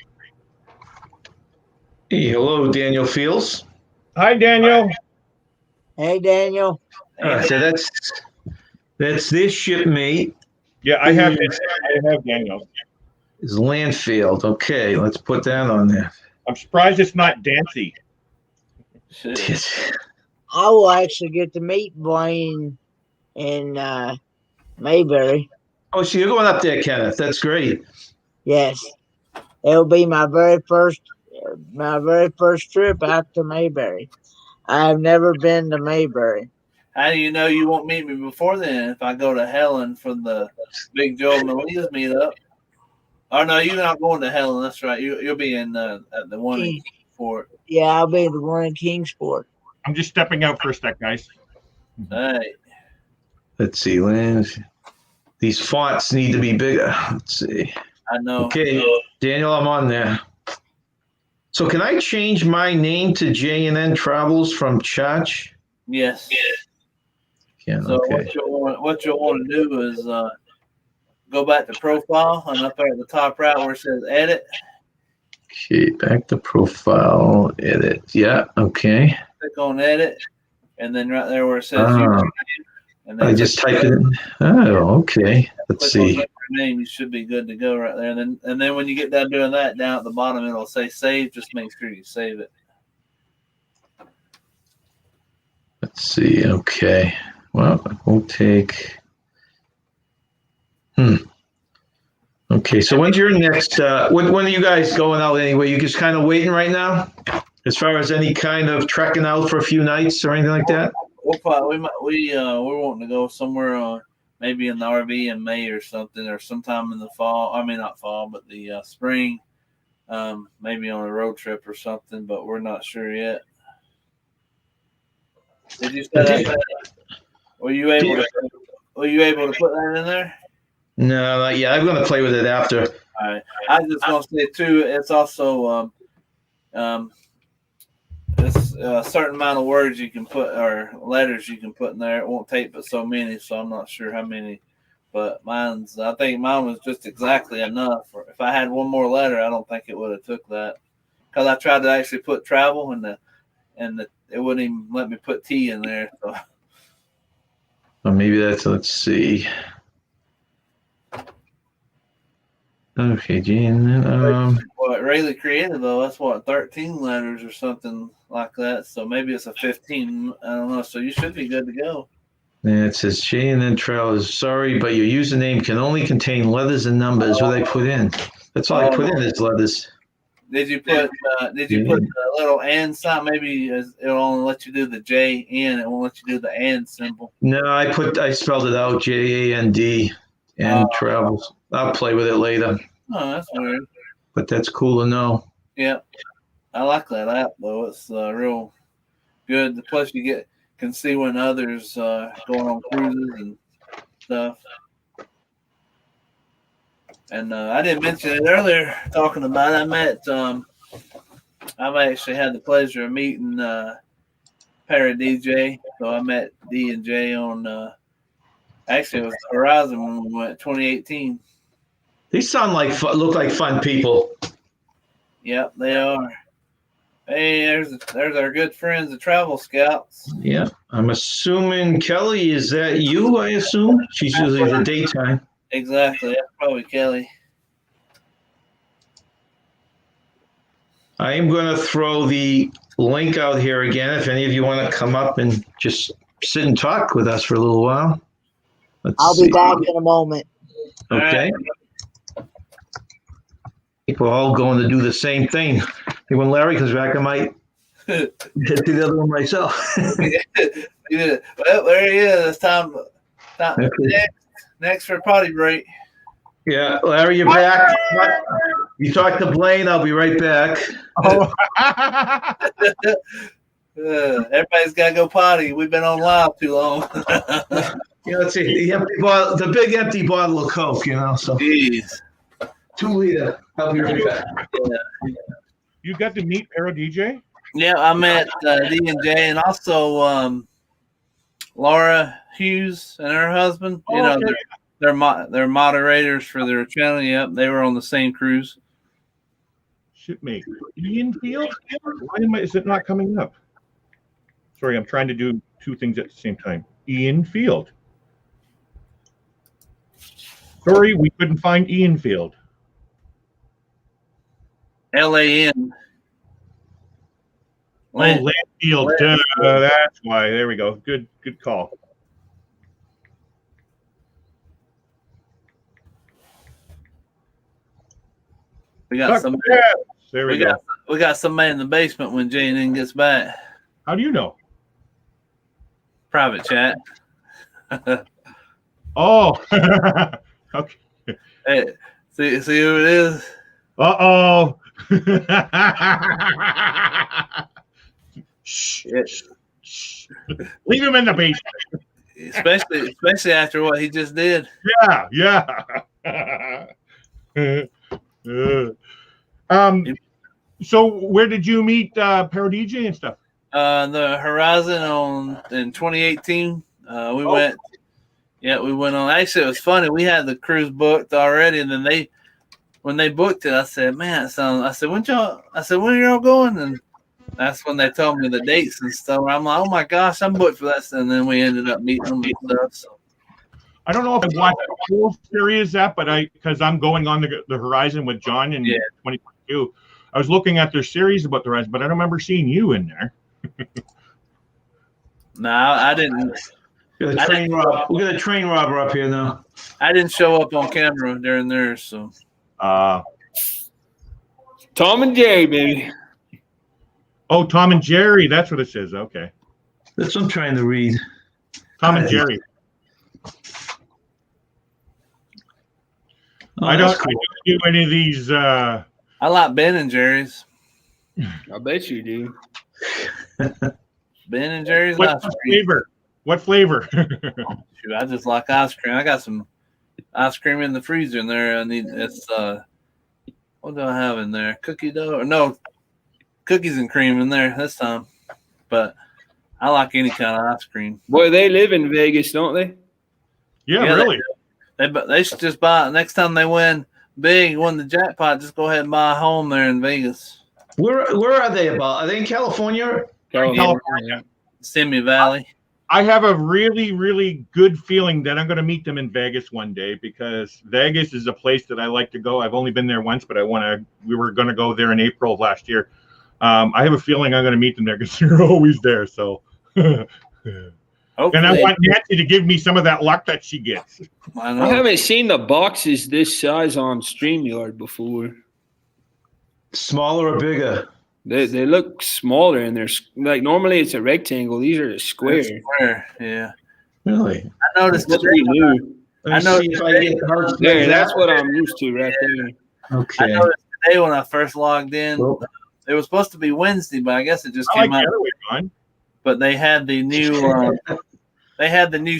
S6: Hey, hello, Daniel Fields.
S4: Hi, Daniel.
S5: Hey, Daniel.
S6: So that's this shipmate.
S4: Yeah, I have Daniel.
S6: Is Landfield. Okay, let's put that on there.
S4: I'm surprised it's not Dancy.
S5: I will actually get to meet Blaine in Mayberry.
S6: Oh, so you're going up there, Kenneth. That's great.
S5: Yes. It'll be my very first trip out to Mayberry. I have never been to Mayberry.
S2: how do you know you won't meet me before then if I go to Helen for the Big Joe and Malia's meetup? Oh, no, you're not going to Helen. That's right. You'll be in at the one in Kingsport.
S5: Yeah, I'll be the one in Kingsport.
S4: I'm just stepping out for a sec, guys.
S2: Hey.
S6: Let's see, Lance. These fonts need to be bigger. Let's see.
S2: I know.
S6: Okay, Daniel, I'm on there. So can I change my name to J&N Travels from Chach?
S2: Yes.
S6: Yeah,
S2: so
S6: okay.
S2: what you'll want to do is go back to profile and up there at the top right where it says edit.
S6: Okay, back to profile, edit. Yeah, okay.
S2: Click on edit, and then right there where it says username, and then
S6: I just type it in. Oh, okay. Let's see.
S2: Your name, you should be good to go right there. And then when you get done doing that, down at the bottom it'll say save. Just make sure you save it.
S6: Let's see. Okay. Well, we'll take. Okay, so when's your next? When are you guys going out anyway? You just kind of waiting right now, as far as any kind of trekking out for a few nights or anything like that.
S2: We're wanting to go somewhere, maybe in the RV in May or something, or sometime in the fall. I mean, not fall, but the spring. Maybe on a road trip or something, but we're not sure yet. Did you say that? Were you able to put that in there?
S6: No, not yet. I'm going to play with it after.
S2: All right. I was just going to say too. It's also it's a certain amount of words you can put or letters you can put in there. It won't take but so many, so I'm not sure how many but I think mine was just exactly enough. If I had one more letter, I don't think it would have took that, because I tried to actually put travel and it wouldn't even let me put T in there. So.
S6: Or maybe let's see. Okay, J&N.
S2: What Rayleigh created though, that's 13 letters or something like that. So maybe it's a 15. I don't know. So you should be good to go.
S6: And it says J&N Travels. Sorry, but your username can only contain letters and numbers. What I put in? That's all I put in is letters.
S2: Did you put the little and sign? Maybe it'll only let you do the J-N. It won't let you do the and symbol.
S6: No, I spelled it out, JAND and Travels. I'll play with it later.
S2: Oh, that's weird.
S6: But that's cool to know.
S2: Yeah, I like that app though. It's real good. Plus, you can see when others going on cruises and stuff. And I didn't mention it earlier. Talking about I've actually had the pleasure of meeting Para DJ. So I met D and J on. Actually, it was Horizon when we went 2018.
S6: These sound look like fun people.
S2: Yep, they are. Hey, there's our good friends, the Travel Scouts.
S6: Yeah, I'm assuming Kelly, is that you? I assume she's usually the daytime.
S2: Exactly, that's probably Kelly.
S6: I am going to throw the link out here again. If any of you want to come up and just sit and talk with us for a little while.
S5: I'll be back in a moment.
S6: Okay. I think we're all going to do the same thing. When Larry comes back, I might get to the other one myself.
S2: Yeah. Well, there he is. It's time
S6: Okay.
S2: next for potty break.
S6: Yeah, Larry, you're back. You talk to Blaine. I'll be right back.
S4: Oh.
S2: Everybody's got to go potty. We've been on live too long.
S6: Let's see. The big empty bottle of Coke, So.
S2: Jeez.
S6: 2 liter. I'll be right back.
S2: Yeah.
S4: You got to meet Para DJ?
S2: Yeah, I met D and J, and also Laura Hughes and her husband.
S4: Okay.
S2: They're moderators for their channel. Yep, they were on the same cruise.
S4: Shipmaker. Ian Field? Why is it not coming up? Sorry, I'm trying to do 2 things at the same time. Ian Field. Sorry, we couldn't find Ian Field.
S2: LAN.
S4: Landfield. That's why. There we go. Good call.
S2: We got somebody.
S4: There we go.
S2: We got somebody in the basement when J&N gets back.
S4: How do you know?
S2: Private chat.
S4: Oh. Okay.
S2: Hey, see who it is?
S4: Uh-oh. Shh. Leave him in the basement.
S2: Especially after what he just did.
S4: Yeah. So where did you meet Para DJ and stuff?
S2: The Horizon in 2018. We went. Yeah, we went on. Actually, it was funny. We had the cruise booked already, and then when they booked it, I said, "Man, I said, when are y'all going?" And that's when they told me the dates and stuff. I'm like, "Oh my gosh, I'm booked for that." And then we ended up meeting them and stuff. So.
S4: I don't know if I watched the whole series but because I'm going on the Horizon with John in 2022. I was looking at their series about the Horizon, but I don't remember seeing you in there.
S2: No, I didn't.
S6: We're gonna train robber up here now.
S2: I didn't show up on camera during theirs, so.
S3: Tom and Jerry, baby.
S4: Oh, Tom and Jerry. That's what it says. Okay.
S6: That's what I'm trying to read.
S4: Tom and Jerry.
S6: Oh,
S4: I don't do any of these.
S2: I like Ben and Jerry's.
S3: I bet you do.
S2: Ben and Jerry's.
S4: What flavor? What flavor?
S2: Shoot, I just like ice cream. I got some ice cream in the freezer in there. It's what do I have in there? Cookie dough? No, cookies and cream in there this time. But I like any kind of ice cream.
S3: Boy, they live in Vegas, don't they?
S4: Yeah really.
S2: They should just buy next time they win the jackpot. Just go ahead and buy a home there in Vegas.
S6: Where are they about? Are they in California?
S4: California.
S2: Simi Valley.
S4: I have a really, really good feeling that I'm going to meet them in Vegas one day, because Vegas is a place that I like to go. I've only been there once, but we were going to go there in April of last year. I have a feeling I'm going to meet them there because they're always there. So, and I want Nancy to give me some of that luck that she gets.
S3: I haven't seen the boxes this size on StreamYard before.
S6: Smaller or bigger?
S3: They look smaller, and they're like, normally it's a rectangle. These are a square.
S2: Yeah.
S6: Really?
S2: I noticed
S3: That's pretty new.
S6: I know if I get hard.
S3: Yeah, that's what I'm used to right there.
S6: Okay.
S2: I noticed today when I first logged in, it was supposed to be Wednesday, but I guess it just came out. But they had the new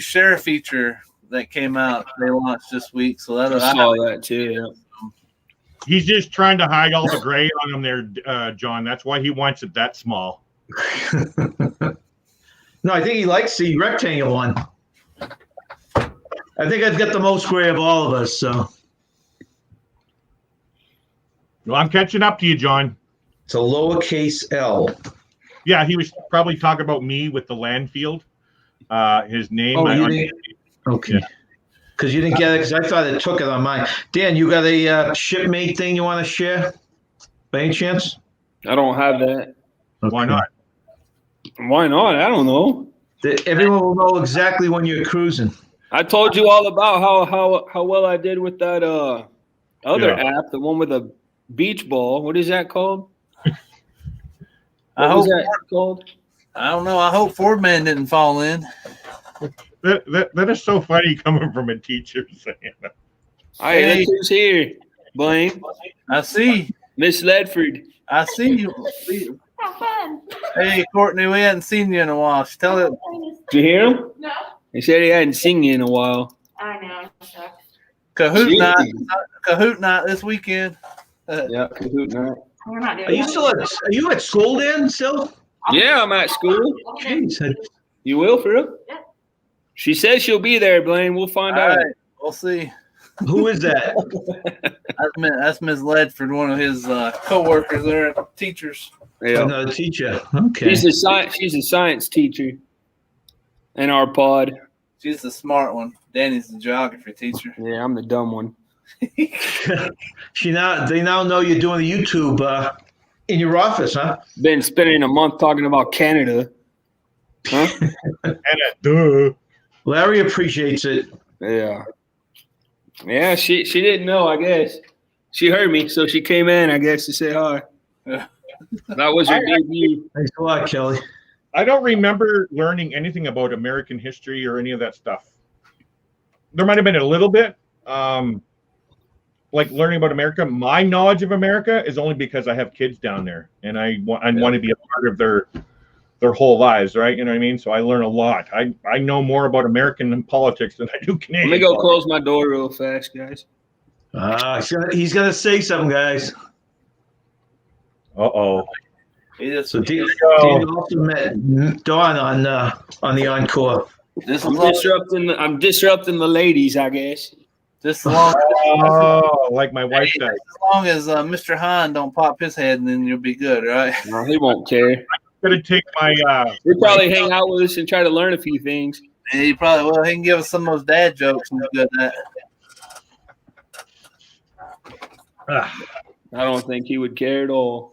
S2: share feature that came out. They launched this week, so I
S3: saw that too. Yeah.
S4: He's just trying to hide all the gray on him there, John. That's why he wants it that small.
S6: No, I think he likes the rectangle one. I think I've got the most gray of all of us. So,
S4: well, I'm catching up to you, John.
S6: It's a lowercase L.
S4: Yeah, he was probably talking about me with the land field. His name.
S6: Oh, you didn't? Okay. Because you didn't get it, because I thought it took it on mine. Dan, you got a shipmate thing you want to share by any chance?
S3: I don't have that.
S4: Okay. Why not?
S3: Why not? I don't know.
S6: Everyone will know exactly when you're cruising.
S3: I told you all about how well I did with that other app, the one with a beach ball. What is that called?
S2: What was that called? I don't know. I hope Ford Man didn't fall in.
S4: That is so funny coming from a teacher saying that.
S3: Hey, look who's here, Blaine.
S2: I see.
S3: Miss Ledford.
S2: I see you. Hey, Courtney, we hadn't seen you in a while. Tell it.
S3: Did you hear him?
S10: No.
S3: He said he hadn't seen you in a while.
S10: I know. Shucks.
S2: Kahoot night this weekend.
S3: Yeah, Kahoot night.
S10: We're not doing
S6: Are you at school, Dan, still?
S3: Yeah, I'm at school.
S6: Jeez.
S3: You will, for real?
S10: Yeah.
S3: She says she'll be there, Blaine. We'll find out.
S2: Right, we'll see.
S6: Who is that?
S2: That's Ms. Ledford, one of his co-workers there, teachers.
S3: Yeah.
S6: Another teacher. Okay.
S3: She's a science teacher in our pod.
S2: She's the smart one. Danny's the geography teacher.
S3: Yeah, I'm the dumb one.
S6: They now know you're doing the YouTube in your office, huh?
S3: Been spending a month talking about Canada. Huh?
S4: Duh.
S6: Larry appreciates it.
S3: Yeah. Yeah, she didn't know, I guess. She heard me, so she came in, I guess, to say hi. That was her debut.
S6: Thanks a lot, Kelly.
S4: I don't remember learning anything about American history or any of that stuff. There might have been a little bit, like learning about America. My knowledge of America is only because I have kids down there, and I want to be a part of their whole lives, right? You know what I mean? So I learn a lot. I know more about American politics than I do Canadian.
S3: Let me go close my door real fast, guys.
S6: He's gonna say something, guys.
S4: Uh-oh.
S6: So Dean also met Dawn on the Encore.
S3: I'm disrupting the ladies, I guess.
S2: Just as long,
S4: like my wife said.
S2: As long as Mr. Hahn don't pop his head, and then you'll be good, right?
S3: No, he won't care.
S4: I'm gonna take my.
S3: He'll probably hang out with us and try to learn a few things.
S2: And he probably will. He can give us some of those dad jokes and good at
S3: that. I don't think he would care at all.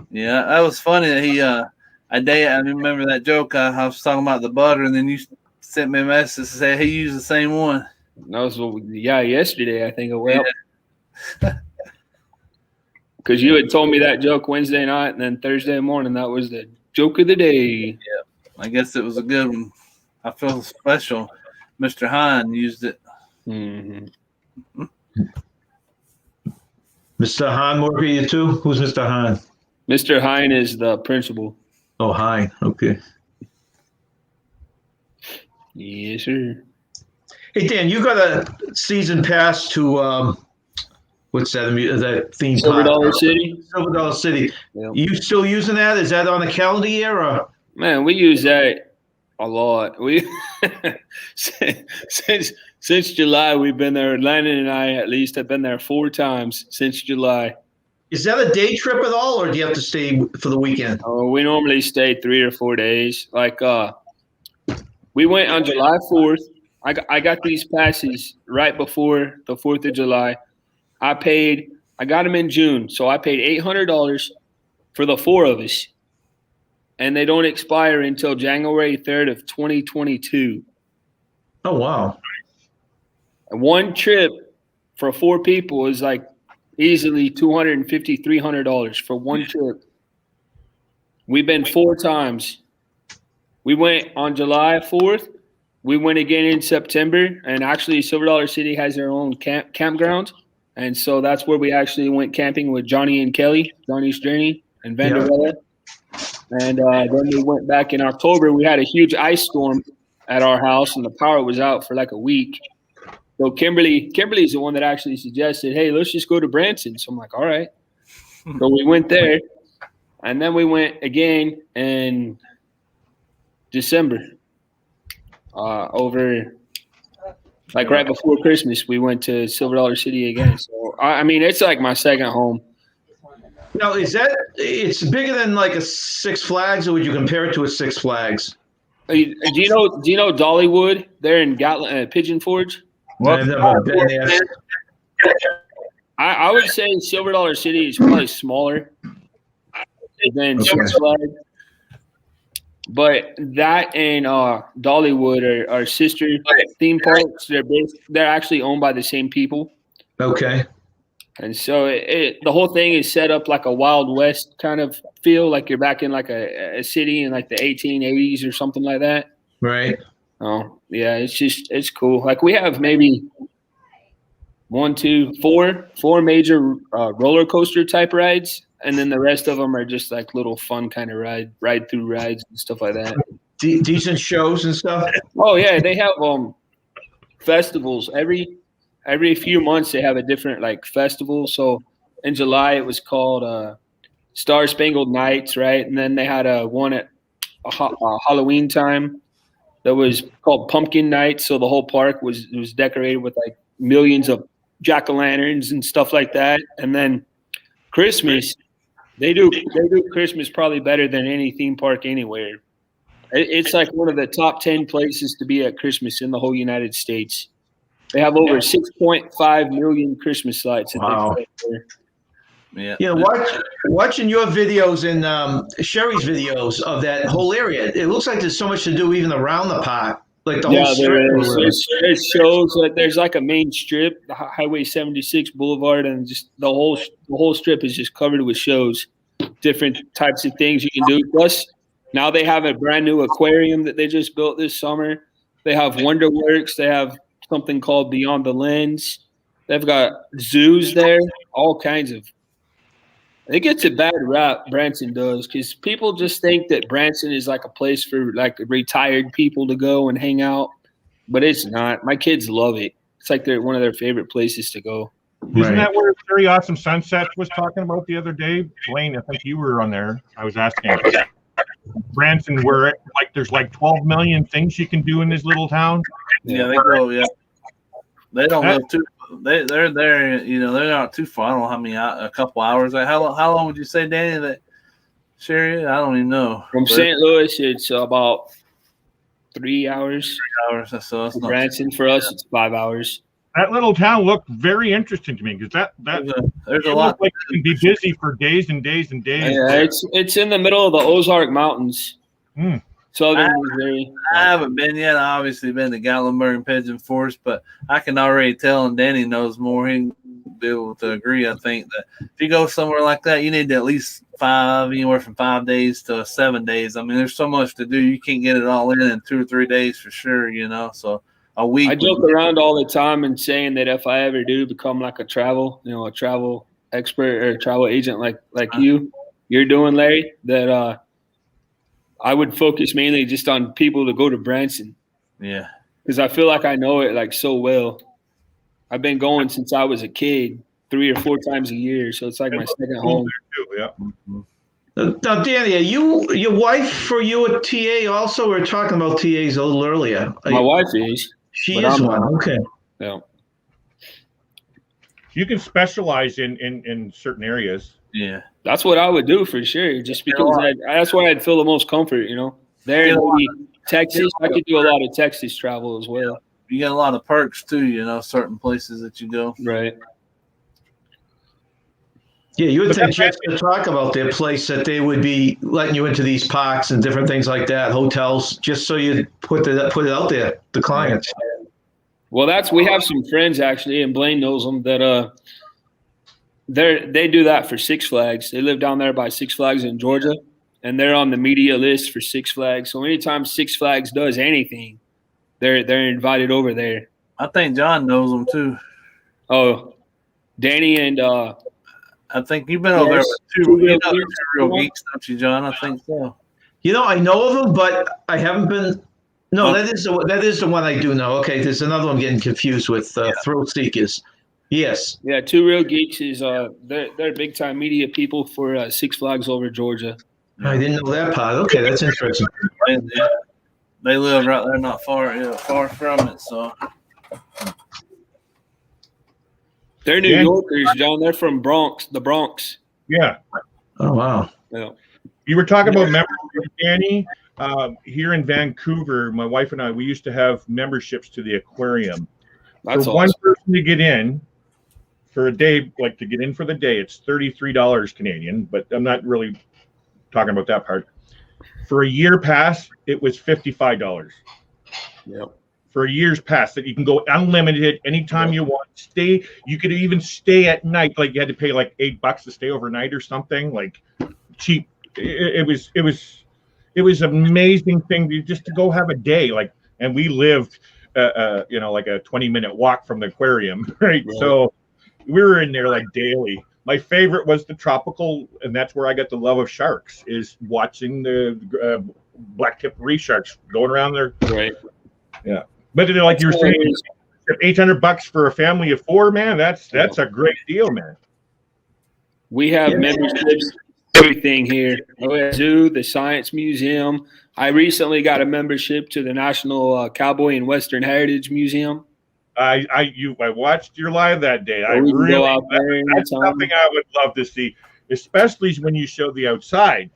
S2: Yeah, that was funny that he. I remember that joke. I was talking about the butter, and then you sent me a message to say he used the same one.
S3: That was yesterday, I think. Well, because you had told me that joke Wednesday night, and then Thursday morning, that was the joke of the day.
S2: Yeah, I guess it was a good one. I feel special. Mr. Hahn used it.
S3: Mm-hmm.
S6: Mr. Hahn work with you too? Who's Mr. Hahn?
S3: Mr. Hine is the principal.
S6: Oh, Hine. Okay.
S3: Yes, sir.
S6: Hey, Dan, you got a season pass to what's that theme park?
S3: Silver Dollar City.
S6: Silver Dollar City.
S3: Yep.
S6: You still using that? Is that on the calendar year or?
S3: Man, we use that A lot. We since July we've been there. Landon and I at least have been there 4 times since July.
S6: Is that a day trip at all, or do you have to stay for the weekend?
S3: Oh, we normally stay 3 or 4 days. Like we went on July 4th. I got these passes right before the 4th of July. I got them in June, so I paid $800 for the 4 of us, and they don't expire until January 3rd of 2022.
S6: Oh, wow.
S3: And one trip for 4 people is like easily $250, $300 for one trip. We've been 4 times. We went on July 4th. We went again in September, and actually Silver Dollar City has their own campground. And so that's where we actually went camping with Johnny and Kelly, Johnny's Journey, and Vanderbilt. And then we went back in October. We had a huge ice storm at our house, and the power was out for like a week. So Kimberly's the one that actually suggested, hey, let's just go to Branson. So I'm like, all right. So we went there, and then we went again in December over like right before Christmas. We went to Silver Dollar City again. So, I mean, it's like my second home.
S6: Now, it's bigger than like a Six Flags, or would you compare it to a Six Flags?
S3: Do you know Dollywood? They're in Pigeon Forge.
S6: I've never been there.
S3: I would say Silver Dollar City is probably smaller than Six Flags. But that and Dollywood are sister theme parks. They're actually owned by the same people.
S6: Okay.
S3: And so the whole thing is set up like a Wild West kind of feel, like you're back in like a city in like the 1880s or something like that.
S6: Right.
S3: Oh, yeah, it's cool. Like we have maybe 1, 2, 4 major roller coaster type rides, and then the rest of them are just like little fun kind of ride through rides and stuff like that.
S6: Decent shows and stuff.
S3: Oh yeah, they have festivals every few months. They have a different like festival. So in July it was called Star Spangled Nights, right? And then they had one at Halloween time that was called Pumpkin Night. So the whole park was decorated with like millions of jack-o'-lanterns and stuff like that. And then Christmas, they do Christmas probably better than any theme park anywhere. It's like one of the top 10 places to be at Christmas in the whole United States. They have over 6.5 million Christmas lights.
S6: Wow.
S2: Yeah.
S6: Yeah, watching your videos and Sherry's videos of that whole area, it looks like there's so much to do even around the park. Like the whole strip.
S3: It shows that there's like a main strip, the Highway 76 Boulevard, and just the whole strip is just covered with shows, different types of things you can do. Plus, now they have a brand new aquarium that they just built this summer. They have Wonderworks. They have something called Beyond the Lens. They've got zoos there, all kinds of. It gets a bad rap, Branson does, because people just think that Branson is like a place for like retired people to go and hang out, but it's not. My kids love it. It's like they're one of their favorite places to go.
S4: Isn't that where Very Awesome Sunset was talking about the other day? Blaine, I think you were on there. I was asking Branson, where like there's like 12 million things you can do in this little town.
S2: Yeah, they go. Yeah, they don't live too. They're there. You know, they're not too far. I don't know how many a couple hours. Like how long would you say, Danny? That Sherry? I don't even know.
S3: From St. Louis, it's about 3 hours.
S2: 3 hours. So that's
S3: Branson for us, it's 5 hours.
S4: That little town looked very interesting to me because
S2: there's a lot.
S4: Like you can be busy for days and days and days.
S3: Yeah, it's in the middle of the Ozark Mountains. Southern Missouri.
S2: I haven't been yet. I obviously been to Gatlinburg and Pigeon Forge, but I can already tell, and Danny knows more. He'd be able to agree. I think that if you go somewhere like that, you need to at least anywhere from 5 days to 7 days. I mean, there's so much to do. You can't get it all in 2 or 3 days for sure. You know, so a week.
S3: I joke around all the time and saying that if I ever do become like a travel expert or a travel agent like you're doing, Larry, that I would focus mainly just on people to go to Branson.
S2: Yeah.
S3: Because I feel like I know it like so well. I've been going since I was a kid, 3 or 4 times a year. So it's like my second home.
S4: Yeah.
S6: Now, Danny, your wife or you a TA also? We were talking about TAs a little earlier.
S3: My wife is.
S6: She is one. Okay.
S3: Yeah.
S4: You can specialize in certain areas.
S2: Yeah.
S3: That's what I would do for sure. Just because that's where I'd feel the most comfort, There in Texas, I could do a lot of Texas travel as well.
S2: You get a lot of perks too, certain places that you go.
S3: Right.
S6: Yeah, you would think just to talk about their place that they would be letting you into these parks and different things like that, hotels, just so you put it out there, the clients.
S3: Well, we have some friends actually, and Blaine knows them that they do that for Six Flags. They live down there by Six Flags in Georgia, and they're on the media list for Six Flags. So anytime Six Flags does anything, they're invited over there.
S2: I think John knows them too.
S3: Oh, Danny and
S2: I think you've been over there with two real geeks, don't you, John? I think so.
S6: I know of them, but I haven't been. No, that is the one I do know. Okay, there's another one I'm getting confused with. Thrill Seekers. Yes.
S3: Yeah, Two Real Geeks is they're big time media people for Six Flags over Georgia.
S6: I didn't know that part. Okay, that's interesting.
S2: They live right there, not far from it. So
S3: they're New Yorkers, John. They're from the Bronx.
S4: Yeah.
S6: Oh wow.
S3: Yeah.
S4: You were talking about membership, Danny. Here in Vancouver, my wife and I, we used to have memberships to the aquarium.
S3: That's
S4: for
S3: awesome.
S4: One person to get in for a day, like to get in for the day, it's $33 Canadian, but I'm not really talking about that part. For a year pass, it was $55.
S3: Yep.
S4: For a year's pass that you can go unlimited anytime you want. Stay. You could even stay at night. Like you had to pay like $8 to stay overnight or something. Like cheap. It was an amazing thing just to go have a day. Like, and we lived, like a 20-minute walk from the aquarium, right? So we were in there like daily. My favorite was the tropical, and that's where I got the love of sharks, is watching the black-tip reef sharks going around there.
S3: Right.
S4: Yeah. But like you were saying, $800 for a family of 4, man, that's a great deal, man.
S3: We have memberships, everything here. Zoo, the Science Museum. I recently got a membership to the National Cowboy and Western Heritage Museum.
S4: I watched your live that day. That's something I would love to see, especially when you show the outside.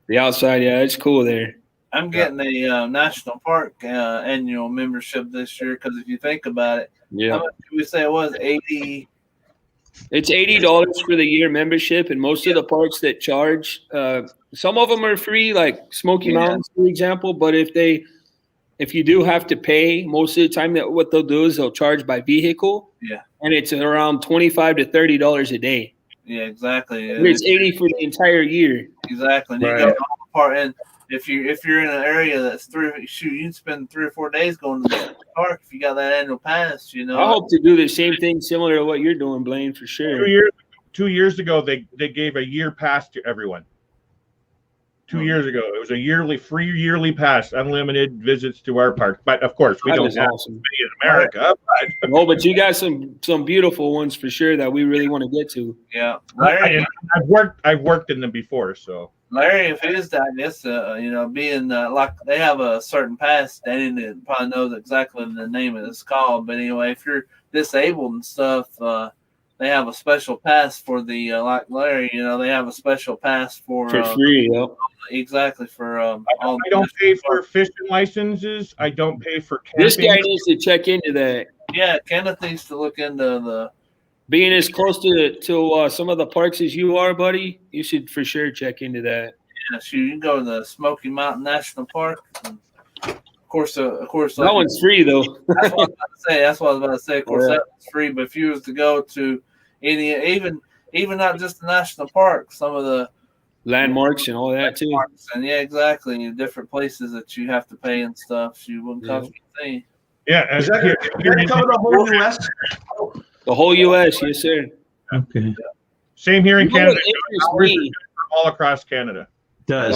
S3: The outside, yeah, it's cool there.
S2: I'm getting a national park annual membership this year because if you think about it, how much did we say it was? 80.
S3: It's $80 for the year membership, and most of the parks that charge, some of them are free, like Smoky Mountains, for example. But if you do have to pay, most of the time what they'll do is they'll charge by vehicle.
S2: Yeah, and
S3: it's around $25 to $30 a day.
S2: Yeah, exactly.
S3: And it's $80 for the entire year.
S2: Exactly. And you go part and if you're in an area that's you can spend 3 or 4 days going to the park if you got that annual pass. I
S3: hope to do the same thing similar to what you're doing, Blaine, for sure.
S4: 2 years ago, they gave a year pass to everyone. 2 years ago, it was a free yearly pass, unlimited visits to our park. But of course, we don't have many in America.
S3: But you got some beautiful ones for sure that we really want to get to.
S2: Yeah,
S4: Larry, I've worked in them before, so.
S2: Larry, if his dad is, being like they have a certain pass, Danny probably knows exactly the name of it's called. But anyway, if you're disabled and stuff, they have a special pass for the like Larry. They have a special pass for
S3: free. Yep.
S2: Exactly for
S4: I don't pay for fishing licenses. I don't pay for camping.
S3: This guy needs to check into that.
S2: Yeah, Kenneth needs to look into the.
S3: Being as close to some of the parks as you are, buddy, you should for sure check into that.
S2: Yeah, you can go to the Smoky Mountain National Park. And of course,
S3: that one's free though.
S2: That's what I was about to say. Of course, that one's free. But if you was to go to even not just the national park, some of the
S3: landmarks and all that too.
S2: And exactly, different places that you have to pay and stuff. You wouldn't cost anything.
S4: Yeah,
S6: is that cover the whole U.S.?
S3: The whole U.S., yes, sir.
S6: Okay.
S4: Same here in Canada. All across Canada.
S6: Does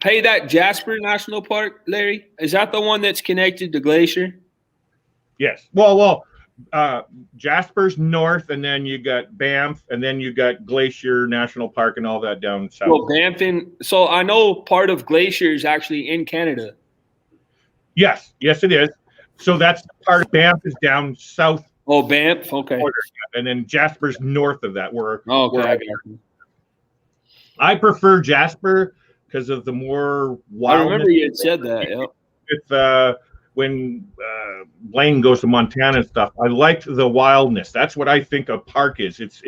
S3: Hey, that Jasper National Park, Larry, is that the one that's connected to Glacier?
S4: Yes. Well, Jasper's north, and then you got Banff, and then you got Glacier National Park and all that down south.
S3: Well, so I know part of Glacier is actually in Canada.
S4: Yes, it is. So that's part of Banff is down south.
S3: Oh, Banff, okay.
S4: Border, and then Jasper's north of that. I prefer Jasper because of the more wild.
S3: I remember you had said that. Yep.
S4: It's when Blaine goes to Montana and stuff. I liked the wildness. That's what I think a park is. It's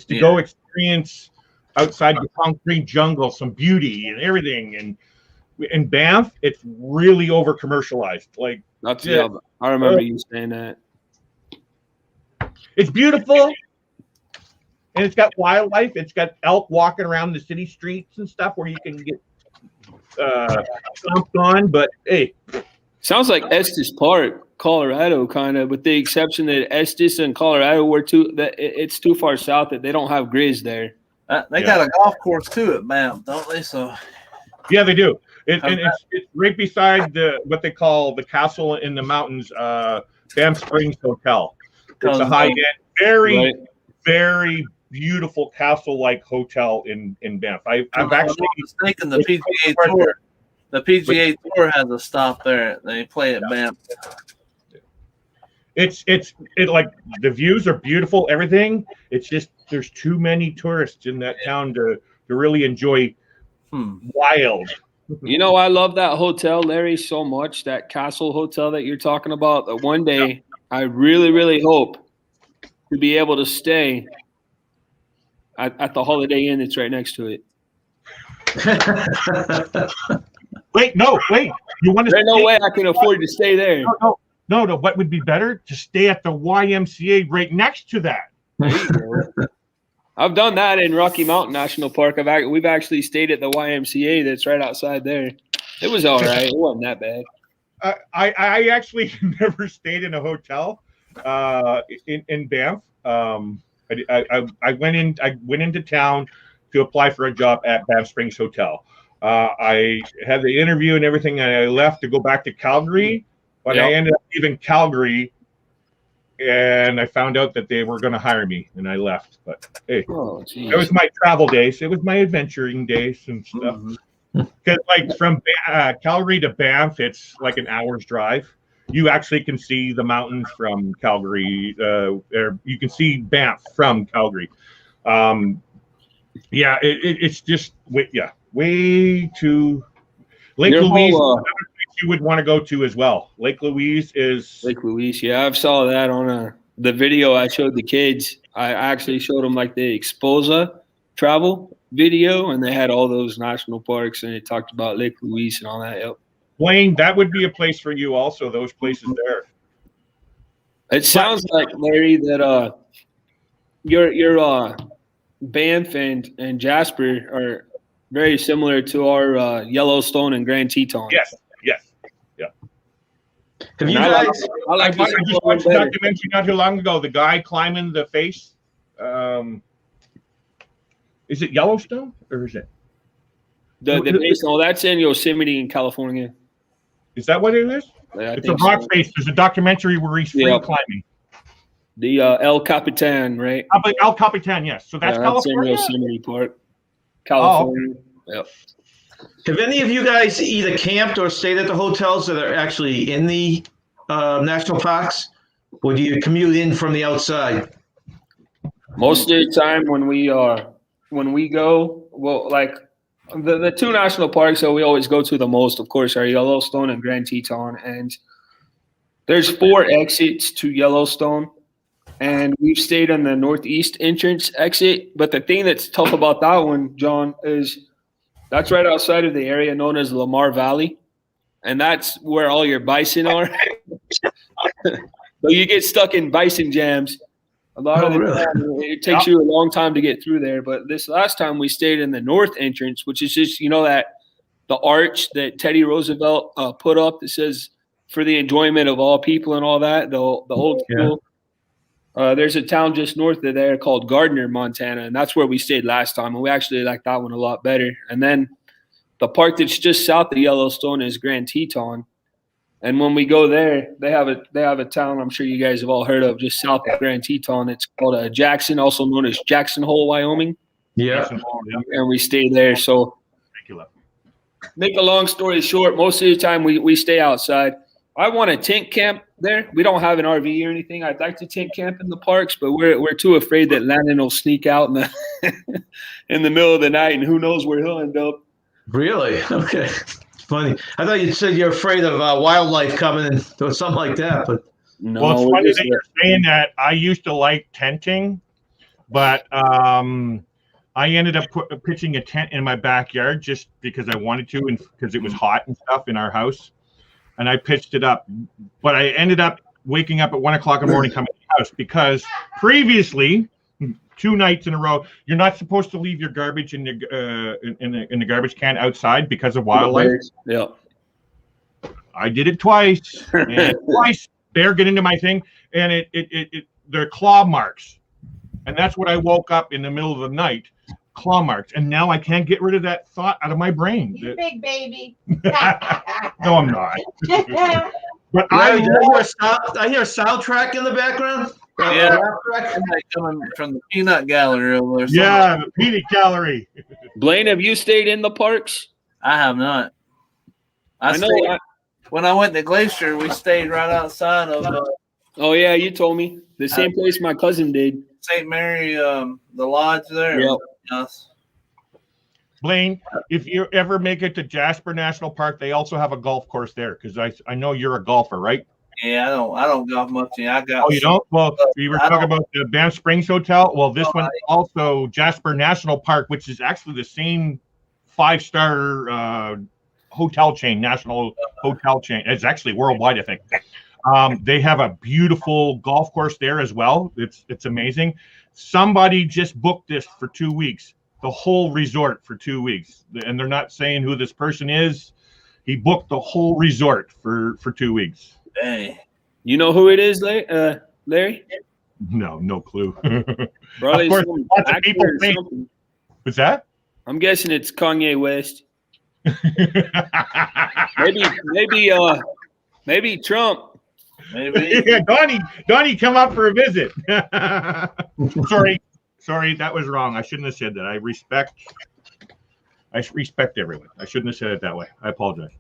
S4: to go experience outside the concrete jungle, some beauty and everything. And in Banff, it's really over commercialized. Like
S3: I remember you saying that.
S4: It's beautiful, and it's got wildlife. It's got elk walking around the city streets and stuff where you can get stomped on. But hey,
S3: sounds like Estes Park, Colorado, kind of, with the exception that Estes and Colorado it's too far south that they don't have grizz there.
S2: They got a golf course too at Banff, don't they? So
S4: yeah, they do. And it's right beside what they call the castle in the mountains, Banff Springs Hotel. It's a high-end, very, very beautiful castle-like hotel in Banff. I've actually
S2: mistaken the PGA Tour. The PGA Tour has a stop there. They play at Banff.
S4: It's like the views are beautiful, everything. It's just there's too many tourists in that town to really enjoy wild.
S3: You know, I love that hotel, Larry, so much. That Castle Hotel that you're talking about. That one day, I really, really hope to be able to stay at the Holiday Inn that's right next to it.
S4: Wait. You want to?
S3: There's no way I can afford to stay there.
S4: No. What would be better to stay at the YMCA right next to that?
S3: There you go. I've done that in Rocky Mountain National Park. We've actually stayed at the YMCA that's right outside there. It was all right. It wasn't that bad.
S4: I actually never stayed in a hotel in Banff. I went into town to apply for a job at Banff Springs Hotel. I had the interview and everything, and I left to go back to Calgary, but I ended up leaving Calgary. And I found out that they were going to hire me, and I left. But hey, it was my travel days. It was my adventuring days and stuff. Because like from Calgary to Banff, it's like an hour's drive. You actually can see the mountains from Calgary. You can see Banff from Calgary. It's just way too. Lake Louise. You would want to go to as well. Lake Louise,
S3: yeah. I've saw that on the video I showed the kids. I actually showed them like the Exposa travel video, and they had all those national parks, and it talked about Lake Louise and all that. Yep.
S4: Wayne, that would be a place for you also, those places there.
S3: It sounds like, Larry, that your Banff and Jasper are very similar to our Yellowstone and Grand Teton.
S4: Yes.
S6: Have you guys?
S4: I just watched a documentary not too long ago. The guy climbing the face. Is it Yellowstone or is it
S3: the face? Oh, that's in Yosemite in California.
S4: Is that what it is? It's a rock face. There's a documentary where he's free climbing.
S3: The El Capitan, right?
S4: El Capitan, yes. So that's California.
S3: That's in Yosemite Park, California. Yep.
S6: Have any of you guys either camped or stayed at the hotels that are actually in the national parks? Or do you commute in from the outside?
S3: Most of the time when we go, well, like the two national parks that we always go to the most, of course, are Yellowstone and Grand Teton. And there's 4 exits to Yellowstone. And we've stayed on the northeast entrance exit. But the thing that's tough about that one, John, is that's right outside of the area known as Lamar Valley. And that's where all your bison are. So you get stuck in bison jams. A lot of the time, it takes you a long time to get through there. But this last time we stayed in the north entrance, which is just, that the arch that Teddy Roosevelt put up that says for the enjoyment of all people and all that, the old school. There's a town just north of there called Gardner, Montana, and that's where we stayed last time. And we actually like that one a lot better. And then the park that's just south of Yellowstone is Grand Teton. And when we go there, they have a town I'm sure you guys have all heard of just south of Grand Teton. It's called Jackson, also known as Jackson Hole, Wyoming.
S6: Yeah.
S3: And we stay there. So make a long story short, most of the time we stay outside. I want to tent camp there. We don't have an RV or anything. I'd like to tent camp in the parks, but we're too afraid that Landon will sneak out in the in the middle of the night, and who knows where he'll end up.
S6: Really? Okay. Funny. I thought you said you're afraid of wildlife coming in or something like that, but
S3: no.
S4: Well, it's funny that you're saying that. I used to like tenting, but I ended up pitching a tent in my backyard just because I wanted to and because it was hot and stuff in our house. And I pitched it up, but I ended up waking up at 1 o'clock in the morning coming to the house because previously, 2 nights in a row, you're not supposed to leave your garbage in the garbage can outside because of wildlife.
S3: Yeah,
S4: I did it twice, and twice bear get into my thing, and they're claw marks, and that's what I woke up in the middle of the night. Claw marks, and now I can't get rid of that thought out of my brain.
S10: You big baby.
S4: No, I'm not. But
S6: I hear a soundtrack in the background.
S2: Yeah, coming from the peanut gallery over there.
S4: Yeah, the peanut gallery.
S3: Blaine, have you stayed in the parks?
S2: I have not. When I went to Glacier, we stayed right outside of.
S3: Oh yeah, you told me the same place my cousin did.
S2: St. Mary, the lodge there.
S3: Yep.
S2: Yes.
S4: Blaine, if you ever make it to Jasper National Park, they also have a golf course there because I know you're a golfer, right?
S2: Yeah, I don't golf much. I got.
S4: Oh, you don't? Well, you were talking about the Banff Springs Hotel. Well, this one also Jasper National Park, which is actually the same 5-star hotel chain, national hotel chain. It's actually worldwide, I think. They have a beautiful golf course there as well. It's amazing. Somebody just booked this for 2 weeks, the whole resort for 2 weeks, and they're not saying who this person is. He booked the whole resort for 2 weeks.
S2: Dang.
S3: You know who it is, Larry?
S4: No clue.
S3: Probably
S4: of course, lots of people think. What's that?
S3: I'm guessing it's Kanye West. maybe Trump.
S2: Maybe.
S4: Yeah, Donnie, come up for a visit. Sorry, that was wrong. I shouldn't have said that. I respect everyone. I shouldn't have said it that way. I apologize.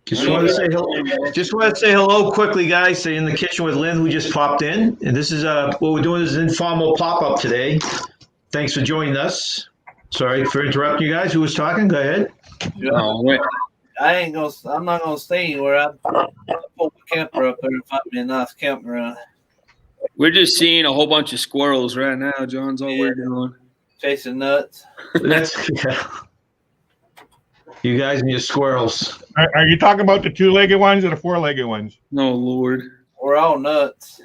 S6: Just want to say hello quickly, guys. Say in the kitchen with Lynn, who just popped in, and this is what we're doing is an informal pop-up today. Thanks for joining us. Sorry for interrupting you guys. Who was talking? Go ahead.
S2: I'm not gonna stay anywhere. I pull the camper up there and find me a nice campground.
S3: We're just seeing a whole bunch of squirrels right now. John's all we're doing.
S2: Chasing nuts.
S6: You guys and your squirrels.
S4: Are you talking about the 2-legged ones or the 4-legged ones?
S3: No, Lord.
S2: We're all nuts.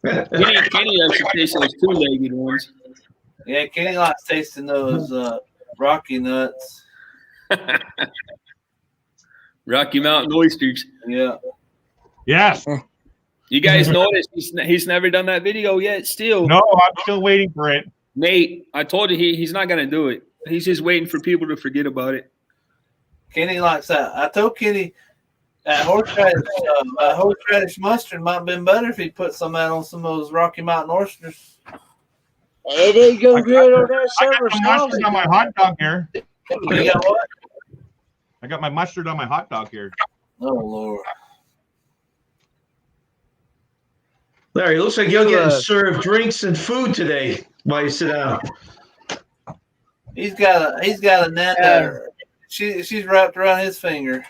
S3: Kenny likes to taste those 2-legged ones.
S2: Yeah, Kenny likes tasting those Rocky nuts.
S3: Rocky Mountain oysters.
S2: Yeah.
S4: Yes.
S3: You guys noticed he's never done that video yet still.
S4: No, I'm still waiting for it.
S3: Nate, I told you he's not going to do it. He's just waiting for people to forget about it.
S2: Kenny likes that. I told Kenny that horseradish mustard might have been better if he put some of that on some of those Rocky Mountain oysters.
S5: It ain't go good on that
S4: I
S5: summer
S4: got my mustard on my hot dog here.
S2: You got what?
S4: I got my mustard on my hot dog here.
S2: Oh, Lord.
S6: Larry, it looks like you're getting served drinks and food today while you sit down.
S2: He's got a net there. She's wrapped around his finger.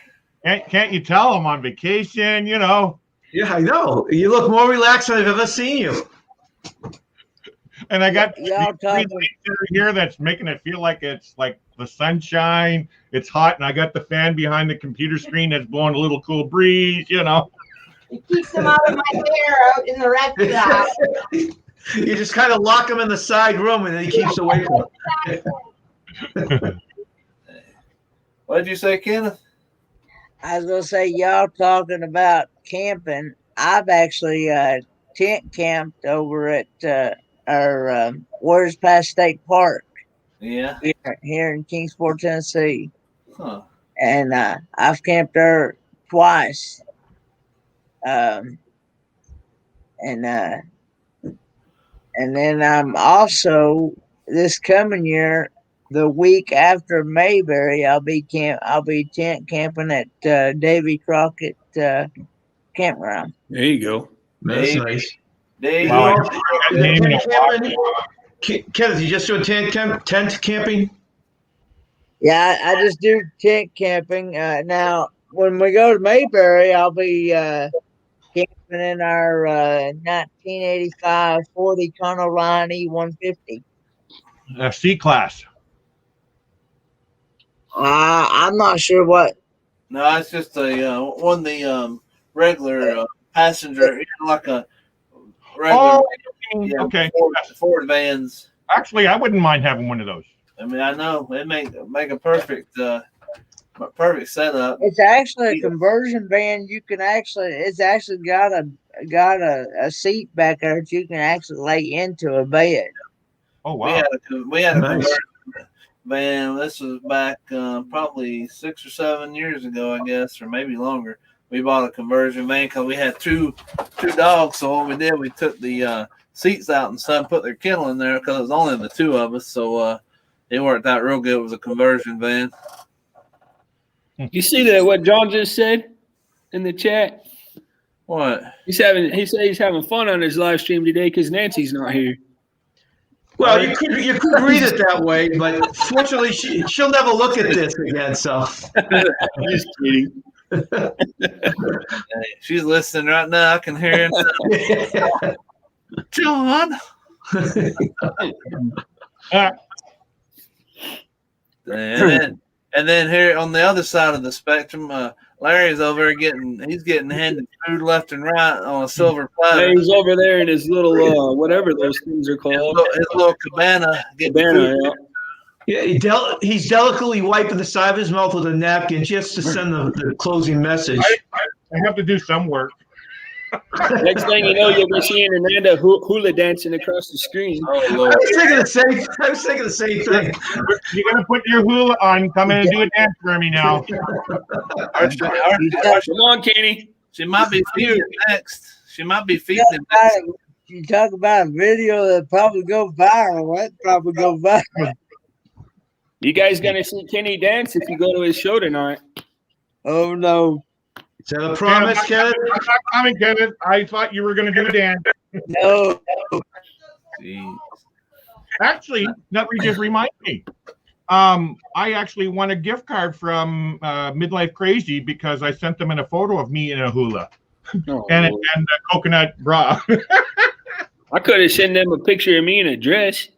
S4: Can't you tell I'm on vacation? You know.
S6: Yeah, I know. You look more relaxed than I've ever seen you.
S4: And I got
S5: talking
S4: here that's making it feel like it's like the sunshine. It's hot, and I got the fan behind the computer screen that's blowing a little cool breeze. You know.
S10: It keeps them out of my hair out in the rest of the house.
S6: You just kind of lock him in the side room, and then he keeps away from it.
S2: What did you say, Kenneth?
S5: I was gonna say, y'all talking about camping. I've actually tent camped over at our Warriors Pass State Park.
S2: Yeah.
S5: Here in Kingsport, Tennessee.
S2: Huh.
S5: And I've camped there twice. And then I'm also this coming year, the week after Mayberry, I'll be tent camping at Davy Crockett campground.
S3: There you go.
S6: That's nice.
S4: Wow,
S6: Kenneth, you just doing tent camping?
S5: Yeah, I just do tent camping. Now, when we go to Mayberry, I'll be camping in our 1985 Ford Econoline E150.
S4: C-Class.
S5: I'm not sure what.
S2: No, it's just a one of the regular passenger, like a regular.
S4: Okay.
S2: Ford vans.
S4: Actually, I wouldn't mind having one of those.
S2: I mean, I know it make a perfect setup.
S5: It's actually a conversion van. It's actually got a seat back there that you can actually lay into a bed.
S4: Oh wow!
S2: We had a
S6: Nice.
S2: conversion van. This was back probably 6 or 7 years ago, I guess, or maybe longer. We bought a conversion van because we had two dogs. So what we did, we took the seats out and some put their kennel in there because it was only the two of us. So it worked out real good. It was a conversion van.
S3: You see that what John just said in the chat?
S2: What?
S3: He said he's having fun on his live stream today because Nancy's not here.
S6: Well, you could read it that way, but fortunately, she'll never look at this again. So,
S3: Just kidding.
S2: Hey, she's listening right now. I can hear her. John. And then here on the other side of the spectrum, Larry's over he's getting handed food left and right on a silver platter.
S3: He's over there in his little whatever those things are called.
S2: His little cabana.
S6: Yeah, he's delicately wiping the side of his mouth with a napkin just to send the closing message.
S4: I have to do some work.
S3: Next thing you know, you'll be seeing Amanda hula dancing across the screen.
S2: Oh, Lord.
S6: I was thinking the same thing.
S4: You're gonna put your hula on. Come in and do a dance for me now.
S2: Come
S3: on, Kenny.
S2: She might be feeding next. She might be feeding next.
S5: You talk about a video that probably go viral. What probably go viral?
S3: You guys gonna see Kenny dance if you go to his show tonight?
S5: Oh no!
S6: Is that a promise, Kenneth?
S4: I'm not coming, Kenneth. I thought you were going to do a dance.
S5: No.
S2: Jeez.
S4: Actually, that just reminded me. I actually won a gift card from Midlife Crazy because I sent them in a photo of me in a hula and a coconut bra.
S3: I could have sent them a picture of me in a dress.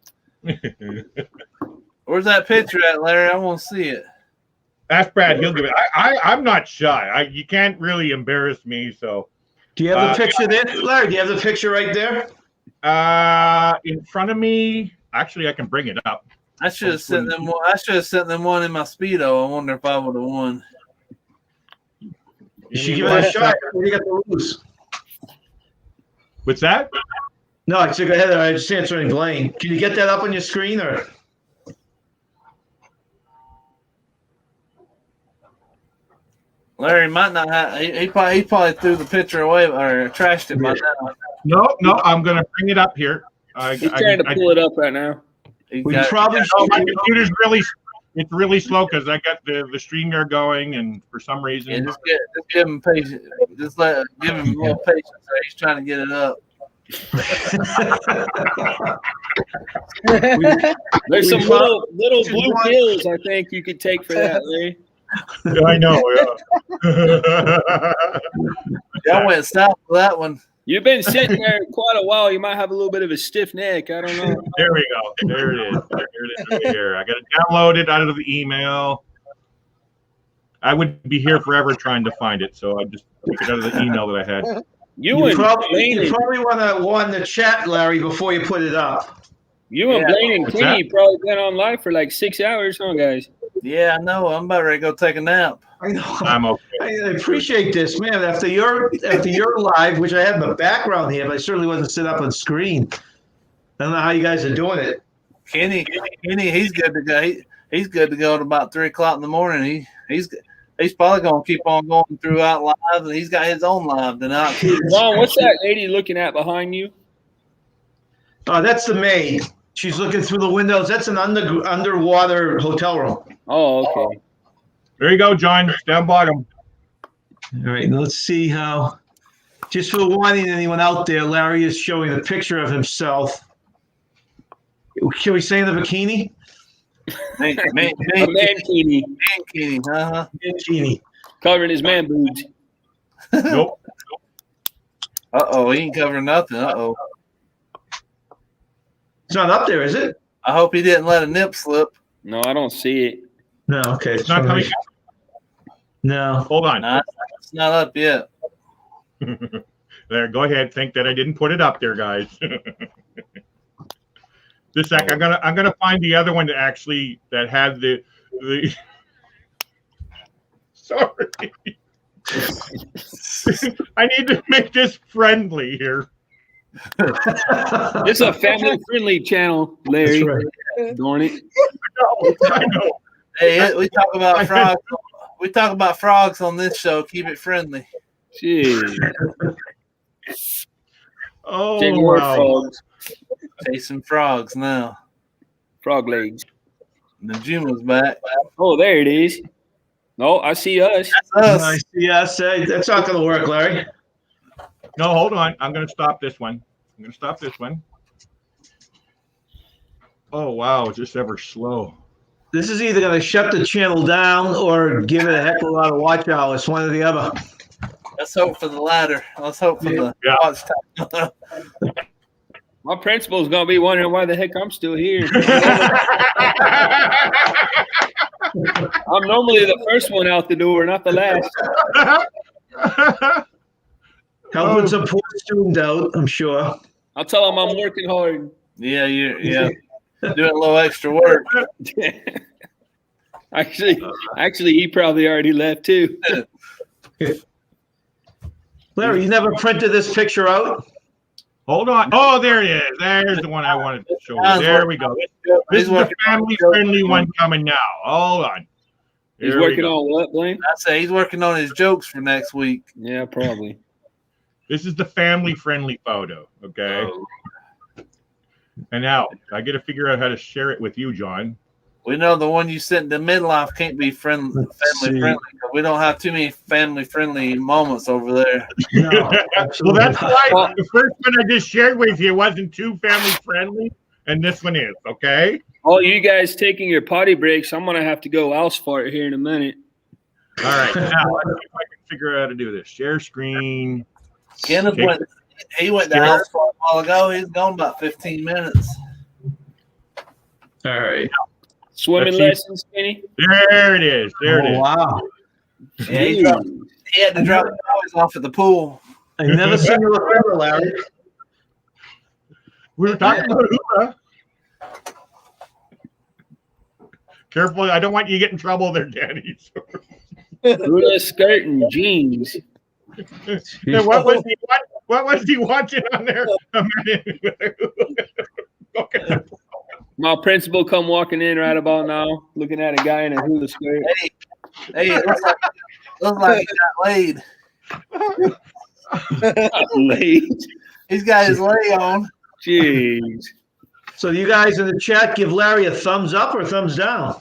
S2: Where's that picture at, Larry? I want to see it.
S4: Ask Brad. He'll give it. I'm not shy. You can't really embarrass me. So,
S6: do you have the picture there, Larry? Do you have the picture right there?
S4: In front of me. Actually, I can bring it up.
S2: I should have sent them one. I should have sent them one in my Speedo. I wonder if I would have won.
S6: You should give it a shot. What do you got to lose?
S4: What's that?
S6: No, I said go ahead. I just answering Blaine. Can you get that up on your screen or?
S2: Larry might not have. He probably threw the picture away or trashed it by now.
S4: No, I'm going to bring it up here.
S3: He's trying to pull it up right now.
S6: My
S4: computer's really slow because I got the StreamYard going, and for some reason,
S2: yeah, just give him patience. Give him a little patience. He's trying to get it up.
S3: There's some little blue pills I think you could take for that, Larry.
S4: I know.
S2: Y'all went south for that one.
S3: You've been sitting there quite a while. You might have a little bit of a stiff neck. I don't know.
S4: There we go. There it is. Here. I got to download it out of the email. I would be here forever trying to find it, so I just took it out of the email that I had.
S6: You probably want to warn the chat, Larry, before you put it up.
S3: You and Blaine and Kenny probably been on live for like 6 hours, huh, guys?
S2: Yeah, I know. I'm about ready to go take a nap.
S6: I know.
S4: I'm okay.
S6: I appreciate this, man. After your live, which I have in the background here, but I certainly wasn't sit up on screen. I don't know how you guys are doing it.
S2: Kenny, he's good to go. He's good to go at about 3:00 in the morning. He's probably gonna keep on going throughout lives, and he's got his own live tonight.
S3: John, what's that lady looking at behind you?
S6: Oh, that's the maid. She's looking through the windows. That's an underwater hotel room.
S3: Oh, okay.
S4: There you go, John. Down bottom.
S6: All right, let's see how. Just for warning anyone out there, Larry is showing a picture of himself. Can we say in the bikini?
S3: Mankini.
S6: Mankini.
S3: Covering his man boobs.
S4: Nope.
S2: Uh-oh, he ain't covering nothing. Uh-oh.
S6: It's not up there, is it?
S2: I hope he didn't let a nip slip.
S3: No, I don't see it.
S6: No, okay.
S4: It's not coming.
S6: No.
S4: Hold on.
S2: Nah, it's not up yet.
S4: There, go ahead. Think that I didn't put it up there, guys. This sec, I'm gonna find the other one that had the. Sorry. I need to make this friendly here.
S3: It's a family-friendly channel, Larry.
S6: That's right.
S3: Darn it.
S4: I know.
S2: Hey, we talk about frogs. We talk about frogs on this show. Keep it friendly.
S3: Jeez.
S4: Oh,
S3: Take more
S4: wow.
S3: frogs.
S2: Chasing frogs now.
S3: Frog legs.
S2: And the Juno's back.
S3: Oh, there it is. No, I see us.
S2: That's us.
S6: I see us. That's not going to work, Larry.
S4: No, hold on. I'm going to stop this one. Oh, wow. Is this ever slow?
S6: This is either going to shut the channel down or give it a heck of a lot of watch hours, one or the other.
S2: Let's hope for the latter. Let's hope for the watch time.
S3: My principal's going to be wondering why the heck I'm still here. I'm normally the first one out the door, not the last.
S6: Helping some poor student out, I'm sure.
S3: I'll tell him I'm working hard.
S2: Yeah, doing a little extra work.
S3: Actually, he probably already left too.
S6: Larry, you never printed this picture out?
S4: Hold on. Oh, there it is. There's the one I wanted to show you. There we go. This is the family-friendly one coming now. Hold on.
S3: He's working on what, Blaine?
S2: I say he's working on his jokes for next week.
S3: Yeah, probably.
S4: This is the family-friendly photo, okay? Oh. And now, I got to figure out how to share it with you, John.
S2: We know the one you sent to midlife can't be family friendly. We don't have too many family friendly moments over there.
S6: No,
S4: well, that's why the first one I just shared with you wasn't too family friendly, and this one is, okay?
S3: Oh, you guys taking your potty breaks. I'm going to have to go house fart here in a minute.
S4: All right. Now, let's see if I can figure out how to do this. Share screen.
S2: Kenneth went to house fart a while ago. He's gone about 15 minutes.
S6: All right.
S3: Swimming lessons, Kenny?
S4: There it is. There it is.
S6: Wow.
S2: Yeah, he had to drop the boys off at the pool.
S6: I never seen you recover, Larry.
S4: We were talking about hula. Careful, I don't want you to get in trouble there, Danny.
S3: Hula skirt and jeans.
S4: Yeah, what was he watching on there? Okay.
S3: My principal come walking in right about now, looking at a guy in a hula skirt.
S2: Hey, it looks like he got laid.
S3: Laid?
S2: He's got his lay on.
S3: Jeez.
S6: So you guys in the chat give Larry a thumbs up or thumbs down?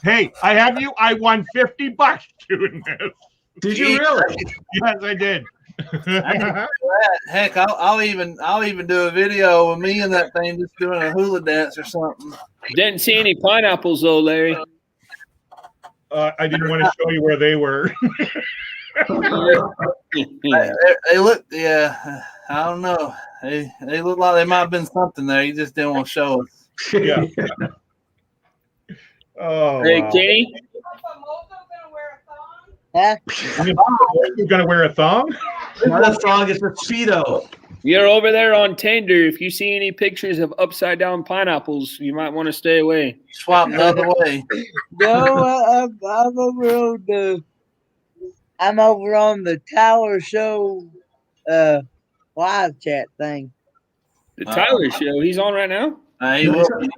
S4: Hey, I won $50 doing this.
S6: Did you really?
S4: Yes, I did.
S2: Heck, I'll even do a video of me and that thing just doing a hula dance or something.
S3: Didn't see any pineapples though, Larry.
S4: I didn't want to show you where they were.
S2: They look, I don't know. They look like they might have been something there. You just didn't want to show us.
S4: Yeah. Oh.
S3: Hey, Kenny.
S5: Huh?
S4: You're gonna wear a thong?
S6: Not a thong, it's a Speedo.
S3: You're over there on Tinder. If you see any pictures of upside down pineapples, you might want to stay away.
S2: Swap the other way.
S5: No, I'm over on the Tyler Show live chat thing.
S3: The Tyler Show. He's on right now?
S2: He will be.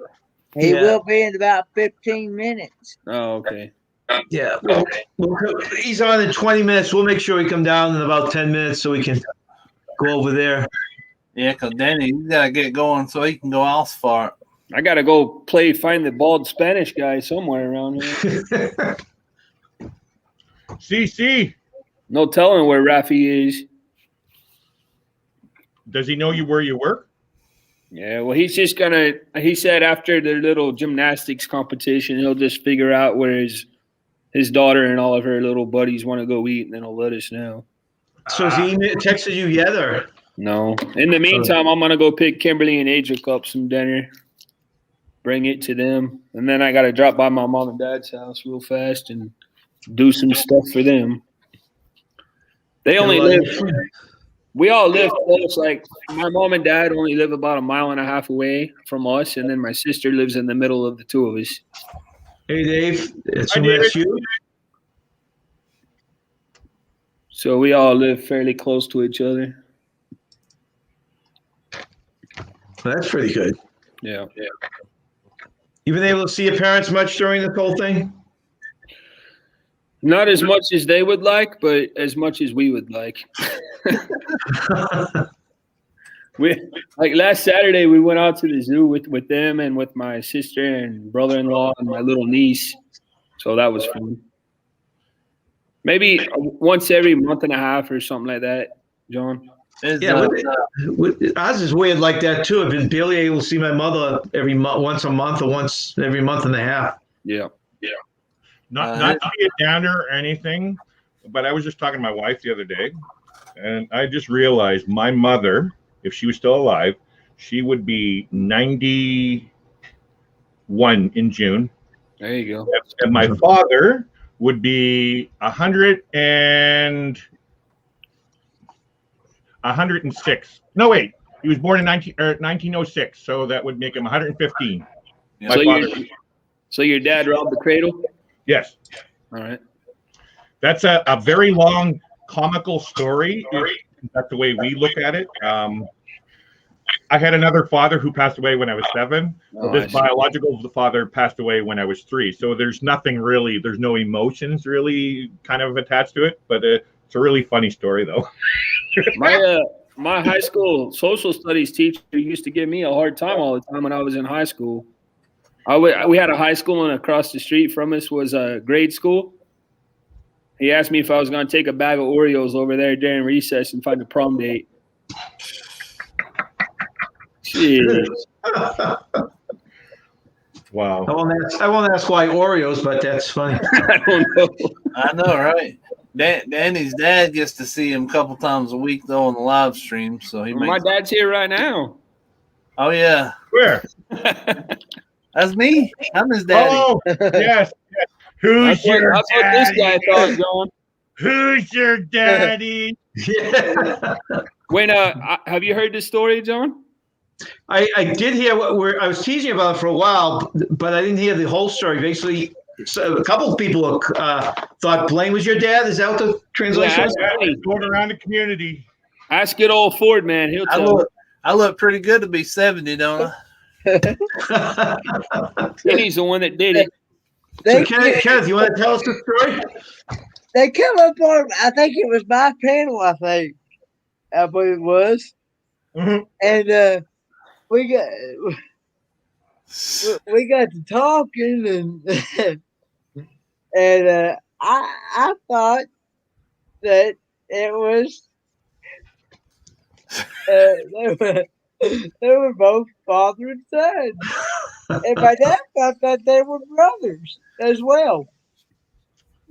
S5: He will be in about 15 minutes.
S3: Oh, okay.
S6: Yeah. He's on in 20 minutes. We'll make sure we come down in about 10 minutes so we can go over there.
S2: Yeah, because Danny, you got to get going so he can go else far.
S3: I got to go find the bald Spanish guy somewhere around here.
S4: CC.
S3: No telling where Rafi is.
S4: Does he know where you work?
S3: Yeah, well, he's just he said after their little gymnastics competition, he'll just figure out where his daughter and all of her little buddies want to go eat, and then he'll let us know.
S6: So has he texted you yet, or?
S3: No. In the meantime, I'm going to go pick Kimberly and Adric up some dinner, bring it to them, and then I got to drop by my mom and dad's house real fast and do some stuff for them. They only live – we all live close. Like, my mom and dad only live about 1.5 miles away from us, and then my sister lives in the middle of the two of us.
S6: Hey, Dave. That's you?
S3: So we all live fairly close to each other.
S6: That's pretty good.
S3: Yeah.
S6: You been able to see your parents much during the whole thing?
S3: Not as much as they would like, but as much as we would like. Like last Saturday, we went out to the zoo with them and with my sister and brother-in-law and my little niece. So that was fun. Maybe once every month and a half or something like that, John.
S6: Yeah, ours is weird like that too. I've been barely able to see my mother once a month or once every month and a half.
S3: Yeah.
S4: Not to be a downer or anything, but I was just talking to my wife the other day, and I just realized my mother, if she was still alive, she would be 91 in June.
S3: There you go.
S4: And my father would be 106. No, wait. He was born in 1906, so that would make him 115.
S3: So your dad robbed the cradle?
S4: Yes.
S3: All right.
S4: That's a very long comical story. That's the way we look at it. I had another father who passed away when I was 7. This biological father passed away when I was 3. So there's nothing really, there's no emotions really kind of attached to it, but it's a really funny story though.
S3: My high school social studies teacher used to give me a hard time all the time when I was in high school. We had a high school, and across the street from us was a grade school. He asked me if I was going to take a bag of Oreos over there during recess and find a prom date. Jeez.
S4: Wow.
S6: I won't ask why Oreos, but that's funny.
S3: I don't know.
S2: I know, right? Danny's dad gets to see him a couple times a week though on the live stream, so
S3: my dad's here right now.
S2: Oh yeah.
S4: Where?
S2: That's me. I'm his daddy.
S4: Oh yes. Who's your daddy?
S3: That's what this guy thought, John.
S4: Who's your daddy?
S6: Yeah.
S3: When have you heard this story, John?
S6: I did hear I was teasing about it for a while, but I didn't hear the whole story. Basically, so a couple of people thought Blaine was your dad. Is that what the translation was?
S4: Going around the community.
S3: Ask good old Ford, man. He'll tell.
S2: I look pretty good to be 70, don't I?
S3: Kenny's the one that did it.
S6: So Kenneth, you want to tell us the story?
S5: They come up on, I think it was my panel, I believe it was.
S4: Mm-hmm.
S5: And we got to talking, and I thought that it was they were both father and son, and my dad thought that they were brothers as well.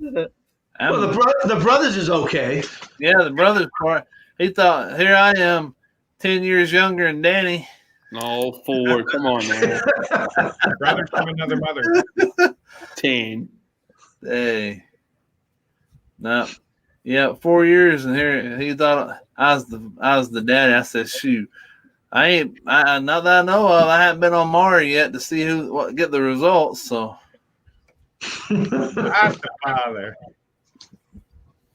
S6: Well, the brothers is okay.
S2: Yeah, the brothers part. He thought, here I am, 10 years younger than Danny.
S3: No, 4. Come on, man.
S4: Brothers from another mother.
S3: 10.
S2: Hey. No. Yeah, 4 years, and here he thought I was the daddy. I said, shoot. Not that I know of, I haven't been on Maury yet to see get the results, so.
S4: That's the father.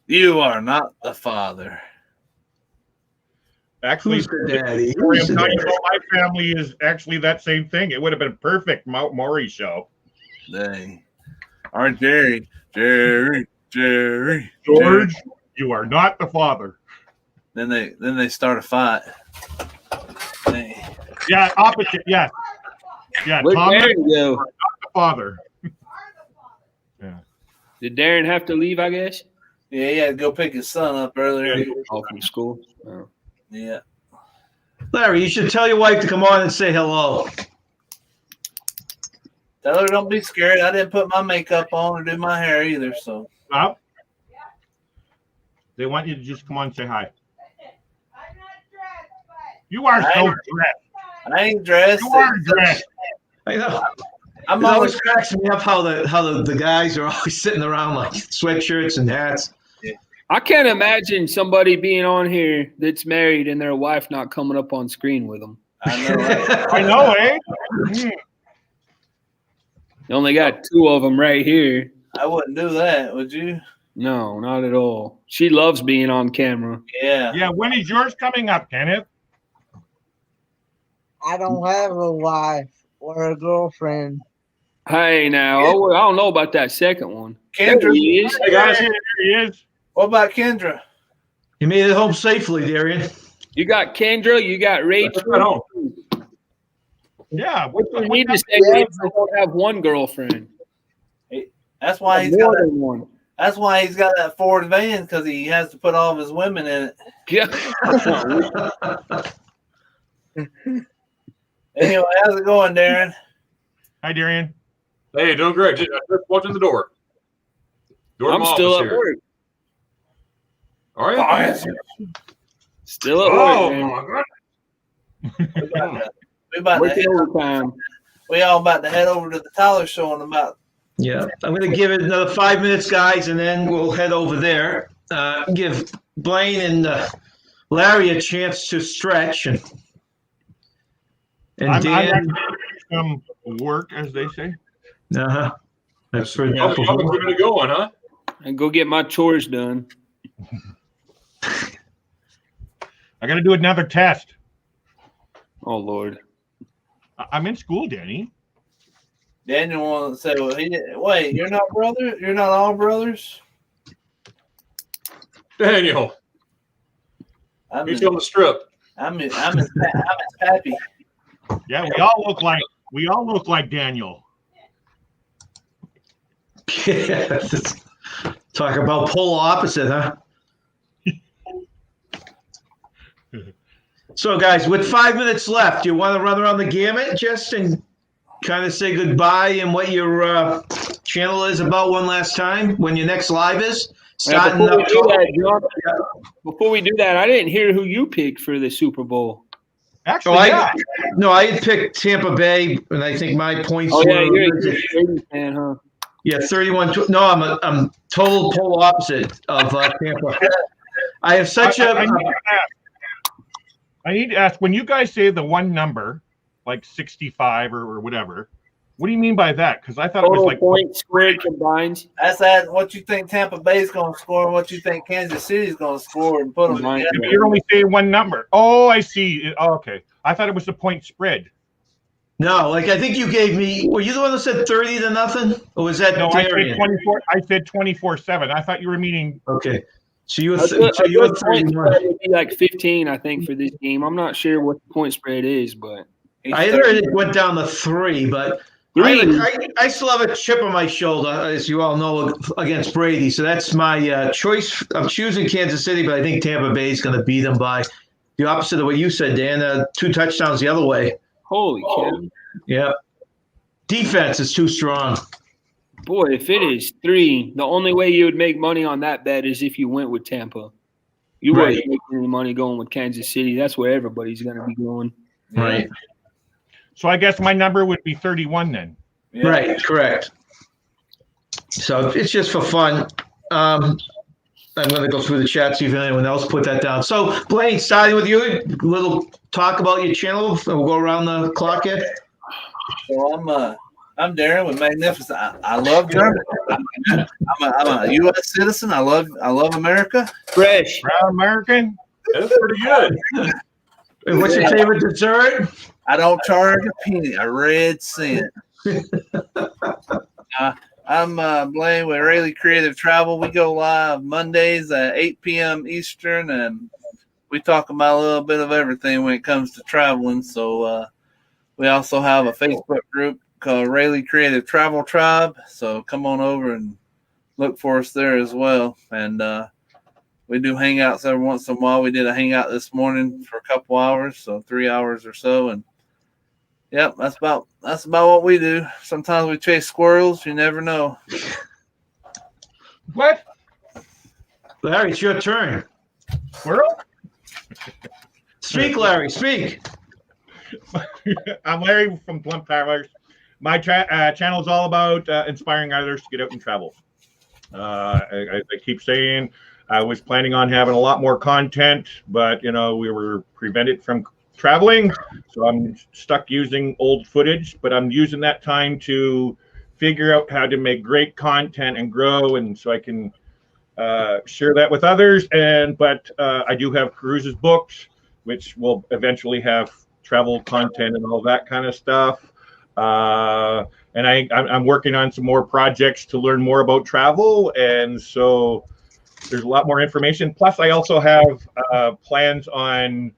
S2: You are not the father.
S4: Actually,
S6: who's the daddy?
S4: I'm talking about my family is actually that same thing. It would have been a perfect Maury show.
S2: Dang. Or Jerry Jerry.
S4: George, you are not the father.
S2: Then they start a fight.
S4: Yeah, opposite. Yeah. Yeah,
S3: Where'd
S4: Thomas,
S3: Darren
S4: you
S3: go?
S4: are not the father. Yeah.
S3: Did Darren have to leave, I guess?
S2: Yeah, he had to go pick his son up earlier.
S3: Oh, from school? Oh.
S2: Yeah.
S6: Larry, you should tell your wife to come on and say hello.
S2: Tell her don't be scared. I didn't put my makeup on or do my hair either. So.
S4: Well, they want you to just come on and say hi. You are so dressed.
S2: I ain't dressed.
S4: You are dressed.
S6: I know.
S2: I'm
S6: It always
S2: always
S6: cracks me up how the guys are always sitting around like sweatshirts and hats.
S3: I can't imagine somebody being on here that's married and their wife not coming up on screen with them.
S2: I know. Right?
S4: I know, eh?
S3: You only got 2 of them right here.
S2: I wouldn't do that, would you?
S3: No, not at all. She loves being on camera.
S2: Yeah.
S4: Yeah, when is yours coming up, Kenneth?
S5: I don't have a wife or a girlfriend.
S3: Hey, now, I don't know about that second one.
S2: Kendra.
S3: There he is.
S7: Hey guys,
S4: There he is.
S2: What about Kendra?
S6: You made it home safely, Darian.
S3: You got Kendra, you got Rachel.
S7: right home.
S4: Yeah.
S3: What do you need to say if you don't have one girlfriend?
S2: That's why he's
S3: More
S2: got.
S3: than one.
S2: That's why he's got that Ford van, because he has to put all of his women in it.
S3: Yeah.
S2: Anyway, how's it going, Darren?
S4: Hi, Darian.
S7: Hey, doing great. Just walked in the door. Door to
S3: I'm
S7: my
S3: still
S7: office
S3: at
S7: here.
S3: work.
S7: Are you?
S3: Still at
S7: Oh
S3: work, man.
S7: my god.
S2: We about to
S3: Working
S2: head,
S3: overtime.
S2: we all about to head over to the Tyler show in about.
S6: Yeah, I'm going to give it another 5 minutes, guys, and then we'll head over there. Give Blaine and Larry a chance to stretch, and
S4: I'm
S6: Dan.
S4: some work, as they say.
S6: That's for
S7: I'm keeping it going, huh?
S3: And go get my chores done.
S4: I got to do another test.
S3: Oh, Lord.
S4: I'm in school, Danny.
S2: Daniel wants to say, well, wait, you're not brother? You're not all brothers?
S7: Daniel,
S2: I'm
S7: he's
S2: his,
S7: on the strip.
S2: I'm his pappy.
S4: Yeah, we all look like Daniel.
S6: Talk about polar opposite, huh? So, guys, with 5 minutes left, do you want to run around the gamut just and kind of say goodbye and what your channel is about one last time when your next live is? Starting
S3: Before we
S6: up
S3: do that, John, before we do that, I didn't hear who you picked for the Super Bowl.
S4: Actually,
S6: I had picked Tampa Bay, and I think my points
S3: Oh, yeah,
S6: were
S3: you're a Brady fan, huh?
S6: yeah 31. No, I'm total polar opposite of Tampa. I have such
S4: I need to ask, when you guys say the one number, like 65 or whatever, what do you mean by that? Because I thought it was like
S3: points squared combined.
S2: That's that. What you think Tampa Bay's going to score and what you think Kansas City's going to score and put them together.
S4: You're only saying one number. Oh, I see. Oh, okay. I thought it was the point spread.
S6: No, like I think you gave me. Were you the one that said 30-0, or was that
S4: No, I
S6: Darian?
S4: said 24. I said 24-7. I thought you were meaning.
S6: Okay, so you were
S3: A good
S6: 31.
S3: point spread would be like 15, I think, for this game. I'm not sure what the point spread is, but
S6: I had heard it went down to 3, but I still have a chip on my shoulder, as you all know, against Brady. So that's my choice. I'm choosing Kansas City, but I think Tampa Bay is going to beat them by the opposite of what you said, Dan. 2 touchdowns the other way.
S3: holy cow.
S6: Yeah. Defense is too strong.
S3: Boy, if it is 3, the only way you would make money on that bet is if you went with Tampa. You wouldn't make any money going with Kansas City. That's where everybody's going to be going.
S6: Right.
S4: So I guess my number would be 31 then.
S2: Yeah.
S6: Right, correct. So it's just for fun. I'm going to go through the chat, see if anyone else put that down. So, Blaine, starting with you, a little talk about your channel. We'll go around the clock here.
S2: So I'm Darren with Magnificent. I love Germany. I'm a U.S. citizen. I love America.
S3: Fresh.
S4: Proud American.
S7: That's pretty good.
S6: And what's your favorite dessert?
S2: I don't charge a penny, a red cent. I I'm Blaine with Rayleigh Creative Travel. We go live Mondays at 8 p.m. Eastern, and we talk about a little bit of everything when it comes to traveling. So we also have a Facebook group called Rayleigh Creative Travel Tribe. So come on over and look for us there as well. And we do hangouts every once in a while. We did a hangout this morning for a couple hours, so 3 hours or so. And yep, that's about what we do. Sometimes we chase squirrels. You never know.
S4: What?
S6: Larry, it's your turn.
S4: Squirrel?
S6: Speak, Larry. Speak.
S4: I'm Larry from Plum Travelers. My channel is all about inspiring others to get out and travel. I keep saying I was planning on having a lot more content, but we were prevented from traveling, so I'm stuck using old footage. But I'm using that time to figure out how to make great content and grow, and so I can share that with others. But I do have cruises books, which will eventually have travel content and all that kind of stuff. And I'm working on some more projects to learn more about travel, and so there's a lot more information. Plus, I also have plans on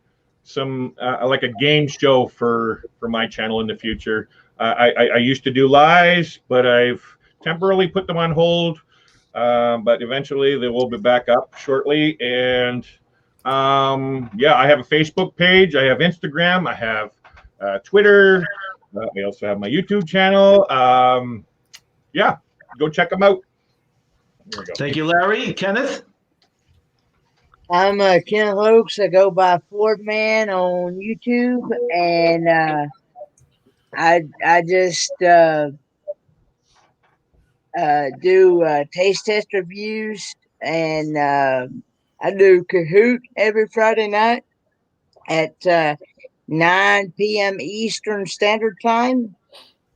S4: some like a game show for my channel in the future. I used to do lives, but I've temporarily put them on hold. But eventually they will be back up shortly. And yeah, I have a Facebook page. I have Instagram. I have Twitter. I also have my YouTube channel. Yeah, go check them out. There we go.
S6: Thank you, Larry. Kenneth?
S5: I'm Kenneth Oakes. I go by Ford Man on YouTube, and I just do taste test reviews, and I do Kahoot every Friday night at 9 p.m. Eastern Standard Time,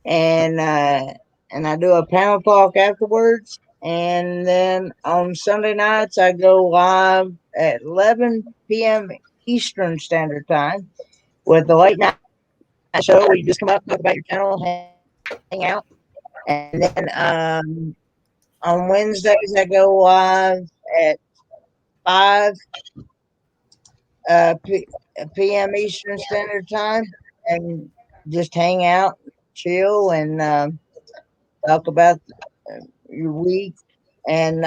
S5: and I do a panel talk afterwards. And then on Sunday nights, I go live at 11 p.m. Eastern Standard Time with the late night show. You just come up, talk about your channel, hang out. And then on Wednesdays, I go live at 5 p.m. Eastern Standard Time and just hang out, chill, and talk about your week. And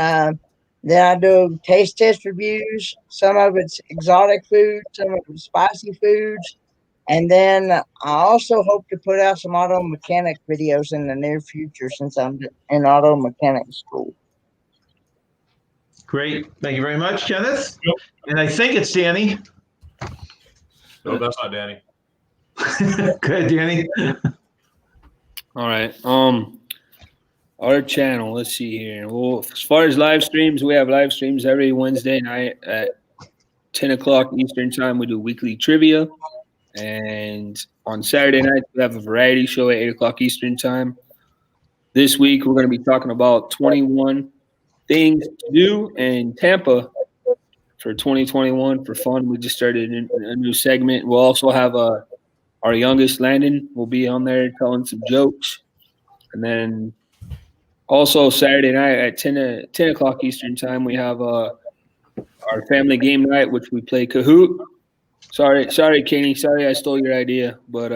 S5: then I do taste test reviews. Some of it's exotic food, some of it's spicy foods. And then I also hope to put out some auto mechanic videos in the near future since I'm in auto mechanic school.
S6: Great. Thank you very much, Kenneth. And I think it's Danny.
S7: No, that's not Danny.
S6: Good, Danny.
S3: All right. Our channel, let's see here. Well, as far as live streams, we have live streams every Wednesday night at 10 o'clock Eastern Time. We do weekly trivia. And on Saturday night, we have a variety show at 8 o'clock Eastern Time. This week, we're going to be talking about 21 things to do in Tampa for 2021 for fun. We just started a new segment. We'll also have our youngest, Landon, will be on there telling some jokes. And then also Saturday night at 10 o'clock Eastern Time, we have our family game night, which we play Kahoot. Sorry, Kenny. Sorry I stole your idea, but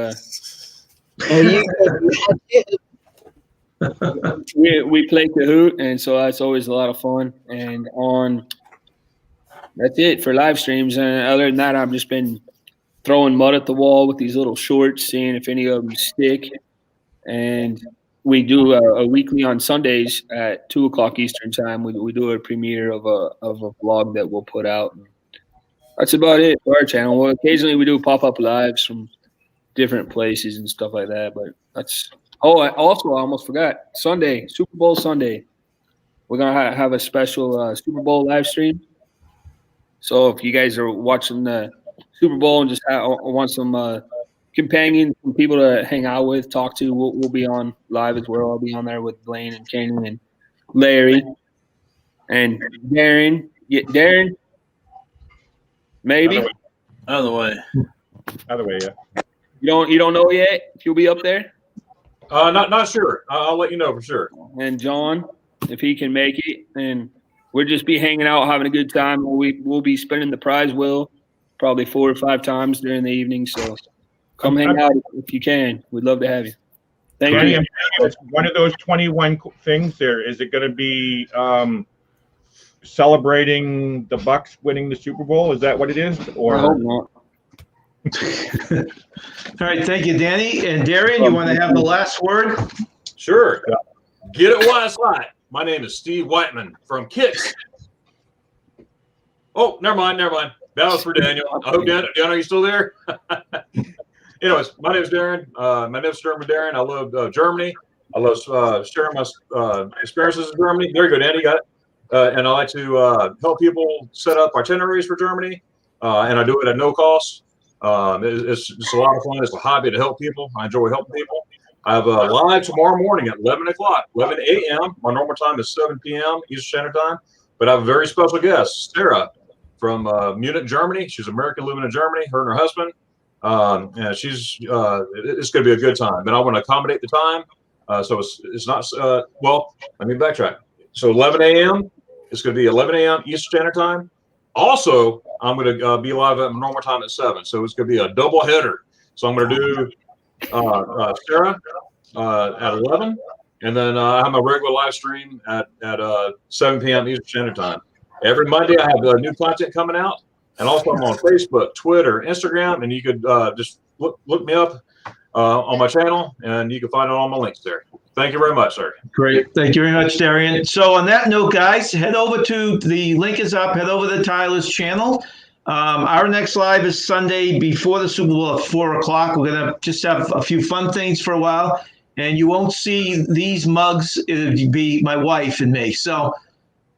S3: we play Kahoot, and so that's always a lot of fun. And that's it for live streams. And other than that, I've just been throwing mud at the wall with these little shorts, seeing if any of them stick. And we do a weekly on Sundays at 2 o'clock Eastern Time. We do a premiere of a vlog that we'll put out. That's about it for our channel. Well, occasionally we do pop-up lives from different places and stuff like that. But that's I almost forgot. Sunday, Super Bowl Sunday. We're gonna have a special Super Bowl live stream. So if you guys are watching the Super Bowl and just want some companions, some people to hang out with, talk to, we'll be on live as well. I'll be on there with Blaine and Kenny and Larry and Darren. Yeah, Darren, maybe.
S2: Other way,
S4: yeah.
S3: You don't know yet if you'll be up there?
S7: Not sure. I'll let you know for sure.
S3: And John, if he can make it, and we'll just be hanging out, having a good time. We'll be spinning the prize wheel probably 4 or 5 times during the evening. So come hang out if you can. We'd love to have you. Thank
S4: Danny,
S3: you.
S4: I'm thinking it's one of those 21 things there. Is it going to be celebrating the Bucks winning the Super Bowl? Is that what it is? Or
S3: I hope not.
S6: All right, thank you, Danny. And Darian, you want to have the last word?
S7: Sure. Get it while it's hot. My name is Steve Whiteman from Kicks. Oh, never mind. That was for Daniel. I hope Daniel, are you still there? Anyways, my name is Darren. My name is Darren. I love Germany. I love sharing my experiences in Germany. There you go, Danny. You got it. And I like to help people set up itineraries for Germany. And I do it at no cost. It's just a lot of fun. It's a hobby to help people. I enjoy helping people. I have a live tomorrow morning at 11 a.m. My normal time is 7 p.m. Eastern Standard Time. But I have a very special guest, Sarah, from Munich, Germany. She's American living in Germany, her and her husband. And she's it's going to be a good time. But I want to accommodate the time. So it's not, well, let me backtrack. So 11 a.m., it's going to be 11 a.m. Eastern Standard Time. Also, I'm going to be live at my normal time at 7. So it's going to be a double header. So I'm going to do Sarah at 11. And then I have my regular live stream at 7 p.m. Eastern Standard Time. Every Monday, I have new content coming out. And also, I'm on Facebook, Twitter, Instagram. And you could just look me up on my channel, and you can find all my links there. Thank you very much, sir.
S6: Great. Thank you very much, Darian. So on that note, guys, head over to the link is up. Head over to Tyler's channel. Our next live is Sunday before the Super Bowl at 4 o'clock. We're going to just have a few fun things for a while. And you won't see these mugs. It'll be my wife and me. So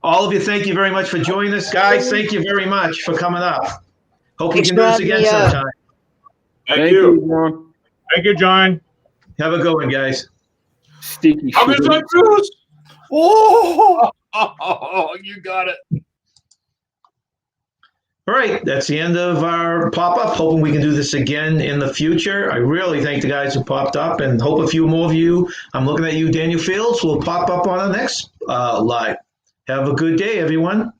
S6: all of you, thank you very much for joining us. Guys, thank you very much for coming up. Hope we can do this again sometime.
S7: Thank you.
S3: John.
S4: Thank you, John.
S6: Have a good one, guys.
S3: Sticky
S7: I'm in St. Louis. Oh, you got it.
S6: All right, that's the end of our pop-up. Hoping we can do this again in the future. I really thank the guys who popped up and hope a few more of you, I'm looking at you, Daniel Fields, will pop up on the next live. Have a good day, everyone.